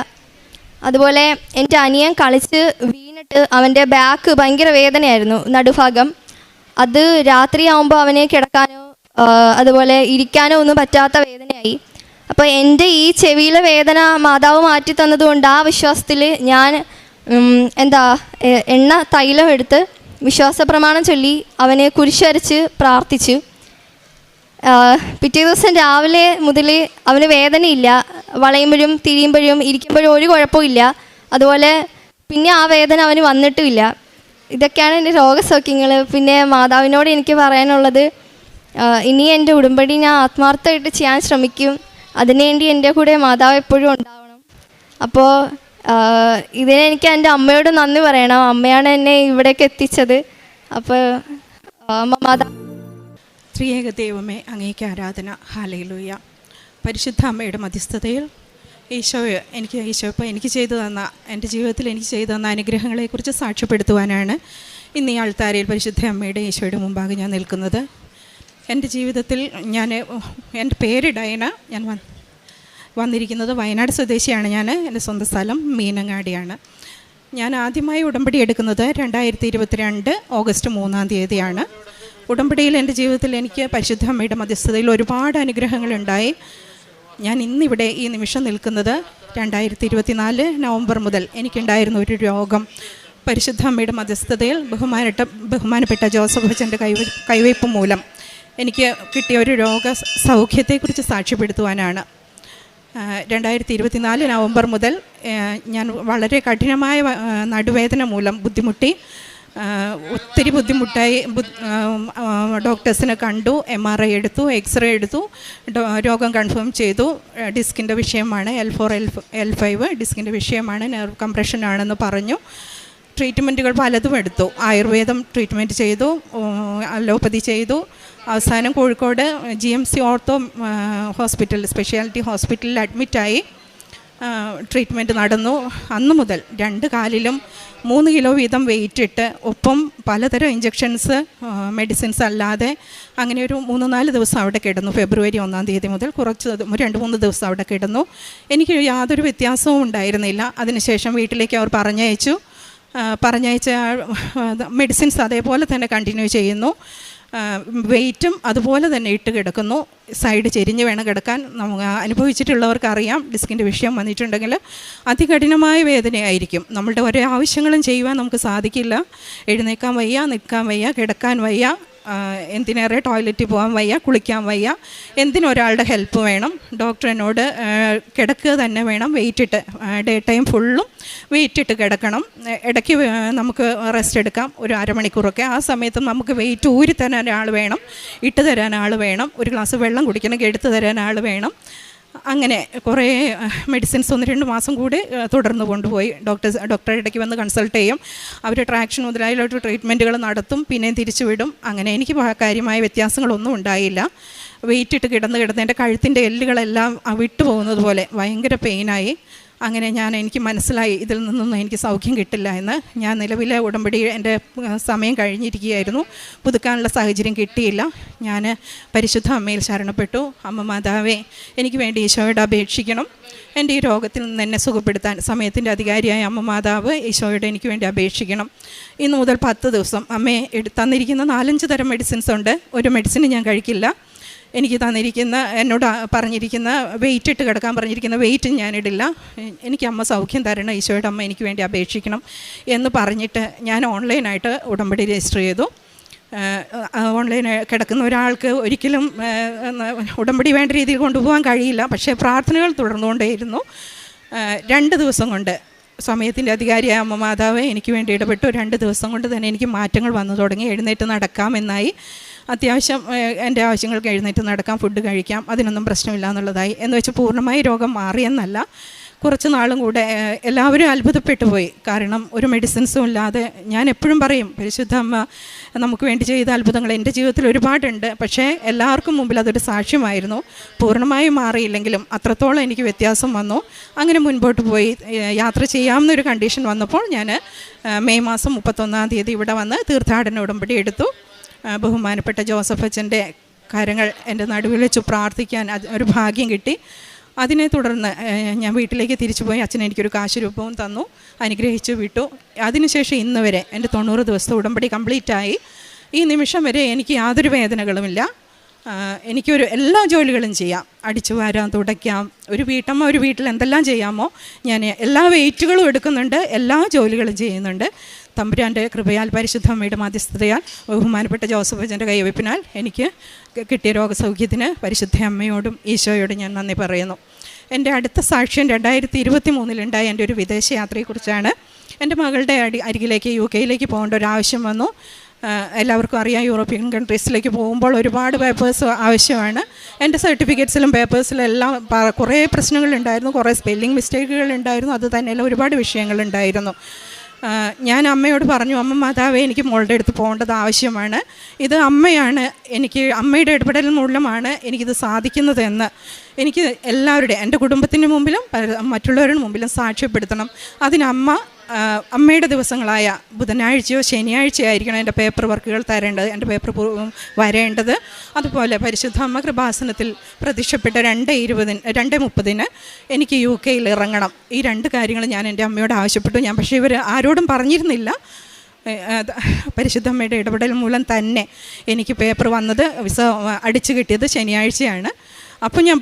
അതുപോലെ എൻ്റെ അനിയൻ കളിച്ച് വീണിട്ട് അവൻ്റെ ബാക്ക് ഭയങ്കര വേദനയായിരുന്നു, നടുഭാഗം. അത് രാത്രിയാവുമ്പോൾ അവനെ കിടക്കാനോ അതുപോലെ ഇരിക്കാനോ ഒന്നും പറ്റാത്ത വേദനയായി. അപ്പോൾ എൻ്റെ ഈ ചെവിയിലെ വേദന മാതാവ് മാറ്റി തന്നതുകൊണ്ട് ആ വിശ്വാസത്തിൽ ഞാൻ എണ്ണ തൈലം എടുത്ത് വിശ്വാസ പ്രമാണം ചൊല്ലി അവനെ കുരിശരച്ച് പ്രാർത്ഥിച്ചു. പിറ്റേ ദിവസം രാവിലെ മുതൽ അവന് വേദനയില്ല. വളയുമ്പോഴും തിരിയുമ്പോഴും ഇരിക്കുമ്പോഴും ഒരു കുഴപ്പമില്ല. അതുപോലെ പിന്നെ ആ വേദന അവന് വന്നിട്ടുമില്ല. ഇതൊക്കെയാണ് എൻ്റെ രോഗസൗഖ്യങ്ങൾ. പിന്നെ മാതാവിനോട് എനിക്ക് പറയാനുള്ളത്, ഇനി എൻ്റെ ഉടമ്പടി ഞാൻ ആത്മാർത്ഥമായിട്ട് ചെയ്യാൻ ശ്രമിക്കും. അതിനുവേണ്ടി എൻ്റെ കൂടെ മാതാവ് എപ്പോഴും ഉണ്ടാവണം. അപ്പോൾ ഇതിനെനിക്ക് എൻ്റെ അമ്മയോട് നന്ദി പറയണം. അമ്മയാണ് എന്നെ ഇവിടേക്ക് എത്തിച്ചത്. അപ്പോൾ അമ്മ മാതാവ്. ത്രിയേക ദൈവമേ, അങ്ങേക്ക് ആരാധന. ഹല്ലേലൂയ. പരിശുദ്ധ അമ്മയുടെ മധ്യസ്ഥതയിൽ ഈശോ ഇപ്പോൾ എനിക്ക് ചെയ്തു തന്ന, എൻ്റെ ജീവിതത്തിൽ എനിക്ക് ചെയ്തു തന്ന അനുഗ്രഹങ്ങളെക്കുറിച്ച് സാക്ഷ്യപ്പെടുത്തുവാനാണ് ഇന്ന് ഈ ആൾത്താരയിൽ പരിശുദ്ധ അമ്മയുടെ ഈശോയുടെ മുമ്പാകെ ഞാൻ നിൽക്കുന്നത്. എൻ്റെ ജീവിതത്തിൽ എൻ്റെ പേര് ഡയന. ഞാൻ വന്നിരിക്കുന്നത് വയനാട് സ്വദേശിയാണ്. എൻ്റെ സ്വന്തം സ്ഥലം മീനങ്ങാടിയാണ്. ഞാൻ ആദ്യമായി ഉടമ്പടി എടുക്കുന്നത് 2022 ഓഗസ്റ്റ് 3-ാം തീയതിയാണ്. ഉടമ്പടിയിൽ എൻ്റെ ജീവിതത്തിൽ എനിക്ക് പരിശുദ്ധ അമ്മയുടെ മധ്യസ്ഥതയിൽ ഒരുപാട് അനുഗ്രഹങ്ങളുണ്ടായി. ഞാൻ ഇന്നിവിടെ ഈ നിമിഷം നിൽക്കുന്നത് 2024 നവംബർ മുതൽ എനിക്കുണ്ടായിരുന്ന ഒരു രോഗം പരിശുദ്ധ അമ്മയുടെ മധ്യസ്ഥതയിൽ ബഹുമാനപ്പെട്ട ജോസഫ് അച്ഛൻ്റെ കൈവയ്പ് മൂലം എനിക്ക് കിട്ടിയ ഒരു സൗഖ്യത്തെക്കുറിച്ച് സാക്ഷ്യപ്പെടുത്തുവാനാണ്. 2024 നവംബർ മുതൽ ഞാൻ വളരെ കഠിനമായ നടുവേദന മൂലം ബുദ്ധിമുട്ടി. ഒത്തിരി ബുദ്ധിമുട്ടായി. ഡോക്ടേഴ്സിനെ കണ്ടു, MRI എടുത്തു, എക്സ്റേ എടുത്തു, രോഗം കൺഫേം ചെയ്തു. ഡിസ്കിൻ്റെ വിഷയമാണ്, L4 L5 ഡിസ്കിൻ്റെ വിഷയമാണ്, നെർവ് കംപ്രഷനാണെന്ന് പറഞ്ഞു. ട്രീറ്റ്മെൻറ്റുകൾ പലതും എടുത്തു. ആയുർവേദം ട്രീറ്റ്മെൻറ്റ് ചെയ്തു, അലോപ്പതി ചെയ്തു. അവസാനം Kozhikode GMC ortho hospital, speciality ഹോസ്പിറ്റലിൽ അഡ്മിറ്റായി. ട്രീറ്റ്മെൻറ്റ് നടന്നു. അന്നു മുതൽ 2 കാലിലും 3 കിലോ വീതം വെയിറ്റ് ഇട്ട്, ഒപ്പം പലതരം ഇഞ്ചക്ഷൻസ്, മെഡിസിൻസ് അല്ലാതെ അങ്ങനെ ഒരു 3-4 ദിവസം അവിടെ കിടന്നു. ഫെബ്രുവരി 1-ാം തീയതി മുതൽ 2-3 ദിവസം അവിടെ കിടന്നു. എനിക്ക് യാതൊരു വ്യത്യാസവും ഉണ്ടായിരുന്നില്ല. അതിനുശേഷം വീട്ടിലേക്ക് അവർ പറഞ്ഞയച്ച മെഡിസിൻസ് അതേപോലെ തന്നെ കണ്ടിന്യൂ ചെയ്യുന്നു. വെയിറ്റും അതുപോലെ തന്നെ ഇട്ട് കിടക്കുന്നു. സൈഡ് ചെരിഞ്ഞ് വേണം കിടക്കാൻ. അനുഭവിച്ചിട്ടുള്ളവർക്കറിയാം, ഡിസ്കിൻ്റെ വിഷയം വന്നിട്ടുണ്ടെങ്കിൽ അതികഠിനമായ വേദനയായിരിക്കും. നമ്മളുടെ ഓരോ ആവശ്യങ്ങളും ചെയ്യുവാൻ നമുക്ക് സാധിക്കില്ല. എഴുന്നേക്കാൻ വയ്യ, നിൽക്കാൻ വയ്യ, കിടക്കാൻ വയ്യ, എന്തിനേറെ ടോയ്ലറ്റിൽ പോകാൻ വയ്യ, കുളിക്കാൻ വയ്യ, എന്തിനൊരാളുടെ ഹെൽപ്പ് വേണം. ഡോക്ടർ എന്നോട് കിടക്കുക തന്നെ വേണം, വെയിറ്റിട്ട്, ഡേ ടൈം ഫുള്ളും വെയിറ്റിട്ട് കിടക്കണം. ഇടയ്ക്ക് നമുക്ക് റെസ്റ്റ് എടുക്കാം, ഒരു അരമണിക്കൂറൊക്കെ. ആ സമയത്ത് നമുക്ക് വെയിറ്റ് ഊരി തരാൻ ആൾ വേണം, ഇട്ട് തരാൻ ആൾ വേണം, ഒരു ഗ്ലാസ് വെള്ളം കുടിക്കണമെങ്കിൽ എടുത്തു തരാൻ ആൾ വേണം. അങ്ങനെ കുറേ മെഡിസിൻസ് 1-2 മാസം കൂടി തുടർന്ന് കൊണ്ടുപോയി. ഡോക്ടറെ ഇടയ്ക്ക് വന്ന് കൺസൾട്ട് ചെയ്യും. അവർ ട്രാക്ഷൻ മുതലായിട്ടുള്ള ട്രീറ്റ്മെൻറ്റുകൾ നടത്തും, പിന്നെയും തിരിച്ചു വിടും. അങ്ങനെ എനിക്ക് കാര്യമായ വ്യത്യാസങ്ങളൊന്നും ഉണ്ടായില്ല. വെയിറ്റ് ഇട്ട് കിടന്ന് എൻ്റെ കഴുത്തിൻ്റെ എല്ലുകളെല്ലാം വിട്ടുപോകുന്നത് പോലെ ഭയങ്കര പെയിനായി. അങ്ങനെ എനിക്ക് മനസ്സിലായി ഇതിൽ നിന്നൊന്നും എനിക്ക് സൗഖ്യം കിട്ടില്ല എന്ന്. ഞാൻ നിലവിലെ ഉടമ്പടി എൻ്റെ സമയം കഴിഞ്ഞിരിക്കുകയായിരുന്നു, പുതുക്കാനുള്ള സാഹചര്യം കിട്ടിയില്ല. ഞാൻ പരിശുദ്ധ അമ്മയിൽ ശരണപ്പെട്ടു. അമ്മ മാതാവേ, എനിക്ക് വേണ്ടി ഈശോയോട് അപേക്ഷിക്കണം. എൻ്റെ ഈ രോഗത്തിൽ നിന്ന് എന്നെ സുഖപ്പെടുത്താൻ സമയത്തിൻ്റെ അധികാരിയായ അമ്മ മാതാവ് ഈശോയോട് എനിക്ക് വേണ്ടി അപേക്ഷിക്കണം. ഇന്ന് മുതൽ 10 ദിവസം അമ്മയെ തന്നിരിക്കുന്ന 4-5 തരം മെഡിസിൻസ് ഉണ്ട്. ഒരു മെഡിസിൻ ഞാൻ കഴിക്കില്ല. എനിക്ക് എന്നോട് പറഞ്ഞിരിക്കുന്ന വെയിറ്റ് ഇട്ട് കിടക്കാൻ പറഞ്ഞിരിക്കുന്ന വെയിറ്റ് ഞാനിടില്ല. എനിക്ക് അമ്മ സൗഖ്യം തരണം, ഈശോയുടെ അമ്മ എനിക്ക് വേണ്ടി അപേക്ഷിക്കണം എന്ന് പറഞ്ഞിട്ട് ഞാൻ ഓൺലൈനായിട്ട് ഉടമ്പടി രജിസ്റ്റർ ചെയ്തു. ഓൺലൈനായി കിടക്കുന്ന ഒരാൾക്ക് ഒരിക്കലും ഉടമ്പടി വേണ്ട രീതിയിൽ കൊണ്ടുപോകാൻ കഴിയില്ല. പക്ഷേ പ്രാർത്ഥനകൾ തുടർന്നുകൊണ്ടേയിരുന്നു. 2 ദിവസം കൊണ്ട് സമയത്തിൻ്റെ അധികാരിയായ അമ്മ മാതാവ് എനിക്ക് വേണ്ടി ഇടപെട്ടു. 2 ദിവസം കൊണ്ട് തന്നെ എനിക്ക് മാറ്റങ്ങൾ വന്നു തുടങ്ങി. എഴുന്നേറ്റ് നടക്കാമെന്നായി. അത്യാവശ്യം എൻ്റെ ആവശ്യങ്ങൾക്ക് എഴുന്നേറ്റ് നടക്കാം, ഫുഡ് കഴിക്കാം, അതിനൊന്നും പ്രശ്നമില്ല എന്നുള്ളതായി. എന്ന് വെച്ച് പൂർണ്ണമായി രോഗം മാറിയെന്നല്ല. കുറച്ച് നാളും കൂടെ എല്ലാവരും അത്ഭുതപ്പെട്ടു പോയി. കാരണം ഒരു മെഡിസിൻസും ഇല്ലാതെ, ഞാൻ എപ്പോഴും പറയും, പരിശുദ്ധ അമ്മ നമുക്ക് വേണ്ടി ചെയ്ത അത്ഭുതങ്ങൾ എൻ്റെ ജീവിതത്തിൽ ഒരുപാടുണ്ട്. പക്ഷേ എല്ലാവർക്കും മുമ്പിൽ അതൊരു സാക്ഷ്യമായിരുന്നു. പൂർണ്ണമായും മാറിയില്ലെങ്കിലും അത്രത്തോളം എനിക്ക് വ്യത്യാസം വന്നു. അങ്ങനെ മുൻപോട്ട് പോയി. യാത്ര ചെയ്യാവുന്നൊരു കണ്ടീഷൻ വന്നപ്പോൾ ഞാൻ മെയ് മാസം 31-ാം തീയതി ഇവിടെ വന്ന് തീർത്ഥാടന ഉടമ്പടി എടുത്തു. ബഹുമാനപ്പെട്ട ജോസഫ് അച്ഛൻ്റെ കരങ്ങൾ എൻ്റെ നടുവിൽ വെച്ച് പ്രാർത്ഥിക്കാൻ ഒരു ഭാഗ്യം കിട്ടി. അതിനെ തുടർന്ന് ഞാൻ വീട്ടിലേക്ക് തിരിച്ചു പോയി. അച്ഛൻ എനിക്കൊരു കാശ് രൂപവും തന്നു, അനുഗ്രഹിച്ചു വിട്ടു. അതിനുശേഷം ഇന്ന് വരെ എൻ്റെ 90 ദിവസത്തെ ഉടമ്പടി കംപ്ലീറ്റായി. ഈ നിമിഷം വരെ എനിക്ക് യാതൊരു വേദനകളുമില്ല. എനിക്കൊരു എല്ലാ ജോലികളും ചെയ്യാം. അടിച്ചു വാരാം, തുടയ്ക്കാം. ഒരു വീട്ടമ്മ ഒരു വീട്ടിൽ എന്തെല്ലാം ചെയ്യാമോ ഞാൻ എല്ലാ വെയിറ്റുകളും എടുക്കുന്നുണ്ട്, എല്ലാ ജോലികളും ചെയ്യുന്നുണ്ട്. തമ്പുരാൻ്റെ കൃപയാൽ, പരിശുദ്ധ അമ്മയുടെ മധ്യസ്ഥതയാൽ, ബഹുമാനപ്പെട്ട ജോസഫ് അച്ഛൻ്റെ കൈവയ്പിനാൽ എനിക്ക് കിട്ടിയ രോഗസൗഖ്യത്തിന് പരിശുദ്ധ അമ്മയോടും ഈശോയോടും ഞാൻ നന്ദി പറയുന്നു. എൻ്റെ അടുത്ത സാക്ഷ്യം 2023 എൻ്റെ ഒരു വിദേശയാത്രയെക്കുറിച്ചാണ്. എൻ്റെ മകളുടെ അരികിലേക്ക് UK പോകേണ്ട ഒരു ആവശ്യം വന്നു. എല്ലാവർക്കും അറിയാം, യൂറോപ്യൻ കൺട്രീസിലേക്ക് പോകുമ്പോൾ ഒരുപാട് പേപ്പേഴ്സ് ആവശ്യമാണ്. എൻ്റെ സർട്ടിഫിക്കറ്റ്സിലും പേപ്പേഴ്സിലും എല്ലാം കുറേ പ്രശ്നങ്ങളുണ്ടായിരുന്നു, കുറേ സ്പെല്ലിംഗ് മിസ്റ്റേക്കുകളുണ്ടായിരുന്നു. അത് തന്നെയല്ല, ഒരുപാട് വിഷയങ്ങളുണ്ടായിരുന്നു. ഞാൻ അമ്മയോട് പറഞ്ഞു, അമ്മ മാതാവേ, എനിക്ക് മോളുടെ അടുത്ത് പോകേണ്ടത് ആവശ്യമാണ്. ഇത് അമ്മയാണ്, അമ്മയുടെ ഇടപെടൽ മൂലമാണ് എനിക്കിത് സാധിക്കുന്നതെന്ന് എനിക്ക് എല്ലാവരുടെയും, എൻ്റെ കുടുംബത്തിൻ്റെ മുമ്പിലും മറ്റുള്ളവരുടെ മുമ്പിലും സാക്ഷ്യപ്പെടുത്തണം. അമ്മയുടെ ദിവസങ്ങളായ ബുധനാഴ്ചയോ ശനിയാഴ്ചയോ ആയിരിക്കണം എൻ്റെ പേപ്പർ വർക്കുകൾ തരേണ്ടത്, എൻ്റെ പേപ്പർ വരേണ്ടത്. അതുപോലെ പരിശുദ്ധ അമ്മ കൃപാസനത്തിൽ പ്രത്യക്ഷപ്പെട്ട 2:30 എനിക്ക് UK ഇറങ്ങണം. ഈ 2 കാര്യങ്ങൾ ഞാൻ എൻ്റെ അമ്മയോട് ആവശ്യപ്പെട്ടു. പക്ഷേ ഇവർ ആരോടും പറഞ്ഞിരുന്നില്ല. പരിശുദ്ധ അമ്മയുടെ ഇടപെടൽ മൂലം തന്നെ എനിക്ക് പേപ്പർ വന്നത്, വിസ അടിച്ചു കിട്ടിയത് ശനിയാഴ്ചയാണ്. അപ്പോൾ ഞാൻ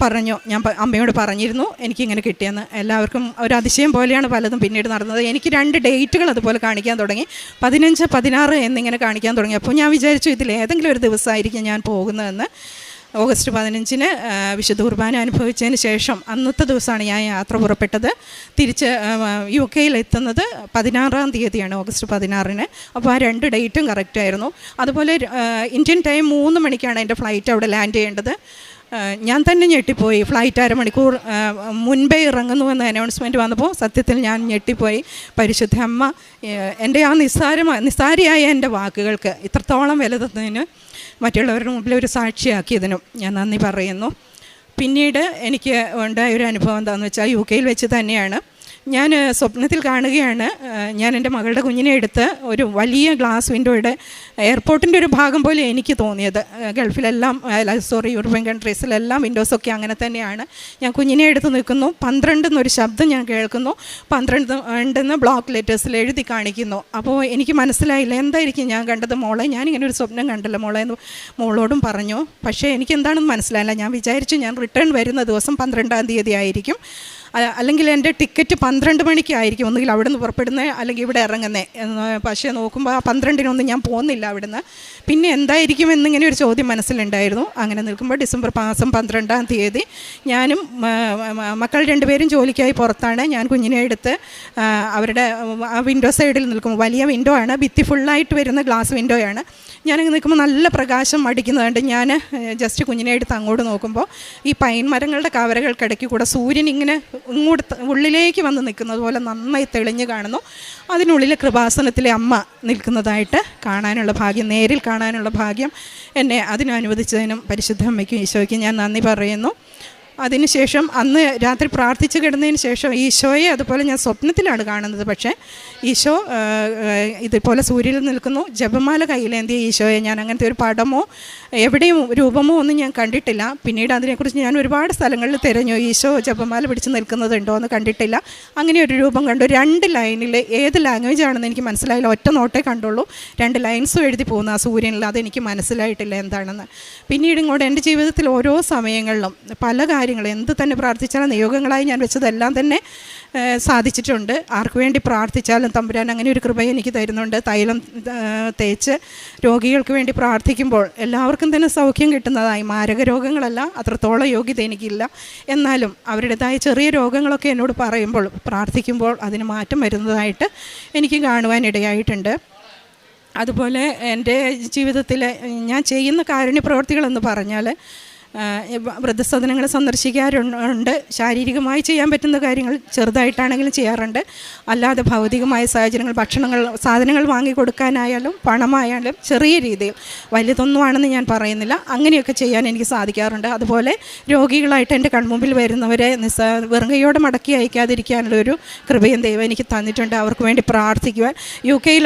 അമ്മയോട് പറഞ്ഞിരുന്നു എനിക്കിങ്ങനെ കിട്ടിയെന്ന്. എല്ലാവർക്കും ഒരു അതിശയം പോലെയാണ് പലതും പിന്നീട് നടന്നത്. എനിക്ക് 2 ഡേറ്റുകൾ അതുപോലെ കാണിക്കാൻ തുടങ്ങി, 15, 16 എന്നിങ്ങനെ കാണിക്കാൻ തുടങ്ങി. അപ്പോൾ ഞാൻ വിചാരിച്ചു ഇതിലേതെങ്കിലും ഒരു ദിവസമായിരിക്കും ഞാൻ പോകുന്നതെന്ന്. ഓഗസ്റ്റ് 15 വിശുദ്ധ കുർബാന അനുഭവിച്ചതിന് ശേഷം അന്നത്തെ ദിവസമാണ് ഞാൻ യാത്ര പുറപ്പെട്ടത്. തിരിച്ച് UK എത്തുന്നത് 16-ാം തീയതിയാണ്, ഓഗസ്റ്റ് 16. അപ്പോൾ ആ 2 ഡേറ്റും കറക്റ്റായിരുന്നു. അതുപോലെ ഇന്ത്യൻ ടൈം 3 മണിക്കാണ് എൻ്റെ ഫ്ലൈറ്റ് അവിടെ ലാൻഡ് ചെയ്യേണ്ടത്. ഞാൻ തന്നെ ഞെട്ടിപ്പോയി. ഫ്ലൈറ്റ് അരമണിക്കൂർ മുൻപേ ഇറങ്ങുന്നുവെന്ന് അനൗൺസ്മെൻറ്റ് വന്നപ്പോൾ സത്യത്തിൽ ഞാൻ ഞെട്ടിപ്പോയി. പരിശുദ്ധ അമ്മ എൻ്റെ ആ നിസ്സാരിയായ എൻ്റെ വാക്കുകൾക്ക് ഇത്രത്തോളം വില തന്നതിന്, മറ്റുള്ളവരുടെ മുമ്പിൽ ഒരു സാക്ഷിയാക്കിയതിനും ഞാൻ നന്ദി പറയുന്നു. പിന്നീട് എനിക്ക് ഉണ്ടായ ഒരു അനുഭവം എന്താണെന്ന് വെച്ചാൽ UK വെച്ച് തന്നെയാണ്. ഞാൻ സ്വപ്നത്തിൽ കാണുകയാണ്, ഞാൻ എൻ്റെ മകളുടെ കുഞ്ഞിനെ എടുത്ത് ഒരു വലിയ ഗ്ലാസ് വിൻഡോയുടെ എയർപോർട്ടിൻ്റെ ഒരു ഭാഗം പോലെ എനിക്ക് തോന്നിയത്. ഗൾഫിലെല്ലാം യൂറോപ്യൻ കൺട്രീസിലെല്ലാം വിൻഡോസൊക്കെ അങ്ങനെ തന്നെയാണ്. ഞാൻ കുഞ്ഞിനെ എടുത്ത് നിൽക്കുന്നു, 12 എന്നൊരു ശബ്ദം ഞാൻ കേൾക്കുന്നു. 12 ബ്ലോക്ക് ലെറ്റേഴ്സിൽ എഴുതി കാണിക്കുന്നു. അപ്പോൾ എനിക്ക് മനസ്സിലായില്ല എന്തായിരിക്കും ഞാൻ കണ്ടത്. മോളെ, ഞാനിങ്ങനെ ഒരു സ്വപ്നം കണ്ടല്ലോ മോളെ എന്ന് മോളോടും പറഞ്ഞു. പക്ഷേ എനിക്ക് എന്താണെന്ന് മനസ്സിലായില്ല. ഞാൻ വിചാരിച്ചു ഞാൻ റിട്ടേൺ വരുന്ന ദിവസം 12-ാം തീയതി ആയിരിക്കും, അല്ലെങ്കിൽ എൻ്റെ ടിക്കറ്റ് 12 മണിക്കായിരിക്കും, ഒന്നുകിൽ അവിടെ നിന്ന് പുറപ്പെടുന്നത് അല്ലെങ്കിൽ ഇവിടെ ഇറങ്ങുന്നത്. പക്ഷേ നോക്കുമ്പോൾ ആ 12-നൊന്നും ഞാൻ പോകുന്നില്ല അവിടുന്ന്. പിന്നെ എന്തായിരിക്കും എന്നിങ്ങനെ ഒരു ചോദ്യം മനസ്സിലുണ്ടായിരുന്നു. അങ്ങനെ നിൽക്കുമ്പോൾ ഡിസംബർ മാസം 12-ാം തീയതി ഞാനും മക്കൾ 2 പേരും ജോലിക്കായി പുറത്താണ്. ഞാൻ കുഞ്ഞിനെ എടുത്ത് അവരുടെ ആ വിൻഡോ സൈഡിൽ നിൽക്കുമ്പോൾ, വലിയ വിൻഡോ ആണ്, ഭിത്തി ഫുള്ളായിട്ട് വരുന്ന ഗ്ലാസ് വിൻഡോയാണ്. ഞാനങ്ങനെ നിൽക്കുമ്പോൾ നല്ല പ്രകാശം അടിക്കുന്നതുകൊണ്ട് ഞാൻ ജസ്റ്റ് കുഞ്ഞിനെ എടുത്ത് അങ്ങോട്ട് നോക്കുമ്പോൾ ഈ പൈൻ മരങ്ങളുടെ കവരകൾക്കിടയ്ക്ക് കൂടെ സൂര്യൻ ഇങ്ങനെ ഇങ്ങോട്ട് ഉള്ളിലേക്ക് വന്ന് നിൽക്കുന്നത് പോലെ നന്നായി തെളിഞ്ഞ് കാണുന്നു. അതിനുള്ളിൽ കൃപാസനത്തിലെ അമ്മ നിൽക്കുന്നതായിട്ട് കാണാനുള്ള ഭാഗ്യം, നേരിൽ കാണാനുള്ള ഭാഗ്യം എന്നെ അതിനനുവദിച്ചതിനും പരിശുദ്ധ അമ്മയ്ക്കും ഈശോയ്ക്കും ഞാൻ നന്ദി പറയുന്നു. അതിനുശേഷം അന്ന് രാത്രി പ്രാർത്ഥിച്ച് കിടന്നതിന് ശേഷം ഈശോയെ അതുപോലെ ഞാൻ സ്വപ്നത്തിലാണ് കാണുന്നത്. പക്ഷേ ഈശോ ഇതുപോലെ സൂര്യനിൽ നിൽക്കുന്നു, ജപമാല കയ്യിലേന്തിയ ഈശോയെ ഞാൻ അങ്ങനത്തെ ഒരു പടമോ എവിടെയും രൂപമോ ഒന്നും ഞാൻ കണ്ടിട്ടില്ല. പിന്നീട് അതിനെക്കുറിച്ച് ഞാൻ ഒരുപാട് സ്ഥലങ്ങളിൽ തിരഞ്ഞു, ഈശോ ജപമാല പിടിച്ച് നിൽക്കുന്നതുണ്ടോ എന്ന് കണ്ടിട്ടില്ല. അങ്ങനെ ഒരു രൂപം കണ്ടു. 2 ലൈനിൽ ഏത് ലാംഗ്വേജ് ആണെന്ന് എനിക്ക് മനസ്സിലായില്ല, ഒറ്റ നോട്ടേ കണ്ടുള്ളൂ. 2 ലൈൻസും എഴുതി പോകുന്നു ആ സൂര്യനിൽ, അതെനിക്ക് മനസ്സിലായിട്ടില്ല എന്താണെന്ന്. പിന്നീട് ഇങ്ങോട്ട് എൻ്റെ ജീവിതത്തിൽ ഓരോ സമയങ്ങളിലും പല കാര്യങ്ങൾ എന്ത് തന്നെ പ്രാർത്ഥിച്ചാലും നിയോഗങ്ങളായി ഞാൻ വെച്ചതെല്ലാം തന്നെ സാധിച്ചിട്ടുണ്ട്. ആർക്ക് വേണ്ടി പ്രാർത്ഥിച്ചാലും തമ്പുരാൻ അങ്ങനെ ഒരു കൃപ എനിക്ക് തരുന്നുണ്ട്. തൈലം തേച്ച് രോഗികൾക്ക് വേണ്ടി പ്രാർത്ഥിക്കുമ്പോൾ എല്ലാവർക്കും തന്നെ സൗഖ്യം കിട്ടുന്നതായി. മാരക രോഗങ്ങളല്ല, അത്രത്തോളം യോഗ്യത എനിക്കില്ല. എന്നാലും അവരുടേതായ ചെറിയ രോഗങ്ങളൊക്കെ എന്നോട് പറയുമ്പോൾ പ്രാർത്ഥിക്കുമ്പോൾ അതിന് മാറ്റം വരുന്നതായിട്ട് എനിക്ക് കാണുവാനിടയായിട്ടുണ്ട്. അതുപോലെ എൻ്റെ ജീവിതത്തിൽ ഞാൻ ചെയ്യുന്ന കാരുണ്യ പ്രവർത്തികളെന്ന് പറഞ്ഞാൽ വൃദ്ധസദനങ്ങൾ സന്ദർശിക്കാറുണ്ട്. ശാരീരികമായി ചെയ്യാൻ പറ്റുന്ന കാര്യങ്ങൾ ചെറുതായിട്ടാണെങ്കിലും ചെയ്യാറുണ്ട്. അല്ലാതെ ഭൗതികമായ സാഹചര്യങ്ങൾ, സാധനങ്ങൾ വാങ്ങിക്കൊടുക്കാനായാലും പണമായാലും ചെറിയ രീതിയിൽ, വലിയതൊന്നുമാണെന്ന് ഞാൻ പറയുന്നില്ല, അങ്ങനെയൊക്കെ ചെയ്യാൻ എനിക്ക് സാധിക്കാറുണ്ട്. അതുപോലെ രോഗികളായിട്ട് എൻ്റെ കൺമുമ്പിൽ വരുന്നവരെ വെറുങ്കയോടെ മടക്കി അയക്കാതിരിക്കാനുള്ളൊരു കൃപയും ദൈവം എനിക്ക് തന്നിട്ടുണ്ട്. അവർക്ക് വേണ്ടി പ്രാർത്ഥിക്കുവാൻ UK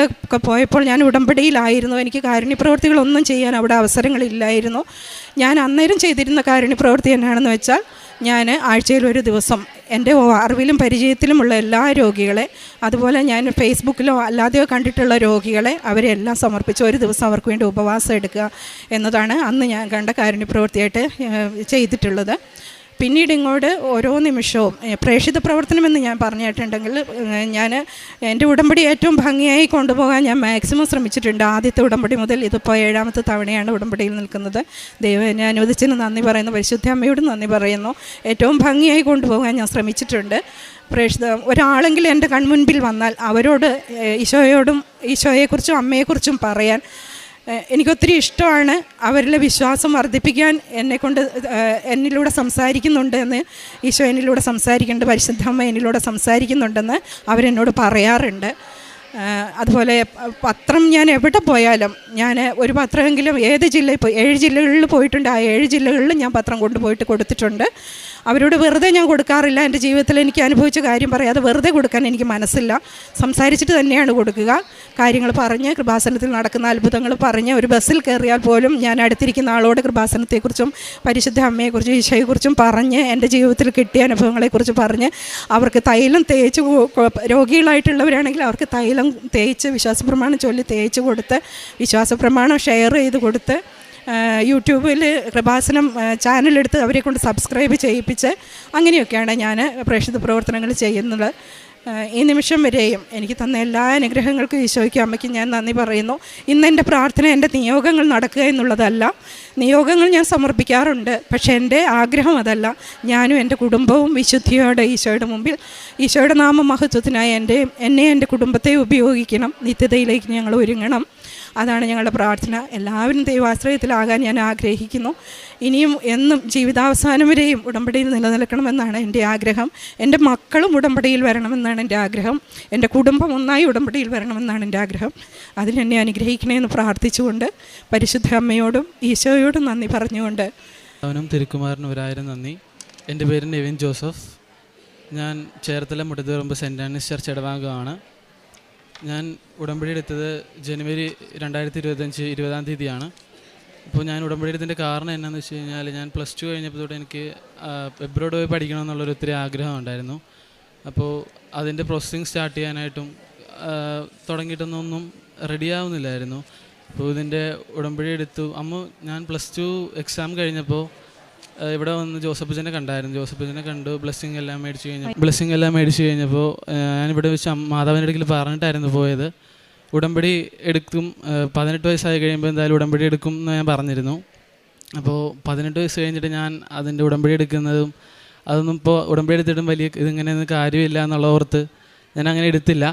പോയപ്പോൾ ഞാൻ ഉടമ്പടിയിലായിരുന്നു. എനിക്ക് കാരുണ്യപ്രവൃത്തികളൊന്നും ചെയ്യാൻ അവിടെ അവസരങ്ങളില്ലായിരുന്നു. ഞാൻ അന്നേരം ചെയ്തിരുന്ന കാരുണ്യപ്രവൃത്തി എന്നാണെന്ന് വെച്ചാൽ, ഞാൻ ആഴ്ചയിൽ ഒരു ദിവസം എൻ്റെ അറിവിലും പരിചയത്തിലുമുള്ള എല്ലാ രോഗികളെ, അതുപോലെ ഞാൻ ഫേസ്ബുക്കിലോ അല്ലാതെയോ കണ്ടിട്ടുള്ള രോഗികളെ, അവരെല്ലാം സമർപ്പിച്ച് ഒരു ദിവസം അവർക്ക് വേണ്ടി ഉപവാസം എടുക്കുക എന്നതാണ് അന്ന് ഞാൻ കണ്ട കാരുണ്യപ്രവൃത്തിയായിട്ട് ചെയ്തിട്ടുള്ളത്. പിന്നീട് ഇങ്ങോട്ട് ഓരോ നിമിഷവും പ്രേക്ഷിത പ്രവർത്തനമെന്ന് ഞാൻ പറഞ്ഞിട്ടുണ്ടെങ്കിൽ, ഞാൻ എൻ്റെ ഉടമ്പടി ഏറ്റവും ഭംഗിയായി കൊണ്ടുപോകാൻ ഞാൻ മാക്സിമം ശ്രമിച്ചിട്ടുണ്ട്. ആദ്യത്തെ ഉടമ്പടി മുതൽ ഇതിപ്പോൾ 7ാമത്തെ തവണയാണ് ഉടമ്പടിയിൽ നിൽക്കുന്നത്. ദൈവം എന്നെ അനുവദിച്ചതിന് നന്ദി പറയുന്നു, പരിശുദ്ധ അമ്മയോട് നന്ദി പറയുന്നു. ഏറ്റവും ഭംഗിയായി കൊണ്ടുപോകാൻ ഞാൻ ശ്രമിച്ചിട്ടുണ്ട്. ഒരാളെങ്കിലും എൻ്റെ കൺമുൻപിൽ വന്നാൽ അവരോട് ഈശോയോടും ഈശോയെക്കുറിച്ചും അമ്മയെക്കുറിച്ചും പറയാൻ എനിക്കൊത്തിരി ഇഷ്ടമാണ്. അവരിലെ വിശ്വാസം വർദ്ധിപ്പിക്കാൻ എന്നിലൂടെ സംസാരിക്കുന്നുണ്ട് എന്ന്, ഈശോ എന്നിലൂടെ സംസാരിക്കുന്നുണ്ട്, പരിശുദ്ധ അമ്മ എന്നിലൂടെ സംസാരിക്കുന്നുണ്ടെന്ന് അവരെന്നോട് പറയാറുണ്ട്. അതുപോലെ പത്രം ഞാൻ എവിടെ പോയാലും, ഞാൻ ഒരു പത്രമെങ്കിലും ഏത് ജില്ലയിൽ 7 ജില്ലകളിൽ പോയിട്ടുണ്ട്. ആ 7 ജില്ലകളിലും ഞാൻ പത്രം കൊണ്ടുപോയിട്ട് കൊടുത്തിട്ടുണ്ട്. അവരോട് വെറുതെ ഞാൻ കൊടുക്കാറില്ല. എൻ്റെ ജീവിതത്തിൽ എനിക്ക് അനുഭവിച്ച കാര്യം പറയാതെ വെറുതെ കൊടുക്കാൻ എനിക്ക് മനസ്സില്ല. സംസാരിച്ചിട്ട് തന്നെയാണ് കൊടുക്കുക. കാര്യങ്ങൾ പറഞ്ഞ്, കൃപാസനത്തിൽ നടക്കുന്ന അത്ഭുതങ്ങൾ പറഞ്ഞ്, ഒരു ബസ്സിൽ കയറിയാൽ പോലും ഞാൻ അടുത്തിരിക്കുന്ന ആളോട് കൃപാസനത്തെക്കുറിച്ചും പരിശുദ്ധ അമ്മയെക്കുറിച്ചും ഈശോയെക്കുറിച്ചും പറഞ്ഞ്, എൻ്റെ ജീവിതത്തിൽ കിട്ടിയ അനുഭവങ്ങളെക്കുറിച്ച് പറഞ്ഞ്, അവർക്ക് തൈലം തേച്ച്, രോഗികളായിട്ടുള്ളവരാണെങ്കിൽ അവർക്ക് തൈലം തേച്ച് വിശ്വാസപ്രമാണം ചൊല്ലി തേച്ച് കൊടുത്ത്, വിശ്വാസപ്രമാണം ഷെയർ ചെയ്ത് കൊടുത്ത്, യൂട്യൂബിൽ കൃപാസനം ചാനലെടുത്ത് അവരെ കൊണ്ട് സബ്സ്ക്രൈബ് ചെയ്യിപ്പിച്ച്, അങ്ങനെയൊക്കെയാണ് ഞാൻ പ്രേക്ഷിത പ്രവർത്തനങ്ങൾ ചെയ്യുന്നത്. ഈ നിമിഷം വരെയും എനിക്ക് തന്ന എല്ലാ അനുഗ്രഹങ്ങൾക്കും ഈശോയ്ക്കും അമ്മയ്ക്കും ഞാൻ നന്ദി പറയുന്നു. ഇന്ന് എൻ്റെ പ്രാർത്ഥന എൻ്റെ നിയോഗങ്ങൾ നടക്കുക എന്നുള്ളതല്ല. നിയോഗങ്ങൾ ഞാൻ സമർപ്പിക്കാറുണ്ട്, പക്ഷേ എൻ്റെ ആഗ്രഹം അതല്ല. ഞാനും എൻ്റെ കുടുംബവും വിശുദ്ധിയോടെ ഈശോയുടെ മുമ്പിൽ, ഈശോയുടെ നാമമഹത്വത്തിനായി എന്നെ എൻ്റെ കുടുംബത്തെ ഉപയോഗിക്കണം. നിത്യതയിലേക്ക് ഞങ്ങൾ ഒരുങ്ങണം. അതാണ് ഞങ്ങളുടെ പ്രാർത്ഥന. എല്ലാവരും ദൈവാശ്രയത്തിലാകാൻ ഞാൻ ആഗ്രഹിക്കുന്നു. ഇനിയും എന്നും ജീവിതാവസാനം വരെയും ഉടമ്പടിയിൽ നിലനിൽക്കണമെന്നാണ് എൻ്റെ ആഗ്രഹം. എൻ്റെ മക്കളും ഉടമ്പടിയിൽ വരണമെന്നാണ് എൻ്റെ ആഗ്രഹം. എൻ്റെ കുടുംബം ഒന്നായി ഉടമ്പടിയിൽ വരണമെന്നാണ് എൻ്റെ ആഗ്രഹം. അതിനെന്നെ അനുഗ്രഹിക്കണമെന്ന് പ്രാർത്ഥിച്ചുകൊണ്ട് പരിശുദ്ധ അമ്മയോടും ഈശോയോടും നന്ദി പറഞ്ഞുകൊണ്ട് അവനും തിരുക്കുമാറിനും 1000 നന്ദി. എൻ്റെ പേര് നെവിൻ ജോസഫ്. ഞാൻ ചേർത്തല മുട്ടത്തുപറമ്പ് സെൻറ്റ് ആനീസ് ചർച്ച് ഇടവാംഗമാണ്. ഞാൻ ഉടമ്പടി എടുത്തത് ജനുവരി 2025 20-ാം തീയതിയാണ്. അപ്പോൾ ഞാൻ ഉടമ്പടി എടുത്തതിൻ്റെ കാരണം എന്നാന്ന് വെച്ച് കഴിഞ്ഞാൽ, ഞാൻ +2 കഴിഞ്ഞപ്പോൾ തൊട്ട് എനിക്ക് എബ്രോഡ് പോയി പഠിക്കണമെന്നുള്ളൊരു ഒത്തിരി ആഗ്രഹം ഉണ്ടായിരുന്നു. അപ്പോൾ അതിൻ്റെ പ്രോസസ്സിങ് സ്റ്റാർട്ട് ചെയ്യാനായിട്ടും തുടങ്ങിയിട്ടൊന്നും റെഡിയാവുന്നില്ലായിരുന്നു. അപ്പോൾ ഇതിൻ്റെ ഉടമ്പടി എടുത്തു. ഞാൻ +2 എക്സാം കഴിഞ്ഞപ്പോൾ ഇവിടെ വന്ന് ജോസഫച്ചനെ കണ്ടായിരുന്നു. ജോസഫച്ചനെ കണ്ടു, ബ്ലെസ്സിങ് എല്ലാം മേടിച്ച് കഴിഞ്ഞപ്പോൾ ഞാനിവിടെ വെച്ച് മാതാവിൻ്റെ അടുക്കൽ പറഞ്ഞിട്ടായിരുന്നു പോയത്. ഉടമ്പടി എടുക്കും, 18 വയസ്സായി കഴിയുമ്പോൾ എന്തായാലും ഉടമ്പടി എടുക്കും എന്ന് ഞാൻ പറഞ്ഞിരുന്നു. അപ്പോൾ 18 വയസ്സ് കഴിഞ്ഞിട്ട് ഞാൻ അതിൻ്റെ ഉടമ്പടി എടുക്കുന്നതും അതൊന്നും ഇപ്പോൾ ഉടമ്പടി എടുത്തിട്ടും വലിയ ഇതിങ്ങനെയൊന്നും കാര്യമില്ല എന്നുള്ള ഓർത്ത് ഞാൻ അങ്ങനെ എടുത്തില്ല.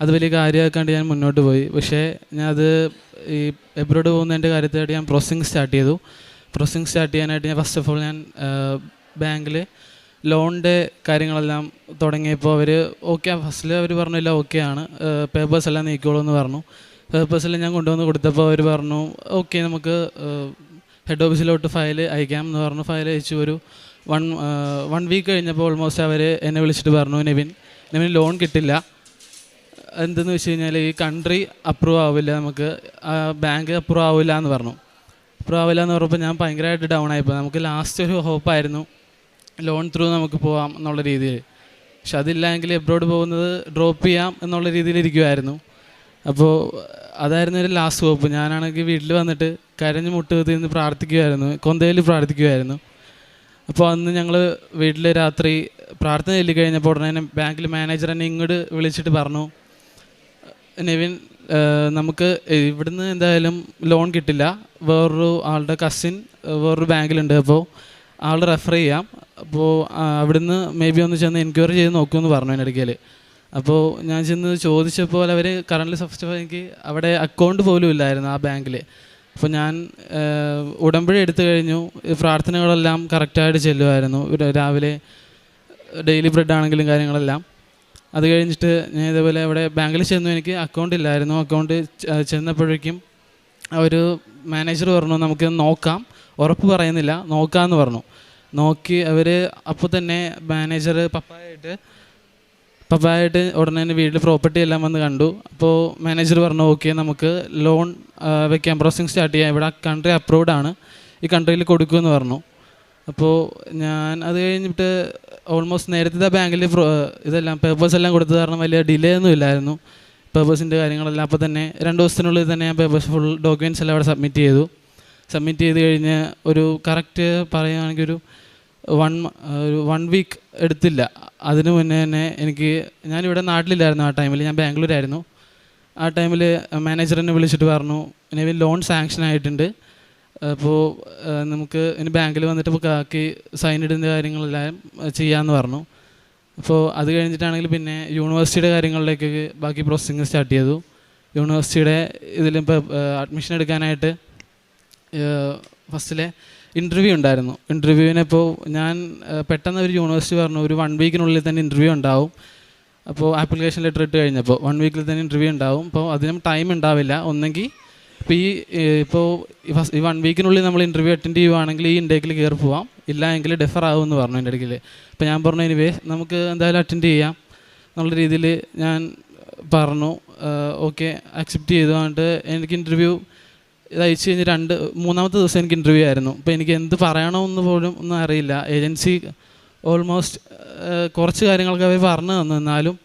അത് വലിയ കാര്യമാക്കാണ്ട് ഞാൻ മുന്നോട്ട് പോയി. പക്ഷേ ഞാൻ അത് ഈ എബ്രോഡ് പോകുന്നതിൻ്റെ കാര്യത്തിലായിട്ട് ഞാൻ പ്രോസസ്സിങ് സ്റ്റാർട്ട് ചെയ്തു. പ്രോസസ്സിങ് സ്റ്റാർട്ട് ചെയ്യാനായിട്ട് ഞാൻ ഫസ്റ്റ് ഓഫ് ഓൾ ഞാൻ ബാങ്കിൽ ലോണിൻ്റെ കാര്യങ്ങളെല്ലാം തുടങ്ങിയപ്പോൾ അവർ ഫസ്റ്റിൽ അവർ പറഞ്ഞില്ല ഓക്കെയാണ്, പേപ്പേഴ്സ് എല്ലാം നീക്കിക്കോളൂ എന്ന് പറഞ്ഞു. പേപ്പേഴ്സെല്ലാം ഞാൻ കൊണ്ടുവന്ന് കൊടുത്തപ്പോൾ അവർ പറഞ്ഞു ഓക്കെ നമുക്ക് ഹെഡ് ഓഫീസിലോട്ട് ഫയൽ അയക്കാം എന്ന് പറഞ്ഞു. ഫയൽ അയച്ചു. ഒരു വൺ വീക്ക് കഴിഞ്ഞപ്പോൾ ഓൾമോസ്റ്റ് അവർ എന്നെ വിളിച്ചിട്ട് പറഞ്ഞു, നെവിൻ ലോൺ കിട്ടില്ല. എന്തെന്ന് വെച്ച് കഴിഞ്ഞാൽ ഈ കൺട്രി അപ്രൂവ് ആവില്ല, നമുക്ക് ബാങ്ക് അപ്രൂവ് ആവില്ല എന്ന് പറഞ്ഞു. അപ്രൂവ് ആവില്ല എന്ന് പറഞ്ഞപ്പോൾ ഞാൻ ഭയങ്കരമായിട്ട് ഡൗൺ ആയിപ്പോൾ. നമുക്ക് ലാസ്റ്റ് ഒരു ഹോപ്പായിരുന്നു ലോൺ ത്രൂ നമുക്ക് പോകാം എന്നുള്ള രീതിയിൽ. പക്ഷെ അതില്ലെങ്കിൽ എബ്രോഡ് പോകുന്നത് ഡ്രോപ്പ് ചെയ്യാം എന്നുള്ള രീതിയിലിരിക്കുമായിരുന്നു. അപ്പോൾ അതായിരുന്നു ഒരു ലാസ്റ്റ് ഹോപ്പ്. ഞാനാണെങ്കിൽ വീട്ടിൽ വന്നിട്ട് കരഞ്ഞ് മുട്ടുകുത്തി നിന്ന് പ്രാർത്ഥിക്കുമായിരുന്നു, കൊന്തയിൽ പ്രാർത്ഥിക്കുമായിരുന്നു. അപ്പോൾ അന്ന് ഞങ്ങൾ വീട്ടിൽ രാത്രി പ്രാർത്ഥന ചൊല്ലി കഴിഞ്ഞപ്പോൾ ഉടനെ ബാങ്കിൽ മാനേജർ എന്നെ ഇങ്ങോട്ട് വിളിച്ചിട്ട് പറഞ്ഞു, നെവിൻ നമുക്ക് ഇവിടുന്ന് എന്തായാലും ലോൺ കിട്ടില്ല, വേറൊരു ആളുടെ കസിൻ വേറൊരു ബാങ്കിലുണ്ട്, അപ്പോൾ ആൾ റെഫർ ചെയ്യാം, അപ്പോൾ അവിടുന്ന് മേ ബി ഒന്ന് ചെന്ന് എൻക്വയറി ചെയ്ത് നോക്കുമെന്ന് പറഞ്ഞു എൻ്റെ അടുക്കൽ. അപ്പോൾ ഞാൻ ചെന്ന് ചോദിച്ചപ്പോൾ അവർ കറണ്ട്ലി ഫസ്റ്റ് ഓഫ് ഓൾ എനിക്ക് അവിടെ അക്കൗണ്ട് പോലും ഇല്ലായിരുന്നു ആ ബാങ്കിൽ. അപ്പോൾ ഞാൻ ഉടമ്പടി എടുത്തു കഴിഞ്ഞു. പ്രാർത്ഥനകളെല്ലാം കറക്റ്റായിട്ട് ചെല്ലുമായിരുന്നു. രാവിലെ ഡെയിലി ബ്രെഡ് ആണെങ്കിലും കാര്യങ്ങളെല്ലാം. അത് കഴിഞ്ഞിട്ട് ഞാൻ ഇതേപോലെ അവിടെ ബാങ്കിൽ ചെന്നു. എനിക്ക് അക്കൗണ്ട് ഇല്ലായിരുന്നു. അക്കൗണ്ട് ചെന്നപ്പോഴേക്കും ഒരു മാനേജർ പറഞ്ഞു നമുക്ക് നോക്കാം, ഉറപ്പ് പറയുന്നില്ല, നോക്കാമെന്ന് പറഞ്ഞു. നോക്കി അവർ അപ്പോൾ തന്നെ മാനേജർ പപ്പായായിട്ട് ഉടനെ തന്നെ വീട്ടിൽ പ്രോപ്പർട്ടി എല്ലാം വന്ന് കണ്ടു. അപ്പോൾ മാനേജർ പറഞ്ഞു ഓക്കെ നമുക്ക് ലോൺ വെക്കാം, പ്രോസസ്സിങ് സ്റ്റാർട്ട് ചെയ്യാം, ഇവിടെ കൺട്രി അപ്രൂവ്ഡ് ആണ്, ഈ കൺട്രിയിൽ കൊടുക്കുമെന്ന് പറഞ്ഞു. അപ്പോൾ ഞാൻ അത് കഴിഞ്ഞിട്ട് ഓൾമോസ്റ്റ് നേരത്തെ ബാങ്കിൽ ഇതെല്ലാം പേപ്പേഴ്സ് എല്ലാം കൊടുത്തത് കാരണം വലിയ ഡിലേ ഒന്നും ഇല്ലായിരുന്നു. പേപ്പേഴ്സിൻ്റെ കാര്യങ്ങളെല്ലാം അപ്പോൾ തന്നെ 2 ദിവസത്തിനുള്ളിൽ തന്നെ ഞാൻ പേപ്പേഴ്സ് ഫുൾ ഡോക്യുമെൻറ്റ്സ് എല്ലാം അവിടെ സബ്മിറ്റ് ചെയ്ത് കഴിഞ്ഞ് ഒരു കറക്റ്റ് പറയുകയാണെങ്കിൽ ഒരു വൺ വീക്ക് എടുത്തില്ല. അതിന് മുന്നേ തന്നെ ഞാനിവിടെ നാട്ടിലില്ലായിരുന്നു. ആ ടൈമിൽ ഞാൻ ബാംഗ്ലൂരായിരുന്നു. ആ ടൈമിൽ മാനേജർ എന്നെ വിളിച്ചിട്ട് പറഞ്ഞു നെവിൻ ലോൺ സാങ്ഷൻ ആയിട്ടുണ്ട്, അപ്പോൾ നമുക്ക് ഇനി ബാങ്കിൽ വന്നിട്ട് ബാക്കി സൈൻ ഇടുന്ന കാര്യങ്ങളെല്ലാം ചെയ്യാമെന്ന് പറഞ്ഞു. അപ്പോൾ അത് കഴിഞ്ഞിട്ടാണെങ്കിൽ പിന്നെ യൂണിവേഴ്സിറ്റിയുടെ കാര്യങ്ങളിലേക്ക് ബാക്കി പ്രോസസ്സിങ് സ്റ്റാർട്ട് ചെയ്തു. യൂണിവേഴ്സിറ്റിയുടെ ഇതിലിപ്പോൾ അഡ്മിഷൻ എടുക്കാനായിട്ട് ഫസ്റ്റിലെ ഇൻ്റർവ്യൂ ഉണ്ടായിരുന്നു. ഇൻ്റർവ്യൂവിനിപ്പോൾ ഞാൻ പെട്ടെന്ന് ഒരു യൂണിവേഴ്സിറ്റി പറഞ്ഞു ഒരു 1 വീക്കിനുള്ളിൽ തന്നെ ഇൻ്റർവ്യൂ ഉണ്ടാവും. അപ്പോൾ ആപ്ലിക്കേഷൻ ലെറ്റർ ഇട്ട് കഴിഞ്ഞപ്പോൾ 1 വീക്കിൽ തന്നെ ഇൻ്റർവ്യൂ ഉണ്ടാവും. അപ്പോൾ അതിനും ടൈം ഉണ്ടാവില്ല. ഒന്നെങ്കിൽ ഇപ്പോൾ ഈ 1 വീക്കിനുള്ളിൽ നമ്മൾ ഇൻ്റർവ്യൂ അറ്റൻഡ് ചെയ്യുവാണെങ്കിൽ ഈ ഇൻടേക്കിൽ കയറി പോവാം, ഇല്ല എങ്കിൽ ഡെഫർ ആകുമെന്ന് പറഞ്ഞു എൻ്റെ ഇടയ്ക്കിൽ. അപ്പോൾ ഞാൻ പറഞ്ഞു എനിവേ നമുക്ക് എന്തായാലും അറ്റൻഡ് ചെയ്യാം എന്നുള്ള രീതിയിൽ ഞാൻ പറഞ്ഞു. ഓക്കെ അക്സെപ്റ്റ് ചെയ്തു. എന്നിട്ട് എനിക്ക് ഇൻ്റർവ്യൂ ഇത് അയച്ചു കഴിഞ്ഞ് 3-ാമത്തെ ദിവസം എനിക്ക് ഇൻ്റർവ്യൂ ആയിരുന്നു. അപ്പോൾ എനിക്ക് എന്ത് പറയണമെന്ന് പോലും ഒന്നും അറിയില്ല. ഏജൻസി ഓൾമോസ്റ്റ് കുറച്ച് കാര്യങ്ങളൊക്കെ അവർ പറഞ്ഞു തന്നു. എന്നാലും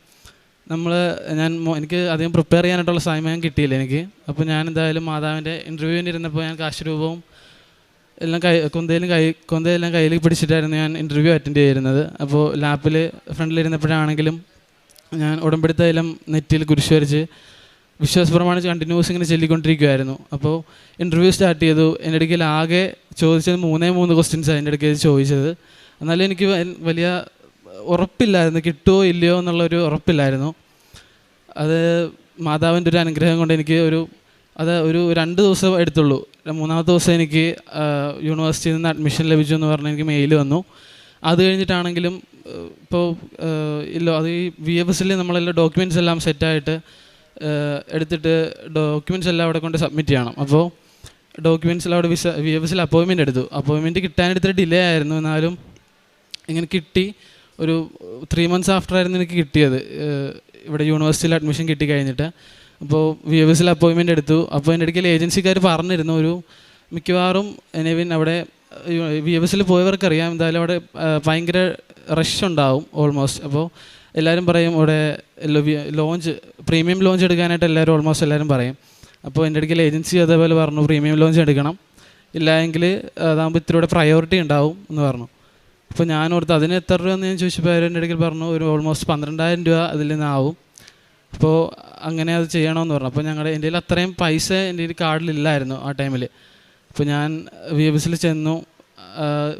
എനിക്ക് അധികം പ്രിപ്പയർ ചെയ്യാനായിട്ടുള്ള സമയം കിട്ടിയില്ല എനിക്ക്. അപ്പോൾ ഞാൻ എന്തായാലും മാതാവിൻ്റെ ഇൻ്റർവ്യൂവിന് ഇരുന്നപ്പോൾ ഞാൻ കാശുരൂപവും എല്ലാം കൊന്തയെല്ലാം കയ്യിൽ പിടിച്ചിട്ടായിരുന്നു ഞാൻ ഇൻ്റർവ്യൂ അറ്റൻഡ് ചെയ്തിരുന്നത്. അപ്പോൾ ലാപ്പിൽ ഫ്രണ്ടിലിരുന്നപ്പോഴാണെങ്കിലും ഞാൻ ഉടമ്പടിത്തൈലം നെറ്റിയിൽ കുരിശ് വരച്ച് വിശ്വാസപ്രമാണിച്ച് കണ്ടിന്യൂസ് ഇങ്ങനെ ചൊല്ലിക്കൊണ്ടിരിക്കുമായിരുന്നു. അപ്പോൾ ഇൻ്റർവ്യൂ സ്റ്റാർട്ട് ചെയ്തു. എൻ്റെ ഇടയ്ക്ക് ആകെ ചോദിച്ചത് 3 ക്വസ്റ്റ്യൻസ് അതിൻ്റെ ഇടയ്ക്ക് ചോദിച്ചത്. എന്നാലും എനിക്ക് വലിയ ഉറപ്പില്ലായിരുന്നു, കിട്ടുമോ ഇല്ലയോ എന്നുള്ളൊരു ഉറപ്പില്ലായിരുന്നു. അത് മാതാവിൻ്റെ ഒരു അനുഗ്രഹം കൊണ്ട് എനിക്ക് ഒരു 2 ദിവസം എടുത്തുള്ളൂ. 3-ാമത്തെ ദിവസം എനിക്ക് യൂണിവേഴ്സിറ്റിയിൽ നിന്ന് അഡ്മിഷൻ ലഭിച്ചു എന്ന് പറഞ്ഞ് എനിക്ക് മെയിൽ വന്നു. അത് കഴിഞ്ഞിട്ടാണെങ്കിലും ഇപ്പോൾ അത് ഈ VFSൽ നമ്മളെല്ലാം ഡോക്യുമെൻറ്റ്സ് എല്ലാം സെറ്റായിട്ട് എടുത്തിട്ട് ഡോക്യുമെൻറ്റ്സ് എല്ലാം അവിടെ കൊണ്ട് സബ്മിറ്റ് ചെയ്യണം. അപ്പോൾ ഡോക്യുമെൻറ്റ്സിൽ അവിടെ VFSൽ അപ്പോയിൻമെൻറ്റ് എടുത്തു. അപ്പോയിൻമെൻറ്റ് കിട്ടാനെടുത്തിട്ട് ഡിലേ ആയിരുന്നു. എന്നാലും ഇങ്ങനെ കിട്ടി. ഒരു 3 months ആഫ്റ്റർ ആയിരുന്നു എനിക്ക് കിട്ടിയത്, ഇവിടെ യൂണിവേഴ്സിറ്റിയിൽ അഡ്മിഷൻ കിട്ടി കഴിഞ്ഞിട്ട്. അപ്പോൾ VFSൽ അപ്പോയിൻമെൻറ്റ് എടുത്തു. അപ്പോൾ എൻ്റെ അടുക്കൽ ഏജൻസിക്കാർ പറഞ്ഞിരുന്നു ഒരു മിക്കവാറും നെവിൻ അവിടെ VFSൽ പോയവർക്കറിയാം എന്തായാലും അവിടെ ഭയങ്കര റഷ് ഉണ്ടാവും ഓൾമോസ്റ്റ്. അപ്പോൾ എല്ലാവരും പറയും അവിടെ പ്രീമിയം ലോഞ്ച് എടുക്കാനായിട്ട് എല്ലാവരും പറയും. അപ്പോൾ എൻ്റെ അടുക്കൽ ഏജൻസി അതേപോലെ പറഞ്ഞു പ്രീമിയം ലോഞ്ച് എടുക്കണം, ഇല്ല എങ്കിൽ അതാകുമ്പോൾ ഇത്തിരി പ്രയോറിറ്റി ഉണ്ടാവും എന്ന് പറഞ്ഞു. അപ്പോൾ ഞാൻ ഓർത്ത് അതിന് എത്ര രൂപ എന്ന് ഞാൻ ചോദിച്ചപ്പോൾ എൻ്റെ അടുക്കൽ പറഞ്ഞു ഒരു ഓൾമോസ്റ്റ് 12,000 രൂപ അതിൽ നിന്നാവും. അപ്പോൾ അങ്ങനെ അത് ചെയ്യണമെന്ന് പറഞ്ഞു. അപ്പോൾ എൻ്റെ കയ്യിൽ അത്രയും പൈസ എൻ്റെ കയ്യിൽ കാർഡിലില്ലായിരുന്നു ആ ടൈമിൽ. അപ്പോൾ ഞാൻ VFSൽ ചെന്നു.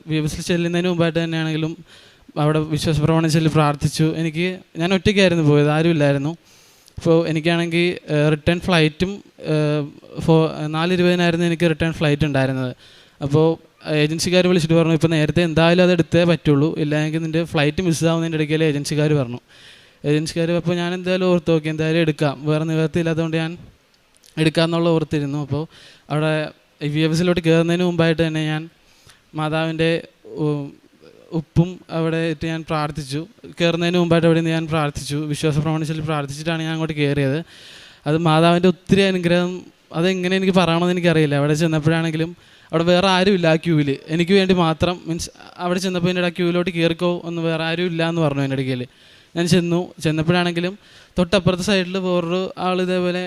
VFSൽ ചെല്ലുന്നതിന് മുമ്പായിട്ട് തന്നെയാണെങ്കിലും അവിടെ വിശ്വാസ പ്രമാണം ചൊല്ലി പ്രാർത്ഥിച്ചു. ഞാൻ ഒറ്റയ്ക്കായിരുന്നു പോയത്, ആരുമില്ലായിരുന്നു. അപ്പോൾ എനിക്കാണെങ്കിൽ റിട്ടേൺ ഫ്ലൈറ്റും 4:20 എനിക്ക് റിട്ടേൺ ഫ്ലൈറ്റ് ഉണ്ടായിരുന്നത്. അപ്പോൾ ഏജൻസിക്കാർ വിളിച്ചിട്ട് പറഞ്ഞു ഇപ്പോൾ നേരത്തെ എന്തായാലും അത് എടുത്തേ പറ്റുള്ളൂ, ഇല്ലെങ്കിൽ നിൻ്റെ ഫ്ലൈറ്റ് മിസ്സാവുന്നതിൻ്റെ ഇടയ്ക്കൽ ഏജൻസിക്കാർ പറഞ്ഞു. അപ്പോൾ ഞാൻ എന്തായാലും ഓർത്ത് നോക്കി എന്തായാലും എടുക്കാം, വേറെ നിവർത്തിയില്ലാത്തതുകൊണ്ട് ഞാൻ എടുക്കാമെന്നുള്ള ഓർത്തിരുന്നു. അപ്പോൾ അവിടെ VFSലോട്ട് കയറുന്നതിന് മുമ്പായിട്ട് തന്നെ ഞാൻ മാതാവിൻ്റെ ഉപ്പും അവിടെ ഇട്ട് ഞാൻ പ്രാർത്ഥിച്ചു. കയറുന്നതിന് മുമ്പായിട്ട് അവിടെ നിന്ന് ഞാൻ പ്രാർത്ഥിച്ചു, വിശ്വാസ പ്രമാണിച്ചിൽ പ്രാർത്ഥിച്ചിട്ടാണ് ഞാൻ അങ്ങോട്ട് കയറിയത്. അത് മാതാവിൻ്റെ ഒത്തിരി അനുഗ്രഹം, അതെങ്ങനെ എനിക്ക് പറയണമെന്ന് എനിക്കറിയില്ല. അവിടെ ചെന്നപ്പോഴാണെങ്കിലും അവിടെ വേറെ ആരുമില്ല ആ ക്യൂവിൽ, എനിക്ക് വേണ്ടി മാത്രം. മീൻസ് അവിടെ ചെന്നപ്പോൾ എൻ്റെ ആ ക്യൂവിലോട്ട് കയറിക്കോ ഒന്ന് വേറെ ആരും ഇല്ല എന്ന് പറഞ്ഞു എൻ്റെ ഇടയ്ക്കൽ. ഞാൻ ചെന്നപ്പോഴാണെങ്കിലും തൊട്ടപ്പുറത്തെ സൈഡിൽ വേറൊരു ആൾ ഇതേപോലെ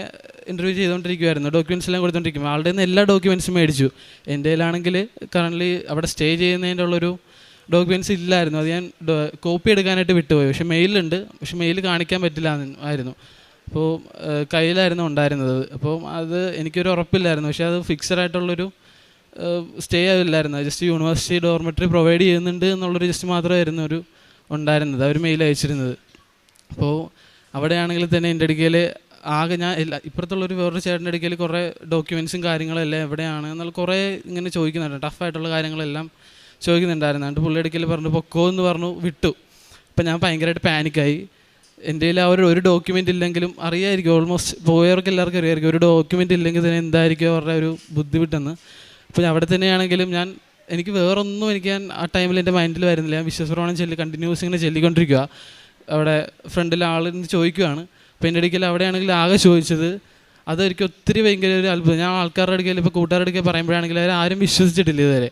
ഇൻ്റർവ്യൂ ചെയ്തുകൊണ്ടിരിക്കുമായിരുന്നു, ഡോക്യുമെൻറ്റ്സ് എല്ലാം കൊടുത്തുകൊണ്ടിരിക്കും. ആളുടെ നിന്ന് എല്ലാ ഡോക്യുമെൻറ്റ്സും മേടിച്ചു. എൻ്റെ കയ്യിലാണെങ്കിൽ കറൻ്റ്ലി അവിടെ സ്റ്റേ ചെയ്യുന്നതിൻ്റെ ഉള്ളൊരു ഡോക്യുമെൻറ്റ്സ് ഇല്ലായിരുന്നു. അത് ഞാൻ കോപ്പി എടുക്കാനായിട്ട് വിട്ടുപോയി. പക്ഷേ മെയിലുണ്ട്, പക്ഷേ മെയിൽ കാണിക്കാൻ പറ്റില്ല ആയിരുന്നു. അപ്പോൾ കയ്യിലായിരുന്നു ഉണ്ടായിരുന്നത്. അപ്പോൾ അത് എനിക്കൊരു ഉറപ്പില്ലായിരുന്നു. പക്ഷേ അത് ഫിക്സഡ് ആയിട്ടുള്ളൊരു സ്റ്റേ ആവില്ലായിരുന്നു. ജസ്റ്റ് യൂണിവേഴ്സിറ്റി ഡോർമെറ്ററി പ്രൊവൈഡ് ചെയ്യുന്നുണ്ട് എന്നുള്ളൊരു ജസ്റ്റ് മാത്രമായിരുന്നു ഒരു ഉണ്ടായിരുന്നത്, അവർ മെയിൽ അയച്ചിരുന്നത്. അപ്പോൾ അവിടെയാണെങ്കിൽ തന്നെ എൻ്റെ അടുക്കൽ ആകെ ഞാൻ ഇപ്പുറത്തുള്ളൊരു വേറൊരു ചേട്ടൻ്റെ അടുക്കൽ കുറേ ഡോക്യുമെൻറ്റ്സും കാര്യങ്ങളെല്ലാം എവിടെയാണ് എന്നുള്ള കുറേ ഇങ്ങനെ ചോദിക്കുന്നുണ്ട്, ടഫായിട്ടുള്ള കാര്യങ്ങളെല്ലാം ചോദിക്കുന്നുണ്ടായിരുന്നു. എന്നിട്ട് പുള്ളി അടുക്കൽ പറഞ്ഞു പൊക്കോ എന്ന് പറഞ്ഞു വിട്ടു. അപ്പം ഞാൻ ഭയങ്കരമായിട്ട് പാനിക്കായി. എൻ്റെ കയ്യിൽ ഒരു ഡോക്യുമെൻ്റ് ഇല്ലെങ്കിലും അറിയായിരിക്കും, ഓൾമോസ്റ്റ് പോയവർക്ക് എല്ലാവർക്കും അറിയായിരിക്കും ഒരു ഡോക്യുമെൻ്റ് ഇല്ലെങ്കിൽ തന്നെ എന്തായിരിക്കും അവരുടെ ഒരു ബുദ്ധിമുട്ടെന്ന്. അപ്പോൾ അവിടെ തന്നെയാണെങ്കിലും എനിക്ക് വേറൊന്നും ഞാൻ ആ ടൈമിൽ എൻ്റെ മൈൻഡിൽ വരുന്നില്ല. ഞാൻ വിശ്വാസപ്രമാണം കണ്ടിന്യൂസ് ഇങ്ങനെ ചൊല്ലിക്കൊണ്ടിരിക്കുക. അവിടെ ഫ്രണ്ടിൽ ആളിന്ന് ചോദിക്കുകയാണ്. അപ്പോൾ എൻ്റെ അടുക്കൽ അവിടെയാണെങ്കിൽ ആകെ ചോദിച്ചത് അതെനിക്ക് ഒത്തിരി ഭയങ്കര ഒരു അത്ഭുതം. ഞാൻ ആൾക്കാരുടെ അടുക്കൽ ഇപ്പോൾ കൂട്ടുകാരുടെ അടുക്കൽ പറയുമ്പോഴാണെങ്കിൽ ആരും വിശ്വസിച്ചിട്ടില്ല ഇതുവരെ.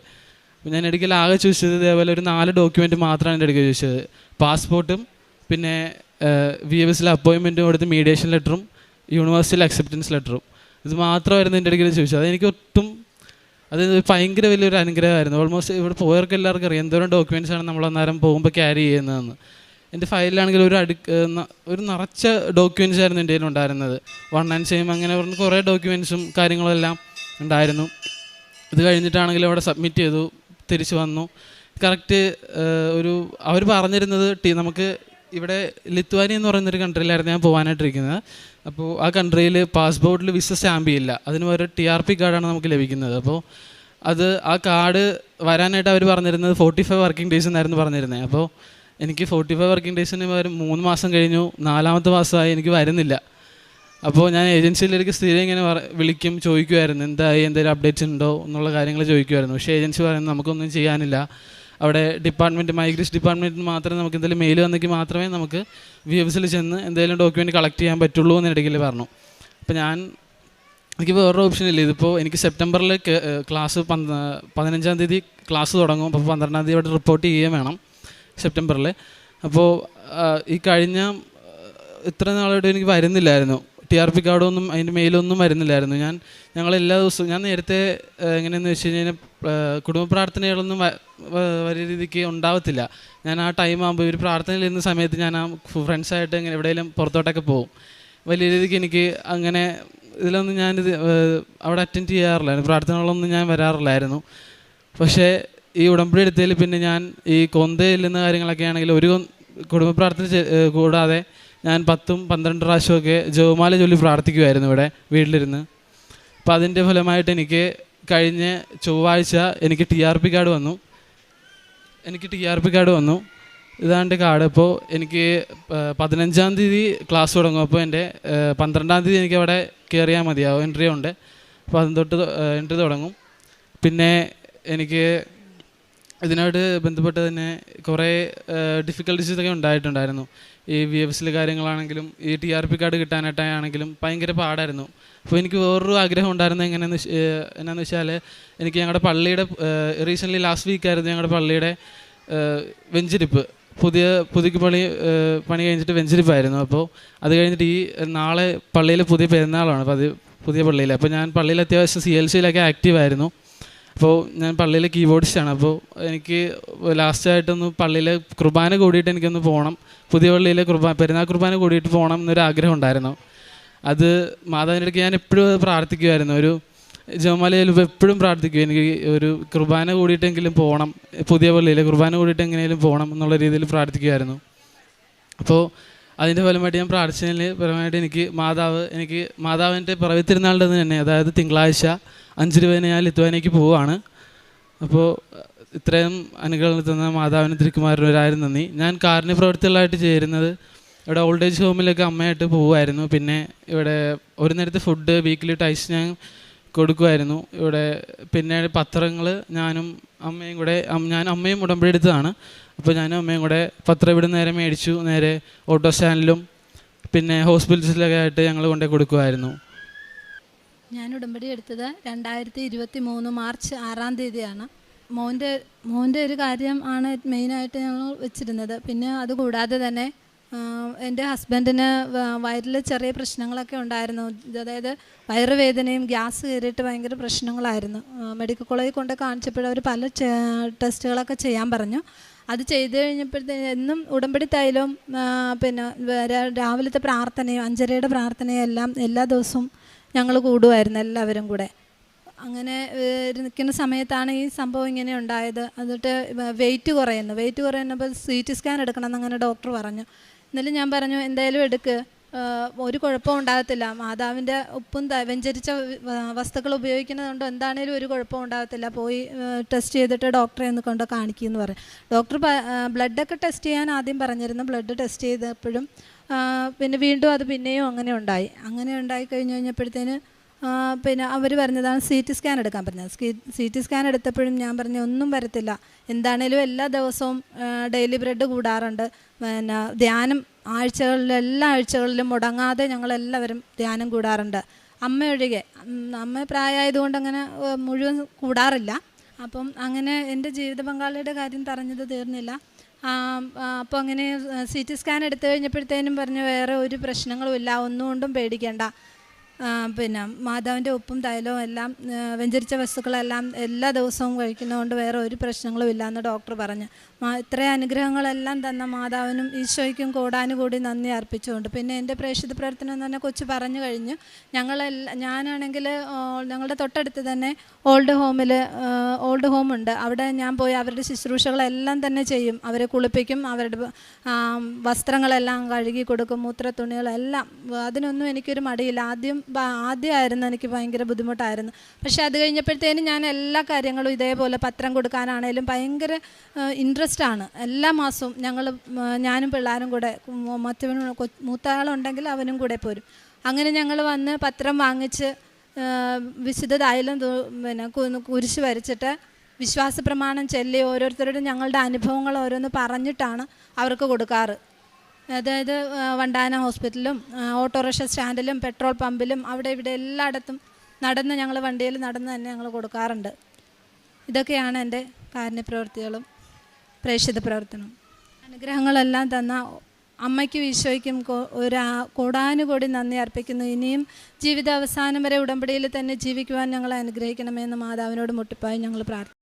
അപ്പോൾ ഞാൻ ഇടയ്ക്കൽ ആകെ ചോദിച്ചത് ഇതേപോലെ ഒരു 4 ഡോക്യുമെൻറ്റ് മാത്രമാണ് എൻ്റെ അടുക്കൽ ചോദിച്ചത്. പാസ്പോർട്ടും പിന്നെ VFSലെ അപ്പോയിൻമെൻറ്റും കൊടുത്ത് മീഡിയേഷൻ ലെറ്ററും യൂണിവേഴ്സിറ്റിയിലെ അക്സെപ്റ്റൻസ് ലെറ്ററും, ഇത് മാത്രമായിരുന്നു എൻ്റെ അടുക്കൽ ചോദിച്ചത്. അതെനിക്ക് അത് ഭയങ്കര വലിയൊരു അനുഗ്രഹമായിരുന്നു. ഓൾമോസ്റ്റ് ഇവിടെ പോയവർക്ക് എല്ലാവർക്കും അറിയാം എന്തോരം ഡോക്യുമെൻറ്റ്സാണ് നമ്മൾ അന്നേരം പോകുമ്പോൾ ക്യാരി ചെയ്യുന്നതെന്ന്. എൻ്റെ ഫയലിലാണെങ്കിൽ ഒരു നിറച്ച ഡോക്യുമെൻറ്റ്സ് ആയിരുന്നു എൻ്റെ കയ്യിലുണ്ടായിരുന്നത്. 1 and same അങ്ങനെ പറഞ്ഞ് കുറേ ഡോക്യുമെൻറ്റ്സും കാര്യങ്ങളെല്ലാം ഉണ്ടായിരുന്നു. ഇത് കഴിഞ്ഞിട്ടാണെങ്കിൽ അവിടെ സബ്മിറ്റ് ചെയ്തു, തിരിച്ചു വന്നു. കറക്റ്റ് അവർ പറഞ്ഞിരുന്നത് നമുക്ക് ഇവിടെ ലിത്വാനിയ എന്ന് പറയുന്നൊരു കൺട്രിയിലായിരുന്നു ഞാൻ പോകാനായിട്ടിരിക്കുന്നത്. അപ്പോൾ ആ കൺട്രിയിൽ പാസ്പോർട്ടിൽ വിസ സ്റ്റാമ്പ് ചെയ്യില്ല, അതിന് ഒരു TRP കാർഡാണ് നമുക്ക് ലഭിക്കുന്നത്. അപ്പോൾ ആ കാർഡ് വരാനായിട്ട് അവർ പറഞ്ഞിരുന്നത് 45 വർക്കിംഗ് ഡേയ്സ് എന്നായിരുന്നു പറഞ്ഞിരുന്നത്. അപ്പോൾ എനിക്ക് 45 വർക്കിംഗ് ഡേയ്സിന് പകരം 3 മാസം കഴിഞ്ഞു, 4ാമത്തെ മാസമായി, എനിക്ക് വരുന്നില്ല. അപ്പോൾ ഞാൻ ഏജൻസിയിലേക്ക് സ്ഥിരം ഇങ്ങനെ വിളിക്കും, ചോദിക്കുമായിരുന്നു എന്തായി, എന്തെങ്കിലും അപ്ഡേറ്റ്സ് ഉണ്ടോ എന്നുള്ള കാര്യങ്ങൾ ചോദിക്കുമായിരുന്നു. പക്ഷേ ഏജൻസി പറയുന്നത് നമുക്കൊന്നും ചെയ്യാനില്ല, അവിടെ മൈഗ്രേഷൻ ഡിപ്പാർട്ട്മെൻറ്റിന് മാത്രമേ നമുക്ക് എന്തെങ്കിലും മെയിൽ വന്നെങ്കിൽ മാത്രമേ നമുക്ക് VFSൽ ചെന്ന് എന്തെങ്കിലും ഡോക്യുമെൻറ്റ് കളക്ട് ചെയ്യാൻ പറ്റുള്ളൂ എന്നിടയ്ക്കിൽ പറഞ്ഞു. അപ്പോൾ എനിക്ക് വേറൊരു ഓപ്ഷൻ ഇല്ല. ഇതിപ്പോൾ എനിക്ക് സെപ്റ്റംബറിൽ ക്ലാസ് 15-ാം തീയതി ക്ലാസ് തുടങ്ങും. അപ്പോൾ 12-ാം തീയതി അവിടെ റിപ്പോർട്ട് ചെയ്യുകയും വേണം സെപ്റ്റംബറിൽ. അപ്പോൾ ഈ കഴിഞ്ഞ ഇത്ര നാളായിട്ട് എനിക്ക് വരുന്നില്ലായിരുന്നു, TRP കാർഡൊന്നും അതിൻ്റെ മെയിലൊന്നും വരുന്നില്ലായിരുന്നു. ഞങ്ങളെല്ലാ ദിവസവും ഞാൻ നേരത്തെ എങ്ങനെയെന്ന് വെച്ച് കഴിഞ്ഞാൽ കുടുംബ പ്രാർത്ഥനകളൊന്നും വലിയ രീതിക്ക് ഉണ്ടാവത്തില്ല. ഞാൻ ആ ടൈം ആകുമ്പോൾ ഇവർ പ്രാർത്ഥനയിൽ ഇരുന്ന സമയത്ത് ഞാൻ ആ ഫ്രണ്ട്സായിട്ട് ഇങ്ങനെ എവിടെയെങ്കിലും പുറത്തോട്ടൊക്കെ പോകും. വലിയ രീതിക്ക് എനിക്ക് അങ്ങനെ ഇതിലൊന്നും അവിടെ അറ്റൻഡ് ചെയ്യാറില്ലായിരുന്നു, പ്രാർത്ഥനകളൊന്നും ഞാൻ വരാറില്ലായിരുന്നു. പക്ഷേ ഈ ഉടമ്പടി എടുത്തതിൽ പിന്നെ ഞാൻ ഈ കൊന്തയിൽ നിന്ന് കാര്യങ്ങളൊക്കെ ആണെങ്കിൽ ഒരു കുടുംബ പ്രാർത്ഥന കൂടാതെ ഞാൻ 10-12 പ്രാവശ്യമൊക്കെ ജപമാല ചൊല്ലി പ്രാർത്ഥിക്കുമായിരുന്നു ഇവിടെ വീട്ടിലിരുന്ന്. അപ്പോൾ അതിൻ്റെ ഫലമായിട്ട് എനിക്ക് കഴിഞ്ഞ ചൊവ്വാഴ്ച എനിക്ക് TRP കാർഡ് വന്നു. ഇതാണ്ട് കാർഡ്. അപ്പോൾ എനിക്ക് 15-ാം തീയതി ക്ലാസ് തുടങ്ങും. അപ്പോൾ എൻ്റെ 12-ാം തീയതി എനിക്ക് അവിടെ കയറിയാൽ മതിയാവും, എൻട്രി ഉണ്ട്. അപ്പോൾ അതും തൊട്ട് എൻട്രി തുടങ്ങും. പിന്നെ എനിക്ക് ഇതിനായിട്ട് ബന്ധപ്പെട്ട് തന്നെ കുറേ ഡിഫിക്കൽട്ടീസൊക്കെ ഉണ്ടായിട്ടുണ്ടായിരുന്നു. ഈ VFSലെ കാര്യങ്ങളാണെങ്കിലും ഈ TRP കാർഡ് കിട്ടാനായിട്ടാണെങ്കിലും ഭയങ്കര പാടായിരുന്നു. അപ്പോൾ എനിക്ക് വേറൊരു ആഗ്രഹം ഉണ്ടായിരുന്നത് എന്നാന്ന് വെച്ചാൽ എനിക്ക് ഞങ്ങളുടെ പള്ളിയുടെ റീസെൻ്റ്ലി ലാസ്റ്റ് വീക്കായിരുന്നു ഞങ്ങളുടെ പള്ളിയുടെ വെഞ്ചിരിപ്പ്. പുതുക്കി പണി കഴിഞ്ഞിട്ട് വെഞ്ചിരിപ്പായിരുന്നു. അപ്പോൾ അത് കഴിഞ്ഞിട്ട് ഈ നാളെ പള്ളിയിൽ പുതിയ പെരുന്നാളാണ് പുതിയ പള്ളിയിൽ. അപ്പോൾ ഞാൻ പള്ളിയിൽ അത്യാവശ്യം CLCയിലൊക്കെ ആക്റ്റീവായിരുന്നു. അപ്പോൾ ഞാൻ പള്ളിയിൽ കീബോർഡിസ്റ്റാണ്. അപ്പോൾ എനിക്ക് ലാസ്റ്റായിട്ടൊന്ന് പള്ളിയിൽ കുർബാന കൂടിയിട്ട് എനിക്കൊന്ന് പോകണം, പുതിയ പള്ളിയിൽ പെരുന്നാൾ കുർബാന കൂടിയിട്ട് പോകണം എന്നൊരു ആഗ്രഹം ഉണ്ടായിരുന്നു. അത് മാതാവിൻ്റെ അടുത്ത് ഞാൻ എപ്പോഴും പ്രാർത്ഥിക്കുമായിരുന്നു. ഒരു ജപമാലയിൽ എപ്പോഴും പ്രാർത്ഥിക്കും, എനിക്ക് ഒരു കുർബാന കൂടിയിട്ടെങ്കിലും പോകണം, പുതിയ പള്ളിയിൽ കുർബാന കൂടിയിട്ട് എങ്ങനെയും പോകണം എന്നുള്ള രീതിയിൽ പ്രാർത്ഥിക്കുമായിരുന്നു. അപ്പോൾ അതിൻ്റെ ഫലമായിട്ട് ഞാൻ പ്രാർത്ഥിച്ചതിന് പരമായിട്ട് എനിക്ക് മാതാവിൻ്റെ പിറവി തിരുനാളിൻ്റെ തന്നെ, അതായത് തിങ്കളാഴ്ച 5:20 ഞാൻ ലിത്വാനിയയ്ക്ക് പോവുകയാണ്. അപ്പോൾ ഇത്രയും അനുഗ്രഹങ്ങൾ തന്ന മാതാവിന് തിരുക്കുമാരന് 1000 നന്ദി. ഞാൻ കാരുണ്യ പ്രവൃത്തികളായിട്ട് ചേരുന്നത് ഇവിടെ ഓൾഡ് ഏജ് ഹോമിലൊക്കെ അമ്മയായിട്ട് പോകുമായിരുന്നു. പിന്നെ ഇവിടെ ഒരു നേരത്തെ ഫുഡ് വീക്കിലി ടൈസ് ഞാൻ കൊടുക്കുമായിരുന്നു ഇവിടെ. പിന്നെ പത്രങ്ങൾ ഞാനും അമ്മയും കൂടെ, അമ്മയും ഉടമ്പടി എടുത്തതാണ്. അപ്പോൾ ഞാനും അമ്മയും കൂടെ പത്രം ഇവിടെ നേരെ മേടിച്ചു, നേരെ ഓട്ടോ സ്റ്റാൻഡിലും പിന്നെ ഹോസ്പിറ്റൽസിലൊക്കെ ആയിട്ട് ഞങ്ങൾ കൊണ്ടുപോയി കൊടുക്കുമായിരുന്നു. ഞാൻ ഉടമ്പടി എടുത്തത് 2023 മാർച്ച് 6-ാം തീയതിയാണ്. മോൻ്റെ ഒരു കാര്യം ആണ് മെയിനായിട്ട് ഞങ്ങൾ വെച്ചിരുന്നത്. പിന്നെ അതുകൂടാതെ തന്നെ എൻ്റെ ഹസ്ബൻഡിന് വയറിൽ ചെറിയ പ്രശ്നങ്ങളൊക്കെ ഉണ്ടായിരുന്നു. അതായത് വയറുവേദനയും ഗ്യാസ് കയറിയിട്ട് ഭയങ്കര പ്രശ്നങ്ങളായിരുന്നു. മെഡിക്കൽ കോളേജിൽ കൊണ്ട് കാണിച്ചപ്പോൾ അവർ പല ടെസ്റ്റുകളൊക്കെ ചെയ്യാൻ പറഞ്ഞു. അത് ചെയ്ത് കഴിഞ്ഞപ്പോഴത്തേക്കും എന്നും ഉടമ്പടി തൈലവും പിന്നെ രാവിലത്തെ പ്രാർത്ഥനയും 5:30 പ്രാർത്ഥനയും എല്ലാം എല്ലാ ദിവസവും ഞങ്ങൾ കൂടുമായിരുന്നു എല്ലാവരും കൂടെ. അങ്ങനെ നിൽക്കുന്ന സമയത്താണ് ഈ സംഭവം ഇങ്ങനെ ഉണ്ടായത്. എന്നിട്ട് വെയിറ്റ് കുറയുന്നപ്പോൾ CT സ്കാൻ എടുക്കണം എന്നങ്ങനെ ഡോക്ടർ പറഞ്ഞു. എന്നാലും ഞാൻ പറഞ്ഞു എന്തായാലും എടുക്ക്, ഒരു കുഴപ്പവും ഉണ്ടാകത്തില്ല, മാതാവിൻ്റെ ഉപ്പും വ്യഞ്ചരിച്ച വസ്തുക്കൾ ഉപയോഗിക്കുന്നതുകൊണ്ട് എന്താണേലും ഒരു കുഴപ്പവും ഉണ്ടാകത്തില്ല, പോയി ടെസ്റ്റ് ചെയ്തിട്ട് ഡോക്ടറെ ഒന്ന് കൊണ്ട് കാണിക്കുമെന്ന് പറയും. ഡോക്ടർ ബ്ലഡൊക്കെ ടെസ്റ്റ് ചെയ്യാൻ ആദ്യം പറഞ്ഞിരുന്നു. ബ്ലഡ് ടെസ്റ്റ് ചെയ്തപ്പോഴും പിന്നെ വീണ്ടും അത് പിന്നെയും അങ്ങനെ ഉണ്ടായി കഴിഞ്ഞപ്പോഴത്തേന് പിന്നെ അവർ പറഞ്ഞതാണ് CT സ്കാൻ എടുക്കാൻ പറഞ്ഞത്. CT സ്കാൻ എടുത്തപ്പോഴും ഞാൻ പറഞ്ഞു ഒന്നും വരത്തില്ല, എന്താണേലും എല്ലാ ദിവസവും ഡെയിലി ബ്രെഡ് കൂടാറുണ്ട്, പിന്നെ ധ്യാനം എല്ലാ ആഴ്ചകളിലും മുടങ്ങാതെ ഞങ്ങളെല്ലാവരും ധ്യാനം കൂടാറുണ്ട്, അമ്മ ഒഴികെ. അമ്മ പ്രായമായതുകൊണ്ട് അങ്ങനെ മുഴുവൻ കൂടാറില്ല. അപ്പം അങ്ങനെ എൻ്റെ ജീവിത പങ്കാളിയുടെ കാര്യം പറഞ്ഞത് തീർന്നില്ല. അപ്പോൾ അങ്ങനെ CT സ്കാൻ എടുത്തു കഴിഞ്ഞപ്പോഴത്തേനും പറഞ്ഞു വേറെ ഒരു പ്രശ്നങ്ങളുമില്ല, ഒന്നുകൊണ്ടും പേടിക്കേണ്ട, പിന്നെ മാതാവിൻ്റെ ഉപ്പും തൈലവും എല്ലാം വ്യഞ്ചരിച്ച വസ്തുക്കളെല്ലാം എല്ലാ ദിവസവും കഴിക്കുന്നതുകൊണ്ട് വേറെ ഒരു പ്രശ്നങ്ങളും ഇല്ലയെന്ന് ഡോക്ടർ പറഞ്ഞു. ഇത്രയും അനുഗ്രഹങ്ങളെല്ലാം തന്ന മാതാവിനും ഈശോയ്ക്കും കോടാനുകൂടി നന്ദി അർപ്പിച്ചുകൊണ്ട്. പിന്നെ എൻ്റെ പ്രേക്ഷിത പ്രവർത്തനം എന്ന് പറഞ്ഞാൽ കൊച്ചു പറഞ്ഞു കഴിഞ്ഞു. ഞാനാണെങ്കിൽ ഞങ്ങളുടെ തൊട്ടടുത്ത് തന്നെ ഓൾഡ് ഹോമുണ്ട്. അവിടെ ഞാൻ പോയി അവരുടെ ശുശ്രൂഷകളെല്ലാം തന്നെ ചെയ്യും. അവരെ കുളിപ്പിക്കും, അവരുടെ വസ്ത്രങ്ങളെല്ലാം കഴുകി കൊടുക്കും, മൂത്രത്തുണികളെല്ലാം. അതിനൊന്നും എനിക്കൊരു മടിയില്ല. ആദ്യമായിരുന്നു എനിക്ക് ഭയങ്കര ബുദ്ധിമുട്ടായിരുന്നു. പക്ഷേ അത് കഴിഞ്ഞപ്പോഴത്തേനും ഞാൻ എല്ലാ കാര്യങ്ങളും ഇതേപോലെ പത്രം കൊടുക്കാനാണേലും ഭയങ്കര ഇൻട്രസ്റ്റാണ്. എല്ലാ മാസവും ഞാനും പിള്ളേരും കൂടെ, മൂത്തയാളുണ്ടെങ്കിൽ അവനും കൂടെ പോരും. അങ്ങനെ ഞങ്ങൾ വന്ന് പത്രം വാങ്ങിച്ച് വിശുദ്ധ തൈലം പിന്നെ കുരിശ് വരച്ചിട്ട് വിശ്വാസ പ്രമാണം ചൊല്ലി ഓരോരുത്തരോടും ഞങ്ങളുടെ അനുഭവങ്ങൾ ഓരോന്ന് പറഞ്ഞിട്ടാണ് അവർക്ക് കൊടുക്കാറ്. അതായത് വണ്ടാന ഹോസ്പിറ്റലിലും ഓട്ടോറിക്ഷ സ്റ്റാൻഡിലും പെട്രോൾ പമ്പിലും അവിടെ ഇവിടെ എല്ലായിടത്തും ഞങ്ങൾ വണ്ടിയിൽ നടന്ന് തന്നെ ഞങ്ങൾ കൊടുക്കാറുണ്ട്. ഇതൊക്കെയാണ് എൻ്റെ കാരുണ്യപ്രവൃത്തികളും പ്രേക്ഷിത പ്രവർത്തനം. അനുഗ്രഹങ്ങളെല്ലാം തന്ന അമ്മയ്ക്കും ഈശോയ്ക്കും കോടാനുകൂടി നന്ദി അർപ്പിക്കുന്നു. ഇനിയും ജീവിതാവസാനം വരെ ഉടമ്പടിയിൽ തന്നെ ജീവിക്കുവാൻ ഞങ്ങളെ അനുഗ്രഹിക്കണമെന്ന് മാതാവിനോട് മുട്ടിപ്പായി ഞങ്ങൾ പ്രാർത്ഥിക്കുന്നു.